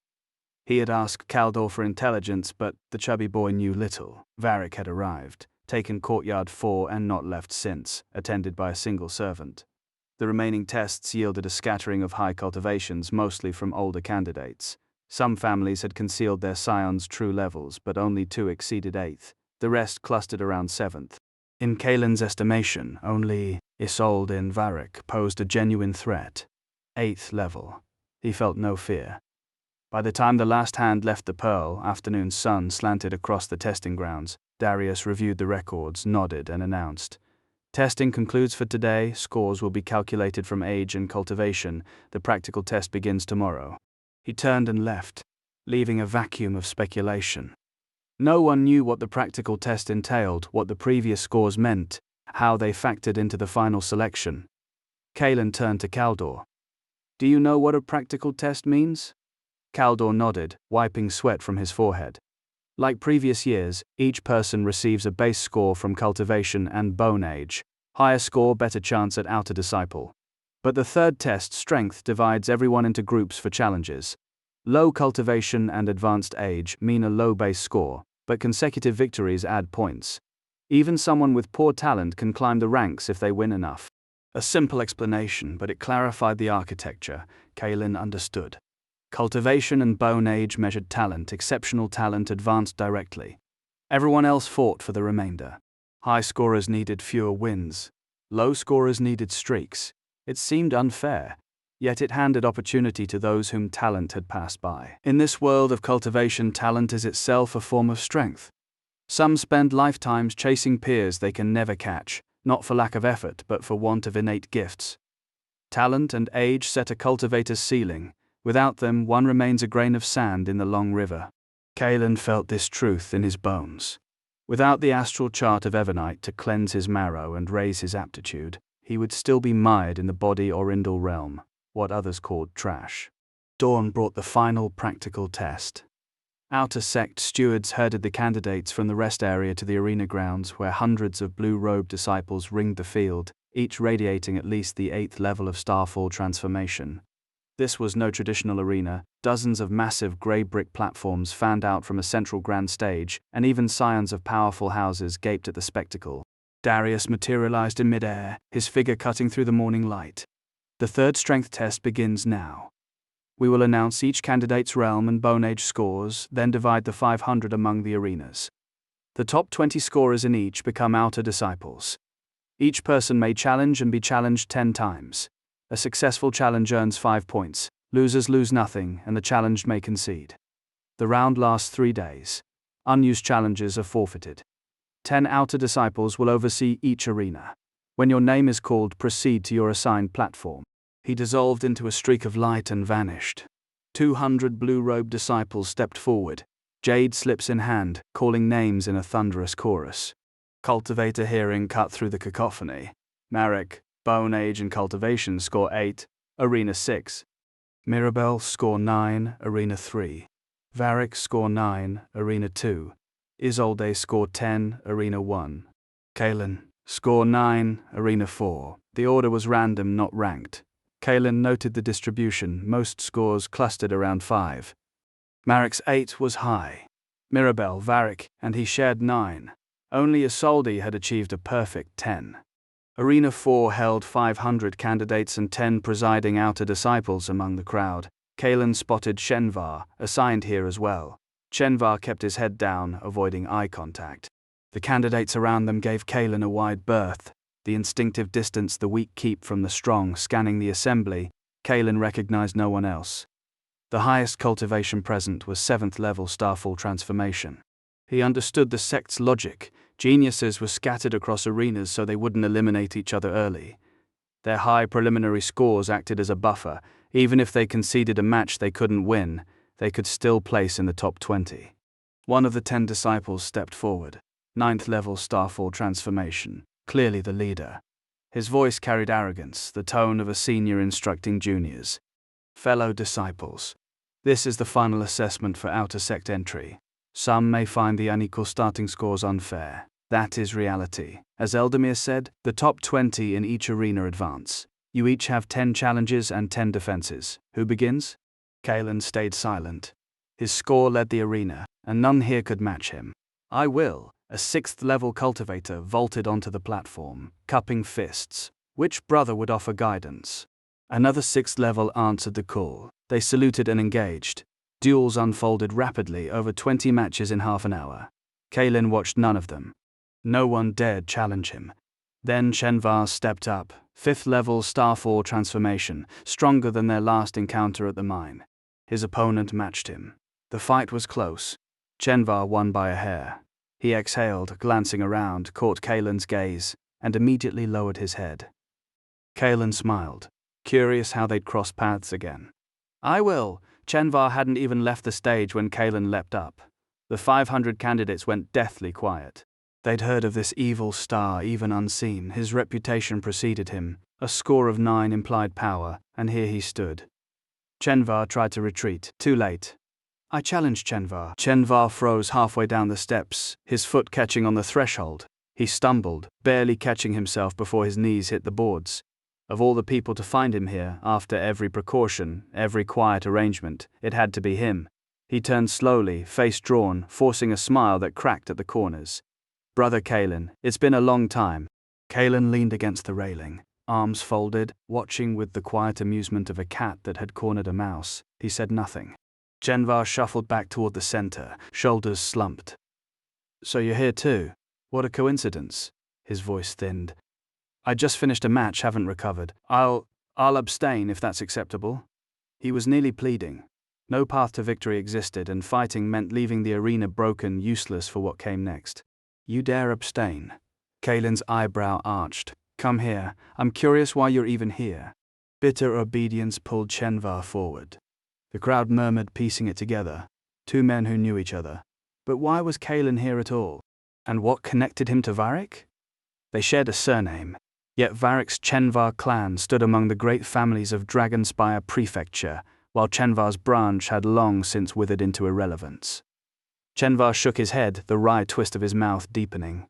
He had asked Kaldor for intelligence, but the chubby boy knew little. Varric had arrived, taken Courtyard 4 and not left since, attended by a single servant. The remaining tests yielded a scattering of high cultivations, mostly from older candidates. Some families had concealed their scions' true levels, but only 2 exceeded 8th. The rest clustered around 7th. In Kalen's estimation, only Isolde and Varric posed a genuine threat. 8th level. He felt no fear. By the time the last hand left the pearl, afternoon sun slanted across the testing grounds. Darius reviewed the records, nodded, and announced, "Testing concludes for today. Scores will be calculated from age and cultivation. The practical test begins tomorrow." He turned and left, leaving a vacuum of speculation. No one knew what the practical test entailed, what the previous scores meant, how they factored into the final selection. Kalen turned to Kaldor. "Do you know what a practical test means?" Kaldor nodded, wiping sweat from his forehead. Like previous years, each person receives a base score from cultivation and bone age. Higher score, better chance at outer disciple. But the third test, strength, divides everyone into groups for challenges. Low cultivation and advanced age mean a low base score, but consecutive victories add points. Even someone with poor talent can climb the ranks if they win enough. A simple explanation, but it clarified the architecture. Kalen understood. Cultivation and bone age measured talent. Exceptional talent advanced directly. Everyone else fought for the remainder. High scorers needed fewer wins. Low scorers needed streaks. It seemed unfair, yet it handed opportunity to those whom talent had passed by. In this world of cultivation, talent is itself a form of strength. Some spend lifetimes chasing peers they can never catch, not for lack of effort but for want of innate gifts. Talent and age set a cultivator's ceiling. Without them, one remains a grain of sand in the long river. Kalen felt this truth in his bones. Without the astral chart of Evernite to cleanse his marrow and raise his aptitude, he would still be mired in the body or indal realm, what others called trash. Dawn brought the final practical test. Outer sect stewards herded the candidates from the rest area to the arena grounds where hundreds of blue-robed disciples ringed the field, each radiating at least the 8th level of starfall transformation. This was no traditional arena. Dozens of massive grey brick platforms fanned out from a central grand stage, and even scions of powerful houses gaped at the spectacle. Darius materialized in midair, his figure cutting through the morning light. The third strength test begins now. We will announce each candidate's realm and bone age scores, then divide the 500 among the arenas. The top 20 scorers in each become outer disciples. Each person may challenge and be challenged 10 times. A successful challenge earns 5 points, losers lose nothing, and the challenged may concede. The round lasts 3 days. Unused challenges are forfeited. 10 outer disciples will oversee each arena. When your name is called, proceed to your assigned platform. He dissolved into a streak of light and vanished. 200 blue-robed disciples stepped forward, jade slips in hand, calling names in a thunderous chorus. Cultivator hearing cut through the cacophony. Marek, Bone Age and Cultivation score 8, Arena 6. Mirabelle score 9, Arena 3. Varric score 9, Arena 2. Isolde score 10, Arena 1. Kalen score 9, Arena 4. The order was random, not ranked. Kalen noted the distribution, most scores clustered around 5. Marek's 8 was high. Mirabelle, Varric, and he shared 9. Only Isolde had achieved a perfect 10. Arena 4 held 500 candidates and 10 presiding outer disciples among the crowd. Kalen spotted Shenvar, assigned here as well. Shenvar kept his head down, avoiding eye contact. The candidates around them gave Kalen a wide berth. The instinctive distance the weak keep from the strong. Scanning the assembly, Kalen recognized no one else. The highest cultivation present was 7th level starfall transformation. He understood the sect's logic. Geniuses were scattered across arenas so they wouldn't eliminate each other early. Their high preliminary scores acted as a buffer. Even if they conceded a match they couldn't win, they could still place in the top 20. One of the 10 disciples stepped forward. 9th level starfall transformation, clearly the leader. His voice carried arrogance, the tone of a senior instructing juniors. Fellow disciples, this is the final assessment for outer sect entry. Some may find the unequal starting scores unfair. That is reality. As Eldemir said, the top 20 in each arena advance. You each have 10 challenges and 10 defenses. Who begins? Kalen stayed silent. His score led the arena, and none here could match him. I will. A 6th level cultivator vaulted onto the platform, cupping fists. Which brother would offer guidance? Another 6th level answered the call. They saluted and engaged. Duels unfolded rapidly over 20 matches in half an hour. Kalen watched none of them. No one dared challenge him. Then Shenvar stepped up, 5th level starfall transformation, stronger than their last encounter at the mine. His opponent matched him. The fight was close. Shenvar won by a hair. He exhaled, glancing around, caught Kalen's gaze, and immediately lowered his head. Kalen smiled, curious how they'd cross paths again. I will. Shenvar hadn't even left the stage when Kalen leapt up. The 500 candidates went deathly quiet. They'd heard of this evil star even unseen. His reputation preceded him. A score of 9 implied power, and here he stood. Shenvar tried to retreat. Too late. I challenged Shenvar. Shenvar froze halfway down the steps, his foot catching on the threshold. He stumbled, barely catching himself before his knees hit the boards. Of all the people to find him here, after every precaution, every quiet arrangement, it had to be him. He turned slowly, face drawn, forcing a smile that cracked at the corners. Brother Kalen, it's been a long time. Kalen leaned against the railing, arms folded, watching with the quiet amusement of a cat that had cornered a mouse. He said nothing. Shenvar shuffled back toward the center, shoulders slumped. So you're here too? What a coincidence. His voice thinned. I just finished a match, haven't recovered. I'll abstain if that's acceptable. He was nearly pleading. No path to victory existed, and fighting meant leaving the arena broken, useless for what came next. You dare abstain? Kalen's eyebrow arched. Come here. I'm curious why you're even here. Bitter obedience pulled Chenvar forward. The crowd murmured, piecing it together. Two men who knew each other. But why was Kalen here at all? And what connected him to Varric? They shared a surname. Yet Varric's Chenvar clan stood among the great families of Dragonspire Prefecture, while Chenvar's branch had long since withered into irrelevance. Chenvar shook his head, the wry twist of his mouth deepening.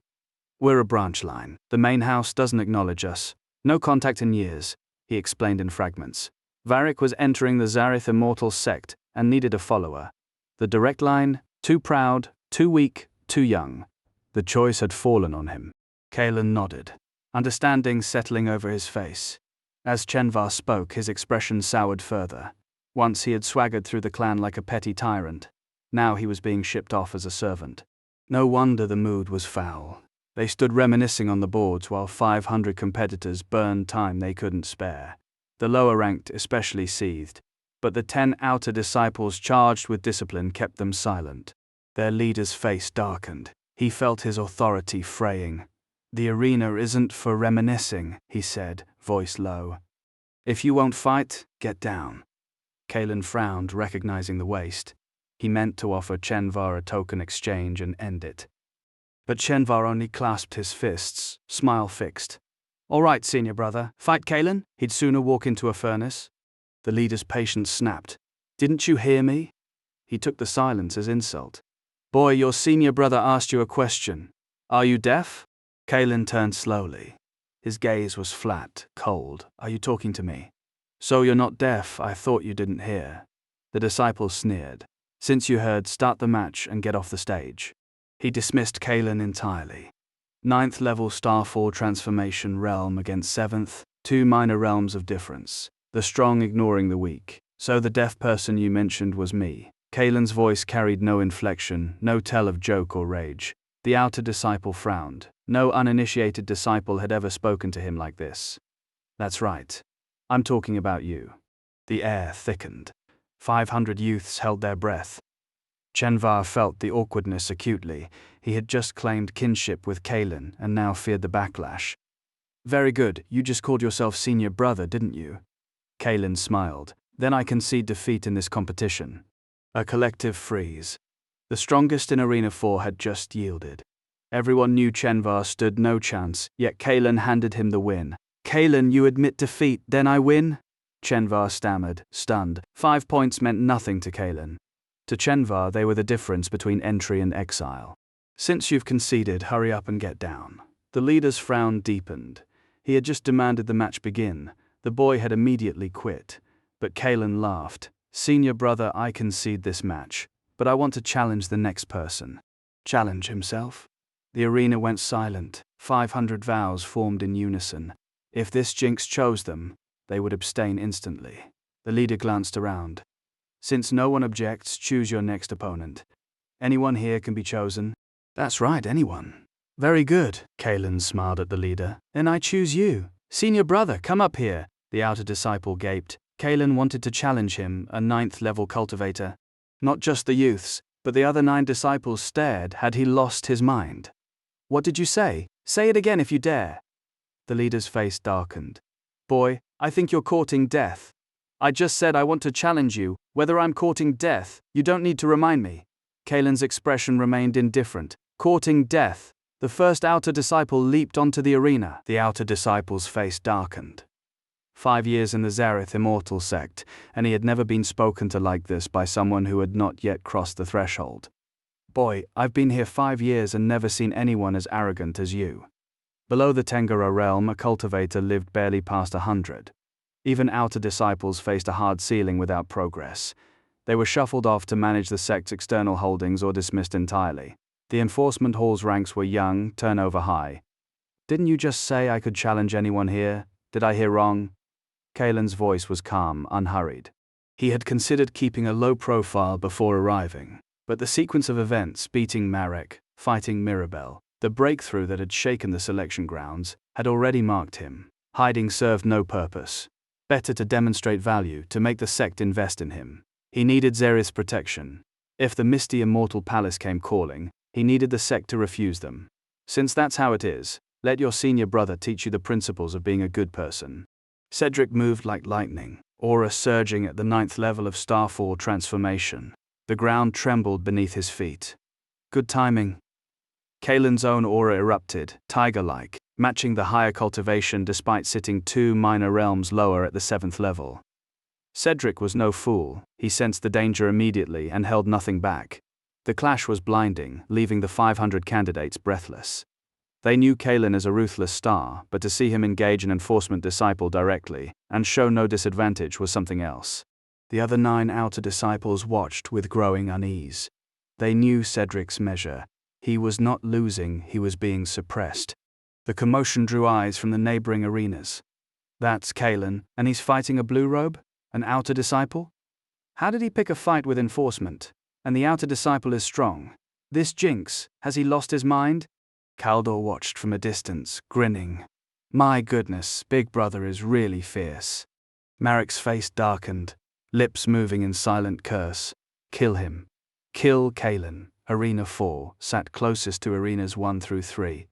We're a branch line. The main house doesn't acknowledge us. No contact in years, he explained in fragments. Varric was entering the Zareth Immortal sect and needed a follower. The direct line, too proud, too weak, too young. The choice had fallen on him. Kalen nodded, understanding settling over his face. As Chenvar spoke, his expression soured further. Once he had swaggered through the clan like a petty tyrant. Now he was being shipped off as a servant. No wonder the mood was foul. They stood reminiscing on the boards while 500 competitors burned time they couldn't spare. The lower-ranked especially seethed, but the 10 outer disciples charged with discipline kept them silent. Their leader's face darkened. He felt his authority fraying. The arena isn't for reminiscing, he said, voice low. If you won't fight, get down. Kalen frowned, recognizing the waste. He meant to offer Chenvar a token exchange and end it. But Chenvar only clasped his fists, smile fixed. All right, senior brother, fight Kalen? He'd sooner walk into a furnace. The leader's patience snapped. Didn't you hear me? He took the silence as insult. Boy, your senior brother asked you a question. Are you deaf? Kalen turned slowly. His gaze was flat, cold. Are you talking to me? So you're not deaf, I thought you didn't hear. The disciple sneered. Since you heard, start the match and get off the stage. He dismissed Kalen entirely. 9th level Starfall transformation realm against 7th, 2 minor realms of difference. The strong ignoring the weak. So the deaf person you mentioned was me. Kalen's voice carried no inflection, no tell of joke or rage. The outer disciple frowned. No uninitiated disciple had ever spoken to him like this. That's right. I'm talking about you. The air thickened. 500 youths held their breath. Chenvar felt the awkwardness acutely. He had just claimed kinship with Kalen and now feared the backlash. Very good, you just called yourself senior brother, didn't you? Kalen smiled. Then I concede defeat in this competition. A collective freeze. The strongest in Arena 4 had just yielded. Everyone knew Chenvar stood no chance, yet Kalen handed him the win. Kalen, you admit defeat, then I win? Chenvar stammered, stunned. 5 points meant nothing to Kalen. To Chenvar, they were the difference between entry and exile. Since you've conceded, hurry up and get down. The leader's frown deepened. He had just demanded the match begin. The boy had immediately quit. But Kalen laughed. Senior brother, I concede this match, but I want to challenge the next person. Challenge himself? The arena went silent. 500 vows formed in unison. If this jinx chose them, they would abstain instantly. The leader glanced around. Since no one objects, choose your next opponent. Anyone here can be chosen? That's right, anyone. Very good, Kalen smiled at the leader. Then I choose you. Senior brother, come up here. The outer disciple gaped. Kalen wanted to challenge him, a 9th level cultivator. Not just the youths, but the other 9 disciples stared. Had he lost his mind? What did you say? Say it again if you dare. The leader's face darkened. Boy, I think you're courting death. I just said I want to challenge you. Whether I'm courting death, you don't need to remind me. Kalen's expression remained indifferent. Courting death. The first outer disciple leaped onto the arena. The outer disciple's face darkened. 5 years in the Zareth Immortal sect, and he had never been spoken to like this by someone who had not yet crossed the threshold. Boy, I've been here 5 years and never seen anyone as arrogant as you. Below the Tengara realm, a cultivator lived barely past 100. Even outer disciples faced a hard ceiling without progress. They were shuffled off to manage the sect's external holdings or dismissed entirely. The enforcement hall's ranks were young, turnover high. Didn't you just say I could challenge anyone here? Did I hear wrong? Kalen's voice was calm, unhurried. He had considered keeping a low profile before arriving, but the sequence of events, beating Marek, fighting Mirabelle, the breakthrough that had shaken the selection grounds, had already marked him. Hiding served no purpose. Better to demonstrate value, to make the sect invest in him. He needed Zareth's protection. If the misty immortal palace came calling, he needed the sect to refuse them. Since that's how it is, let your senior brother teach you the principles of being a good person. Cedric moved like lightning, aura surging at the 9th level of starfall transformation. The ground trembled beneath his feet. Good timing. Kalen's own aura erupted, tiger-like, matching the higher cultivation despite sitting 2 minor realms lower at the 7th level. Cedric was no fool. He sensed the danger immediately and held nothing back. The clash was blinding, leaving the 500 candidates breathless. They knew Kalen as a ruthless star, but to see him engage an enforcement disciple directly and show no disadvantage was something else. The other 9 outer disciples watched with growing unease. They knew Cedric's measure. He was not losing, he was being suppressed. The commotion drew eyes from the neighboring arenas. That's Kalen, and he's fighting a blue robe? An outer disciple? How did he pick a fight with enforcement? And the outer disciple is strong. This jinx, has he lost his mind? Kaldor watched from a distance, grinning. My goodness, Big Brother is really fierce. Marek's face darkened, lips moving in silent curse. Kill him. Kill Kalen. Arena 4 sat closest to Arenas 1 through 3.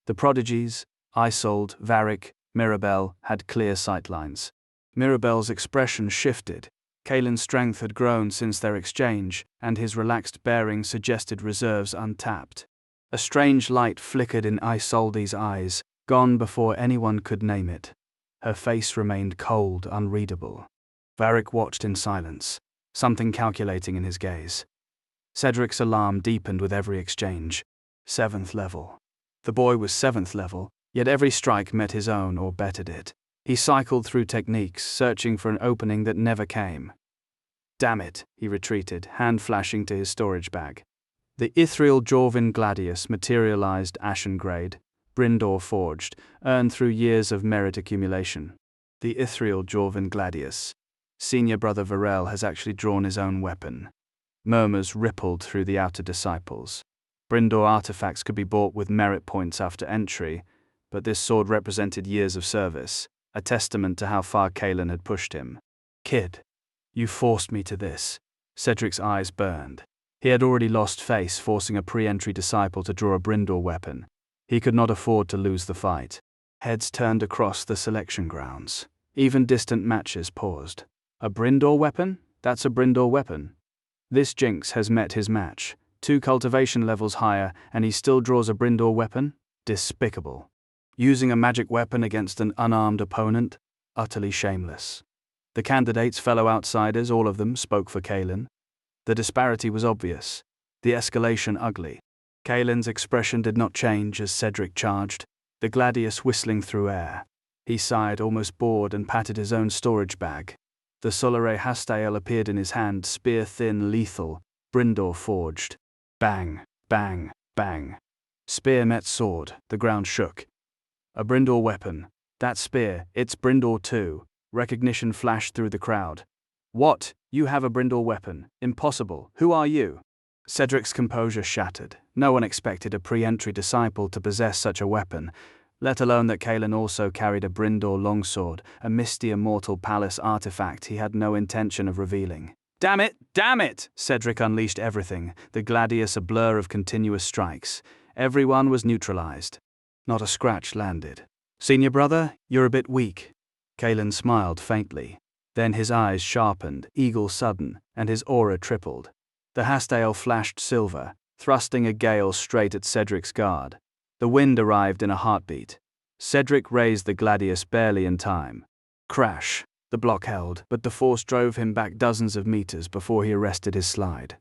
The prodigies, Isolde, Varric, Mirabelle, had clear sightlines. Mirabelle's expression shifted. Kalen's strength had grown since their exchange, and his relaxed bearing suggested reserves untapped. A strange light flickered in Isolde's eyes, gone before anyone could name it. Her face remained cold, unreadable. Varric watched in silence, something calculating in his gaze. Cedric's alarm deepened with every exchange. 7th level. The boy was 7th level, yet every strike met his own or bettered it. He cycled through techniques, searching for an opening that never came. Damn it, he retreated, hand flashing to his storage bag. The ethereal Jorvin Gladius materialized ashen grade, Brindor forged, earned through years of merit accumulation. The ethereal Jorvin Gladius. Senior brother Varel has actually drawn his own weapon. Murmurs rippled through the outer disciples. Brindor artifacts could be bought with merit points after entry, but this sword represented years of service, a testament to how far Kalen had pushed him. Kid, you forced me to this. Cedric's eyes burned. He had already lost face, forcing a pre-entry disciple to draw a Brindor weapon. He could not afford to lose the fight. Heads turned across the selection grounds. Even distant matches paused. A Brindor weapon? That's a Brindor weapon. This jinx has met his match. 2 cultivation levels higher, and he still draws a Brindor weapon? Despicable. Using a magic weapon against an unarmed opponent? Utterly shameless. The candidates, fellow outsiders, all of them, spoke for Kalen. The disparity was obvious. The escalation ugly. Kalen's expression did not change as Cedric charged, the Gladius whistling through air. He sighed, almost bored, and patted his own storage bag. The Solare Hastael appeared in his hand, spear-thin, lethal, Brindor forged. Bang, bang, bang. Spear met sword, the ground shook. A Brindor weapon. That spear, it's Brindor too. Recognition flashed through the crowd. What? You have a Brindor weapon? Impossible. Who are you? Cedric's composure shattered. No one expected a pre-entry disciple to possess such a weapon, let alone that Kalen also carried a Brindor longsword, a misty immortal palace artifact he had no intention of revealing. Damn it! Damn it! Cedric unleashed everything, the Gladius a blur of continuous strikes. Everyone was neutralized. Not a scratch landed. Senior brother, you're a bit weak. Kalen smiled faintly. Then his eyes sharpened, eagle sudden, and his aura tripled. The Hastael flashed silver, thrusting a gale straight at Cedric's guard. The wind arrived in a heartbeat. Cedric raised the Gladius barely in time. Crash. The block held, but the force drove him back dozens of meters before he arrested his slide.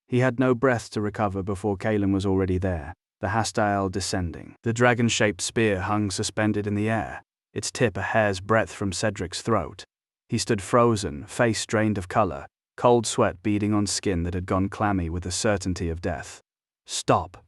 He had no breath to recover before Kalen was already there, the Hastael descending. The dragon-shaped spear hung suspended in the air, its tip a hair's breadth from Cedric's throat. He stood frozen, face drained of color, cold sweat beading on skin that had gone clammy with the certainty of death. Stop.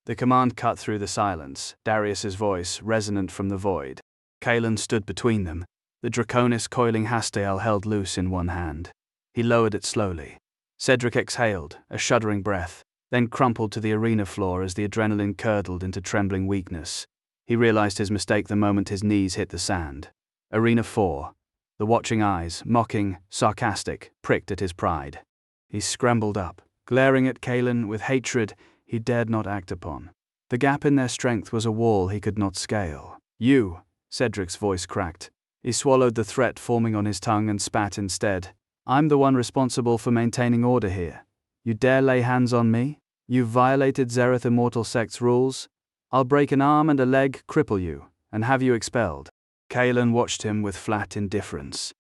The command cut through the silence, Darius's voice resonant from the void. Kalen stood between them, the draconis coiling Hastael held loose in one hand. He lowered it slowly. Cedric exhaled, a shuddering breath, then crumpled to the arena floor as the adrenaline curdled into trembling weakness. He realized his mistake the moment his knees hit the sand. Arena 4. The watching eyes, mocking, sarcastic, pricked at his pride. He scrambled up, glaring at Kalen with hatred he dared not act upon. The gap in their strength was a wall he could not scale. You, Cedric's voice cracked. He swallowed the threat forming on his tongue and spat instead. I'm the one responsible for maintaining order here. You dare lay hands on me? You've violated Zereth Immortal Sect's rules. I'll break an arm and a leg, cripple you, and have you expelled. Kalen watched him with flat indifference.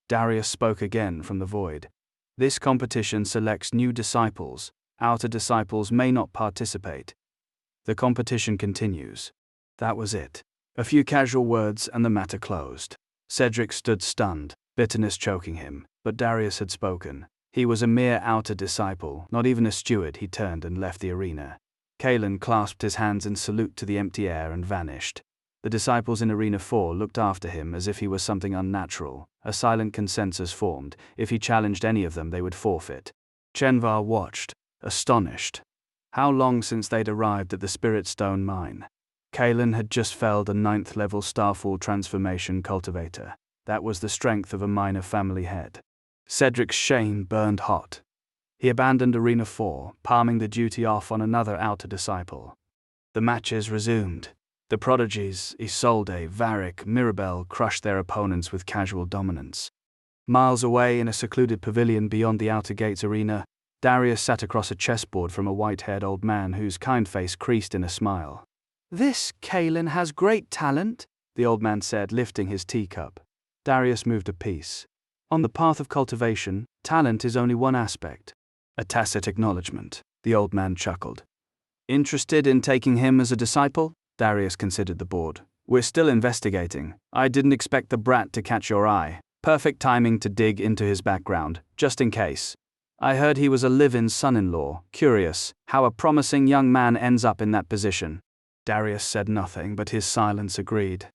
Darius spoke again from the void. This competition selects new disciples. Outer disciples may not participate. The competition continues. That was it. A few casual words and the matter closed. Cedric stood stunned, bitterness choking him, but Darius had spoken. He was a mere outer disciple, not even a steward. He turned and left the arena. Kalen clasped his hands in salute to the empty air and vanished. The disciples in Arena 4 looked after him as if he was something unnatural. A silent consensus formed. If he challenged any of them, they would forfeit. Chenvar watched, astonished. How long since they'd arrived at the Spirit Stone mine? Kalen had just felled a 9th-level Starfall transformation cultivator. That was the strength of a minor family head. Cedric's shame burned hot. He abandoned Arena 4, palming the duty off on another outer disciple. The matches resumed. The prodigies, Isolde, Varric, Mirabelle crushed their opponents with casual dominance. Miles away in a secluded pavilion beyond the outer gates arena, Darius sat across a chessboard from a white-haired old man whose kind face creased in a smile. "This Kalen has great talent," the old man said, lifting his teacup. Darius moved a piece. On the path of cultivation, talent is only one aspect. A tacit acknowledgement, the old man chuckled. "Interested in taking him as a disciple?" Darius considered the board. "We're still investigating. I didn't expect the brat to catch your eye. Perfect timing to dig into his background, just in case. I heard he was a live-in son-in-law. Curious how a promising young man ends up in that position." Darius said nothing, but his silence agreed.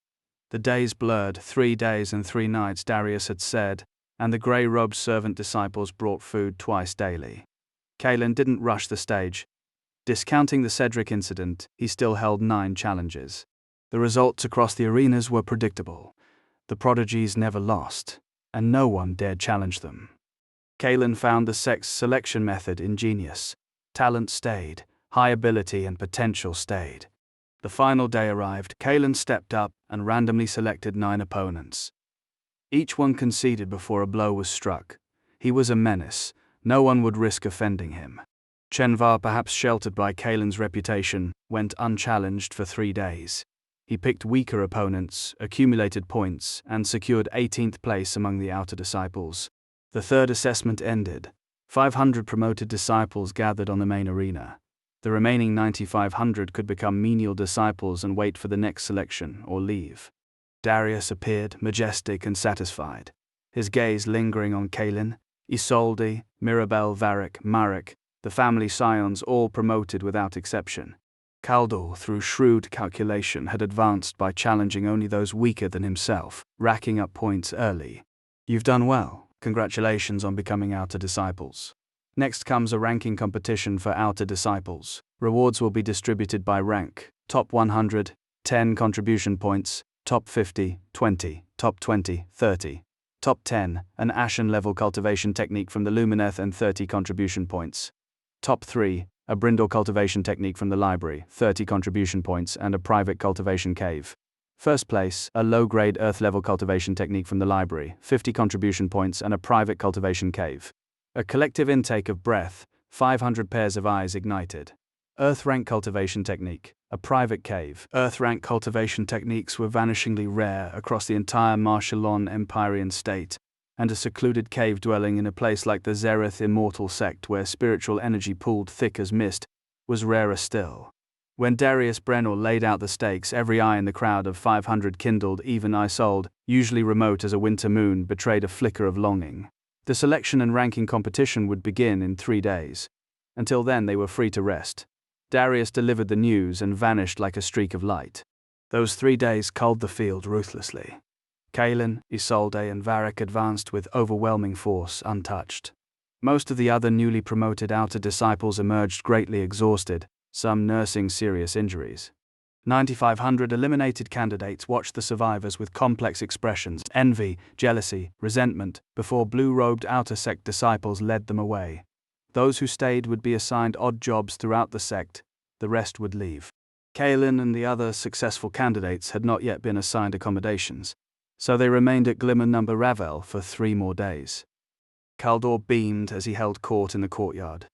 The days blurred. 3 days and 3 nights, Darius had said, and the grey-robed servant disciples brought food twice daily. Kalen didn't rush the stage. Discounting the Cedric incident, he still held 9 challenges. The results across the arenas were predictable. The prodigies never lost, and no one dared challenge them. Kalen found the sect's selection method ingenious. Talent stayed, high ability and potential stayed. The final day arrived. Kalen stepped up and randomly selected 9 opponents. Each one conceded before a blow was struck. He was a menace. No one would risk offending him. Chenvar, perhaps sheltered by Kalen's reputation, went unchallenged for 3 days. He picked weaker opponents, accumulated points, and secured 18th place among the outer disciples. The third assessment ended. 500 promoted disciples gathered on the main arena. The remaining 9,500 could become menial disciples and wait for the next selection or leave. Darius appeared, majestic and satisfied, his gaze lingering on Kalen, Isolde, Mirabelle, Varric, Marek, the family scions all promoted without exception. Kaldor, through shrewd calculation, had advanced by challenging only those weaker than himself, racking up points early. "You've done well. Congratulations on becoming outer disciples. Next comes a ranking competition for outer disciples. Rewards will be distributed by rank. Top 100, 10 contribution points. Top 50, 20. Top 20, 30. Top 10, an Ashen-level cultivation technique from the Lumineth and 30 contribution points. Top 3, a Brindle cultivation technique from the library, 30 contribution points and a private cultivation cave. First place, a low-grade Earth-level cultivation technique from the library, 50 contribution points and a private cultivation cave. A collective intake of breath, 500 pairs of eyes ignited. Earth-rank cultivation technique, a private cave. Earth-rank cultivation techniques were vanishingly rare across the entire Marshallon Empyrean state, and a secluded cave dwelling in a place like the Zereth Immortal Sect where spiritual energy pooled thick as mist was rarer still. When Darius Brennell laid out the stakes, every eye in the crowd of 500 kindled. Even Isolde, usually remote as a winter moon, betrayed a flicker of longing. The selection and ranking competition would begin in 3 days. Until then they were free to rest. Darius delivered the news and vanished like a streak of light. Those 3 days culled the field ruthlessly. Kalen, Isolde and Varric advanced with overwhelming force, untouched. Most of the other newly promoted outer disciples emerged greatly exhausted, some nursing serious injuries. 9,500 eliminated candidates watched the survivors with complex expressions, envy, jealousy, resentment, before blue-robed outer sect disciples led them away. Those who stayed would be assigned odd jobs throughout the sect, the rest would leave. Kalen and the other successful candidates had not yet been assigned accommodations. So they remained at Glimmer number Ravel for 3 more days. Kaldor beamed as he held court in the courtyard.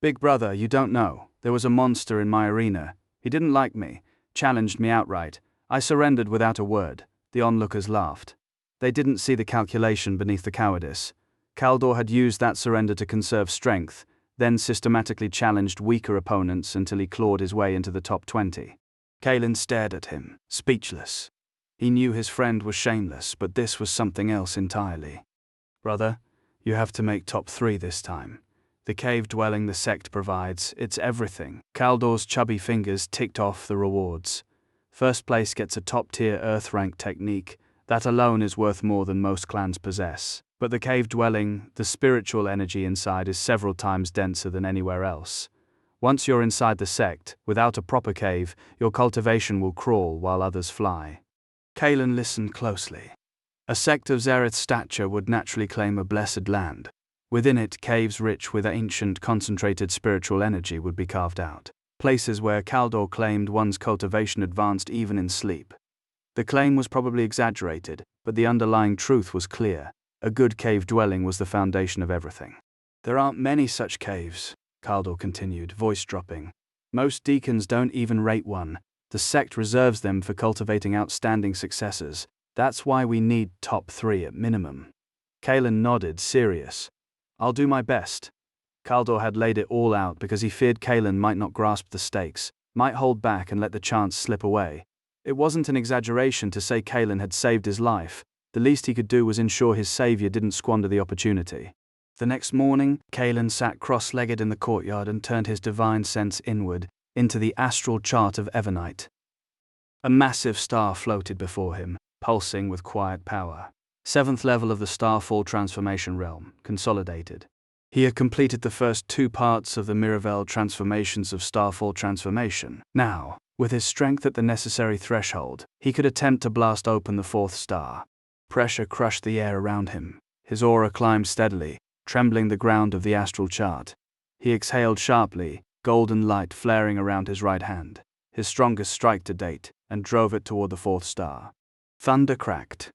Big brother, you don't know. There was a monster in my arena. He didn't like me, challenged me outright. I surrendered without a word. The onlookers laughed. They didn't see the calculation beneath the cowardice. Kaldor had used that surrender to conserve strength, then systematically challenged weaker opponents until he clawed his way into the top 20. Kalen stared at him, speechless. He knew his friend was shameless, but this was something else entirely. Brother, you have to make top 3 this time. The cave dwelling the sect provides, it's everything. Kaldor's chubby fingers ticked off the rewards. First place gets a top-tier earth rank technique. That alone is worth more than most clans possess. But the cave dwelling, the spiritual energy inside is several times denser than anywhere else. Once you're inside the sect, without a proper cave, your cultivation will crawl while others fly. Kalen listened closely. A sect of Zareth's stature would naturally claim a blessed land. Within it, caves rich with ancient concentrated spiritual energy would be carved out. Places where Kaldor claimed one's cultivation advanced even in sleep. The claim was probably exaggerated, but the underlying truth was clear. A good cave dwelling was the foundation of everything. There aren't many such caves, Kaldor continued, voice dropping. Most deacons don't even rate one. The sect reserves them for cultivating outstanding successors. That's why we need top 3 at minimum. Kalen nodded, serious. I'll do my best. Kaldor had laid it all out because he feared Kalen might not grasp the stakes, might hold back and let the chance slip away. It wasn't an exaggeration to say Kalen had saved his life. The least he could do was ensure his savior didn't squander the opportunity. The next morning, Kalen sat cross-legged in the courtyard and turned his divine sense inward, into the astral chart of Evernite. A massive star floated before him, pulsing with quiet power. 7th level of the Starfall transformation realm, consolidated. He had completed the first 2 parts of the Miravel transformations of Starfall transformation. Now, with his strength at the necessary threshold, he could attempt to blast open the 4th star. Pressure crushed the air around him. His aura climbed steadily, trembling the ground of the astral chart. He exhaled sharply, golden light flaring around his right hand, his strongest strike to date, and drove it toward the 4th star. Thunder cracked.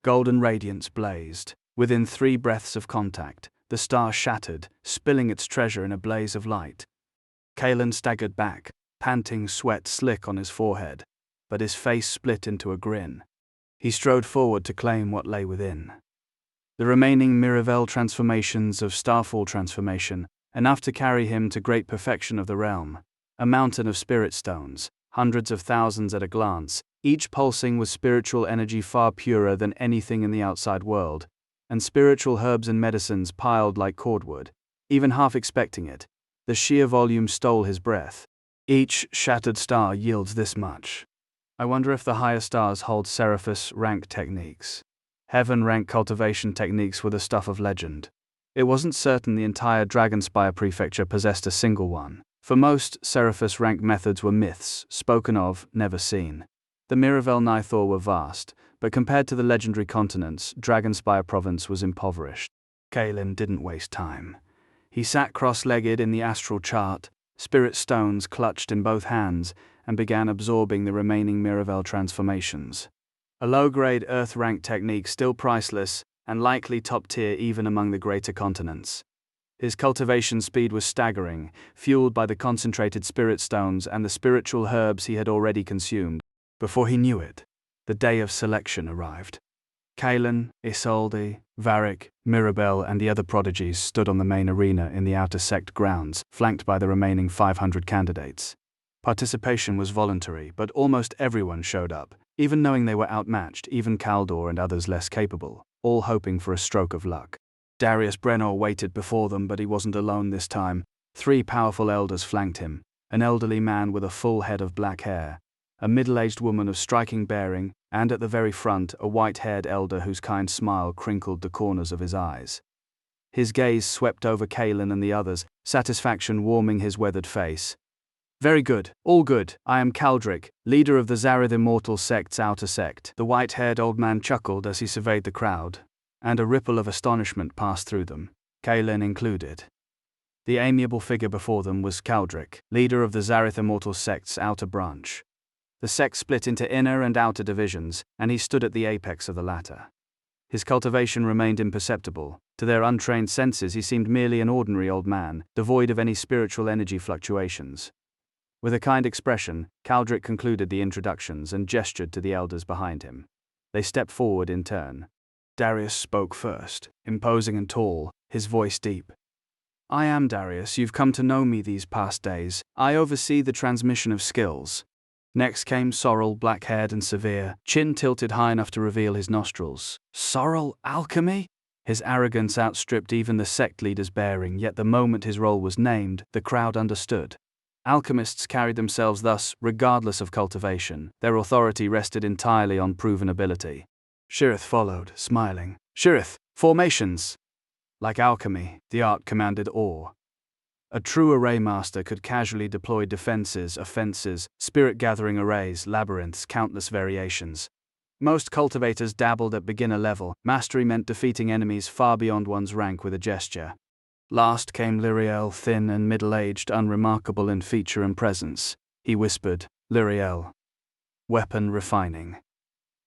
Golden radiance blazed. Within 3 breaths of contact, the star shattered, spilling its treasure in a blaze of light. Kalen staggered back, panting, sweat slick on his forehead, but his face split into a grin. He strode forward to claim what lay within. The remaining Miravel transformations of Starfall transformation, enough to carry him to great perfection of the realm. A mountain of spirit stones, hundreds of thousands at a glance, each pulsing with spiritual energy far purer than anything in the outside world, and spiritual herbs and medicines piled like cordwood. Even half expecting it, the sheer volume stole his breath. Each shattered star yields this much. I wonder if the higher stars hold Seraphis rank techniques. Heaven rank cultivation techniques were the stuff of legend. It wasn't certain the entire Dragonspire prefecture possessed a single one. For most, Seraphis rank methods were myths, spoken of, never seen. The Miravel Nithor were vast, but compared to the legendary continents, Dragonspire province was impoverished. Kalen didn't waste time. He sat cross-legged in the astral chart, spirit stones clutched in both hands, and began absorbing the remaining Miravel transformations. A low-grade Earth-rank technique still priceless, and likely top-tier even among the greater continents. His cultivation speed was staggering, fueled by the concentrated spirit stones and the spiritual herbs he had already consumed. Before he knew it, the day of selection arrived. Kalen, Isolde, Varric, Mirabel and the other prodigies stood on the main arena in the outer sect grounds, flanked by the remaining 500 candidates. Participation was voluntary, but almost everyone showed up, even knowing they were outmatched, even Kaldor and others less capable, all hoping for a stroke of luck. Darius Brennor waited before them, but he wasn't alone this time. 3 powerful elders flanked him, an elderly man with a full head of black hair, a middle-aged woman of striking bearing, and at the very front, a white-haired elder whose kind smile crinkled the corners of his eyes. His gaze swept over Kalen and the others, satisfaction warming his weathered face. Very good, all good. I am Kaldric, leader of the Zareth Immortal Sect's outer sect. The white-haired old man chuckled as he surveyed the crowd, and a ripple of astonishment passed through them, Kalen included. The amiable figure before them was Kaldric, leader of the Zareth Immortal Sect's outer branch. The sect split into inner and outer divisions, and he stood at the apex of the latter. His cultivation remained imperceptible. To their untrained senses he seemed merely an ordinary old man, devoid of any spiritual energy fluctuations. With a kind expression, Caldric concluded the introductions and gestured to the elders behind him. They stepped forward in turn. Darius spoke first, imposing and tall, his voice deep. "I am Darius, you've come to know me these past days. I oversee the transmission of skills." Next came Sorrel, black-haired and severe, chin tilted high enough to reveal his nostrils. Sorrel, alchemy? His arrogance outstripped even the sect leader's bearing, yet the moment his role was named, the crowd understood. Alchemists carried themselves thus, regardless of cultivation. Their authority rested entirely on proven ability. Shirith followed, smiling. "Shirith, formations!" Like alchemy, the art commanded awe. A true array master could casually deploy defenses, offenses, spirit-gathering arrays, labyrinths, countless variations. Most cultivators dabbled at beginner level. Mastery meant defeating enemies far beyond one's rank with a gesture. Last came Lyriel, thin and middle-aged, unremarkable in feature and presence. He whispered, "Lyriel. Weapon refining."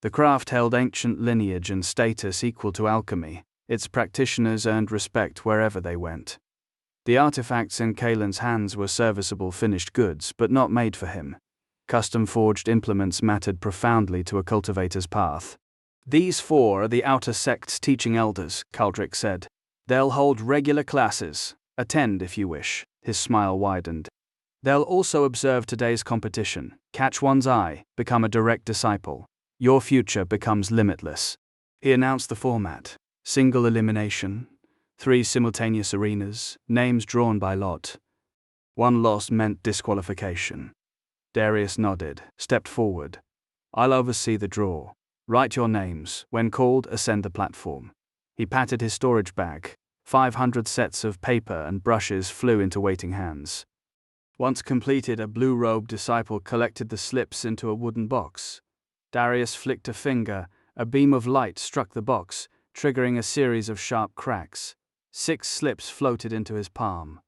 The craft held ancient lineage and status equal to alchemy. Its practitioners earned respect wherever they went. The artifacts in Kaelin's hands were serviceable finished goods, but not made for him. Custom-forged implements mattered profoundly to a cultivator's path. "These four are the outer sect's teaching elders," Caldric said. "They'll hold regular classes. Attend if you wish." His smile widened. "They'll also observe today's competition, catch one's eye, become a direct disciple. Your future becomes limitless." He announced the format. Single elimination, 3 simultaneous arenas, names drawn by lot. 1 loss meant disqualification. Darius nodded, stepped forward. "I'll oversee the draw. Write your names. When called, ascend the platform." He patted his storage bag. 500 sets of paper and brushes flew into waiting hands. Once completed, a blue-robed disciple collected the slips into a wooden box. Darius flicked a finger. A beam of light struck the box, triggering a series of sharp cracks. 6 slips floated into his palm.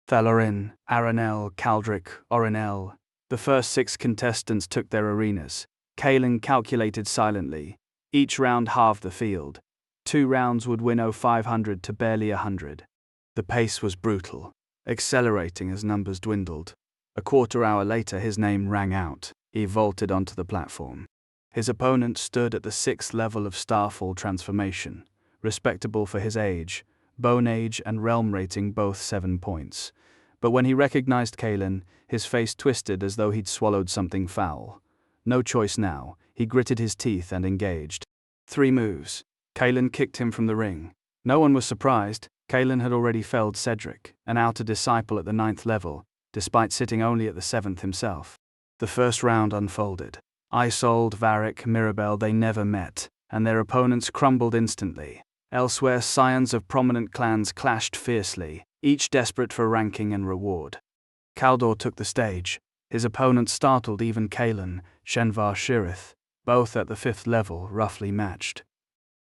Thalorin, Aranel, Caldric, Orinel. The first 6 contestants took their arenas. Kaelin calculated silently. Each round halved the field. 2 rounds would winnow 500 to barely 100. The pace was brutal, accelerating as numbers dwindled. A quarter hour later his name rang out. He vaulted onto the platform. His opponent stood at the 6th level of Starfall transformation, respectable for his age, bone age and realm rating both 7 points. But when he recognized Kaelin, his face twisted as though he'd swallowed something foul. No choice now, he gritted his teeth and engaged. 3 moves. Kaelin kicked him from the ring. No one was surprised. Kaelin had already felled Cedric, an outer disciple at the 9th level, despite sitting only at the 7th himself. The first round unfolded. Isolde, Varric, Mirabelle, they never met, and their opponents crumbled instantly. Elsewhere, scions of prominent clans clashed fiercely, each desperate for ranking and reward. Kaldor took the stage. His opponent startled even Kaelin, Shenvar Shirith, both at the 5th level, roughly matched.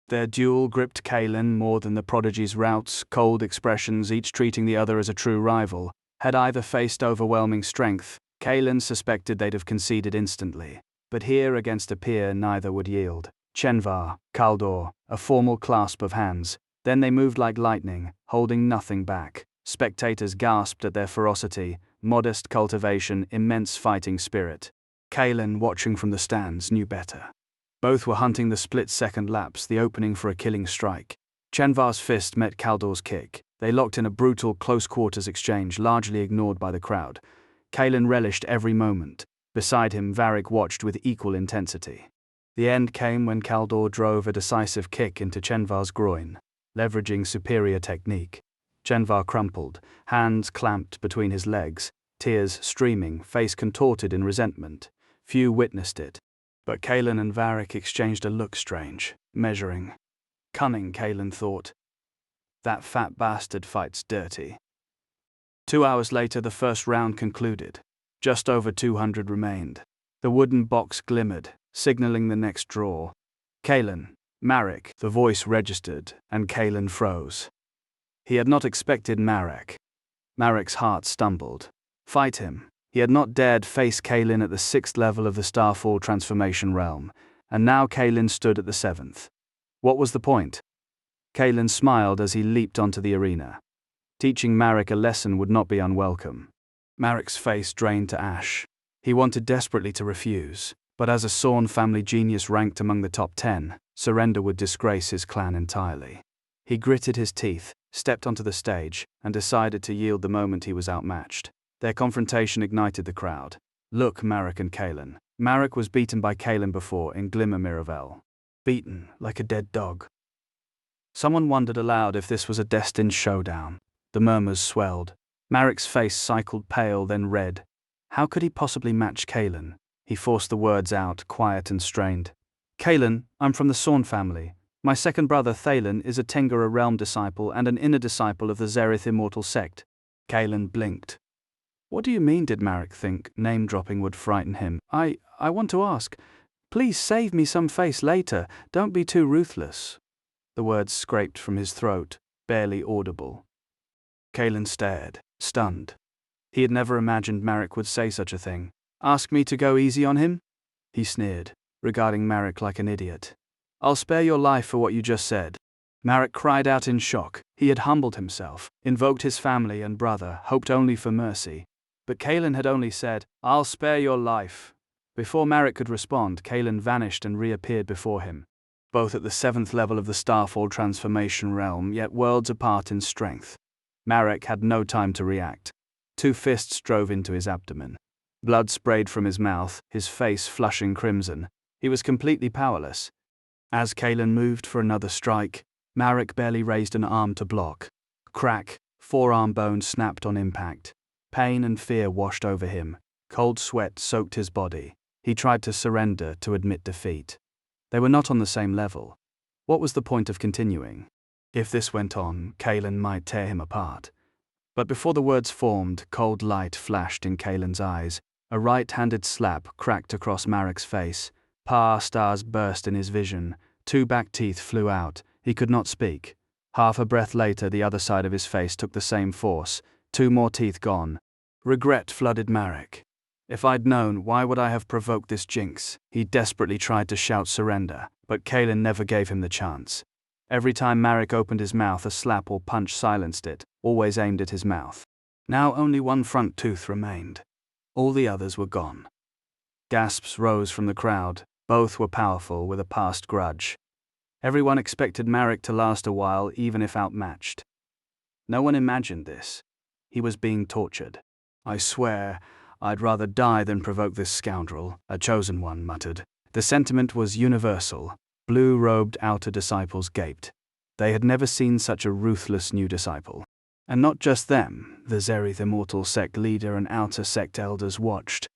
Their duel gripped Kaelin more than the prodigy's routs, cold expressions, each treating the other as a true rival. Had either faced overwhelming strength, Kaelin suspected they'd have conceded instantly. But here, against a peer, neither would yield. Shenvar, Kaldor, a formal clasp of hands. Then they moved like lightning, holding nothing back. Spectators gasped at their ferocity, modest cultivation, immense fighting spirit. Kaelin, watching from the stands, knew better. Both were hunting the split-second lapse, the opening for a killing strike. Shenvar's fist met Kaldor's kick. They locked in a brutal close-quarters exchange, largely ignored by the crowd. Kaelin relished every moment. Beside him, Varric watched with equal intensity. The end came when Kaldor drove a decisive kick into Shenvar's groin, leveraging superior technique. Shenvar crumpled, hands clamped between his legs, tears streaming, face contorted in resentment. Few witnessed it. But Kaelin and Varric exchanged a look strange, measuring. Cunning, Kaelin thought. That fat bastard fights dirty. 2 hours later, the first round concluded. Just over 200 remained. The wooden box glimmered, signaling the next draw. Kaelin, Marek, the voice registered, and Kaelin froze. He had not expected Marek. Marek's heart stumbled. Fight him. He had not dared face Kaelin at the 6th level of the Starfall transformation realm, and now Kaelin stood at the 7th. What was the point? Kaelin smiled as he leaped onto the arena. Teaching Marek a lesson would not be unwelcome. Marek's face drained to ash. He wanted desperately to refuse, but as a Sorn family genius ranked among the top 10, surrender would disgrace his clan entirely. He gritted his teeth, stepped onto the stage, and decided to yield the moment he was outmatched. Their confrontation ignited the crowd. Look, Marek and Kaelin. Marek was beaten by Kaelin before in Glimmer Miravel. Beaten like a dead dog. Someone wondered aloud if this was a destined showdown. The murmurs swelled. Marek's face cycled pale, then red. How could he possibly match Kaelin? He forced the words out, quiet and strained. Kaelin, I'm from the Sorn family. My second brother Thalen is a Tengara realm disciple and an inner disciple of the Zerith immortal sect. Kaelin blinked. What do you mean, did Marek think name-dropping would frighten him? I want to ask. Please save me some face later, don't be too ruthless. The words scraped from his throat, barely audible. Kaelin stared, stunned. He had never imagined Marek would say such a thing. Ask me to go easy on him? He sneered, regarding Marek like an idiot. I'll spare your life for what you just said. Marek cried out in shock. He had humbled himself, invoked his family and brother, hoped only for mercy. But Kaelin had only said, I'll spare your life. Before Marek could respond, Kaelin vanished and reappeared before him. Both at the 7th level of the Starfall transformation realm, yet worlds apart in strength. Marek had no time to react. 2 fists drove into his abdomen. Blood sprayed from his mouth, his face flushing crimson. He was completely powerless. As Kaelin moved for another strike, Marek barely raised an arm to block. Crack, forearm bone snapped on impact. Pain and fear washed over him. Cold sweat soaked his body. He tried to surrender, to admit defeat. They were not on the same level. What was the point of continuing? If this went on, Kaelin might tear him apart. But before the words formed, cold light flashed in Kaelin's eyes. A right-handed slap cracked across Marek's face. Stars burst in his vision. 2 back teeth flew out. He could not speak. Half a breath later, the other side of his face took the same force. 2 more teeth gone. Regret flooded Marek. If I'd known, why would I have provoked this jinx? He desperately tried to shout surrender, but Kaelin never gave him the chance. Every time Marek opened his mouth, a slap or punch silenced it, always aimed at his mouth. Now only 1 front tooth remained. All the others were gone. Gasps rose from the crowd. Both were powerful, with a past grudge. Everyone expected Marek to last a while, even if outmatched. No one imagined this. He was being tortured. I swear, I'd rather die than provoke this scoundrel, a chosen one muttered. The sentiment was universal. Blue-robed outer disciples gaped. They had never seen such a ruthless new disciple. And not just them, the Zerith immortal sect leader and outer sect elders watched.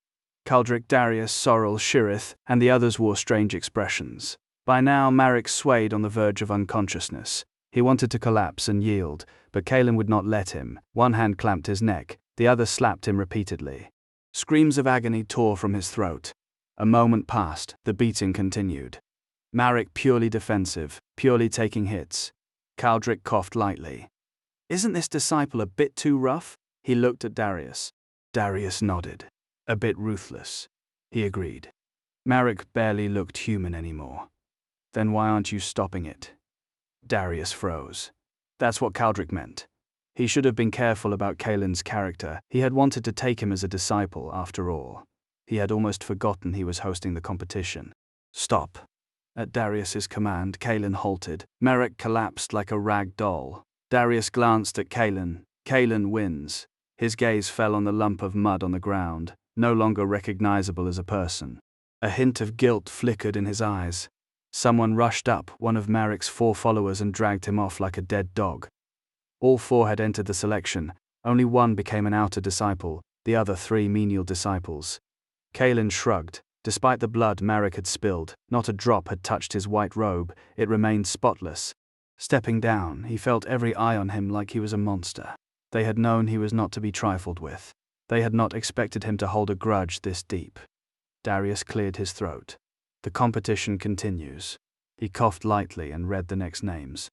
Kuldrik, Darius, Sorrel, Shirith, and the others wore strange expressions. By now, Marek swayed on the verge of unconsciousness. He wanted to collapse and yield, but Kaelin would not let him. 1 hand clamped his neck, the other slapped him repeatedly. Screams of agony tore from his throat. A moment passed, the beating continued. Marek purely defensive, purely taking hits. Kuldrik coughed lightly. Isn't this disciple a bit too rough? He looked at Darius. Darius nodded. A bit ruthless. He agreed. Marek barely looked human anymore. Then why aren't you stopping it? Darius froze. That's what Kuldrik meant. He should have been careful about Kaelin's character. He had wanted to take him as a disciple, after all. He had almost forgotten he was hosting the competition. Stop. At Darius's command, Kaelin halted. Marek collapsed like a rag doll. Darius glanced at Kaelin. Kaelin wins. His gaze fell on the lump of mud on the ground, no longer recognizable as a person. A hint of guilt flickered in his eyes. Someone rushed up, one of Marek's 4 followers, and dragged him off like a dead dog. All 4 had entered the selection. Only 1 became an outer disciple, the other 3 menial disciples. Kaelin shrugged. Despite the blood Marek had spilled, not a drop had touched his white robe. It remained spotless. Stepping down, he felt every eye on him like he was a monster. They had known he was not to be trifled with. They had not expected him to hold a grudge this deep. Darius cleared his throat. The competition continues. He coughed lightly and read the next names.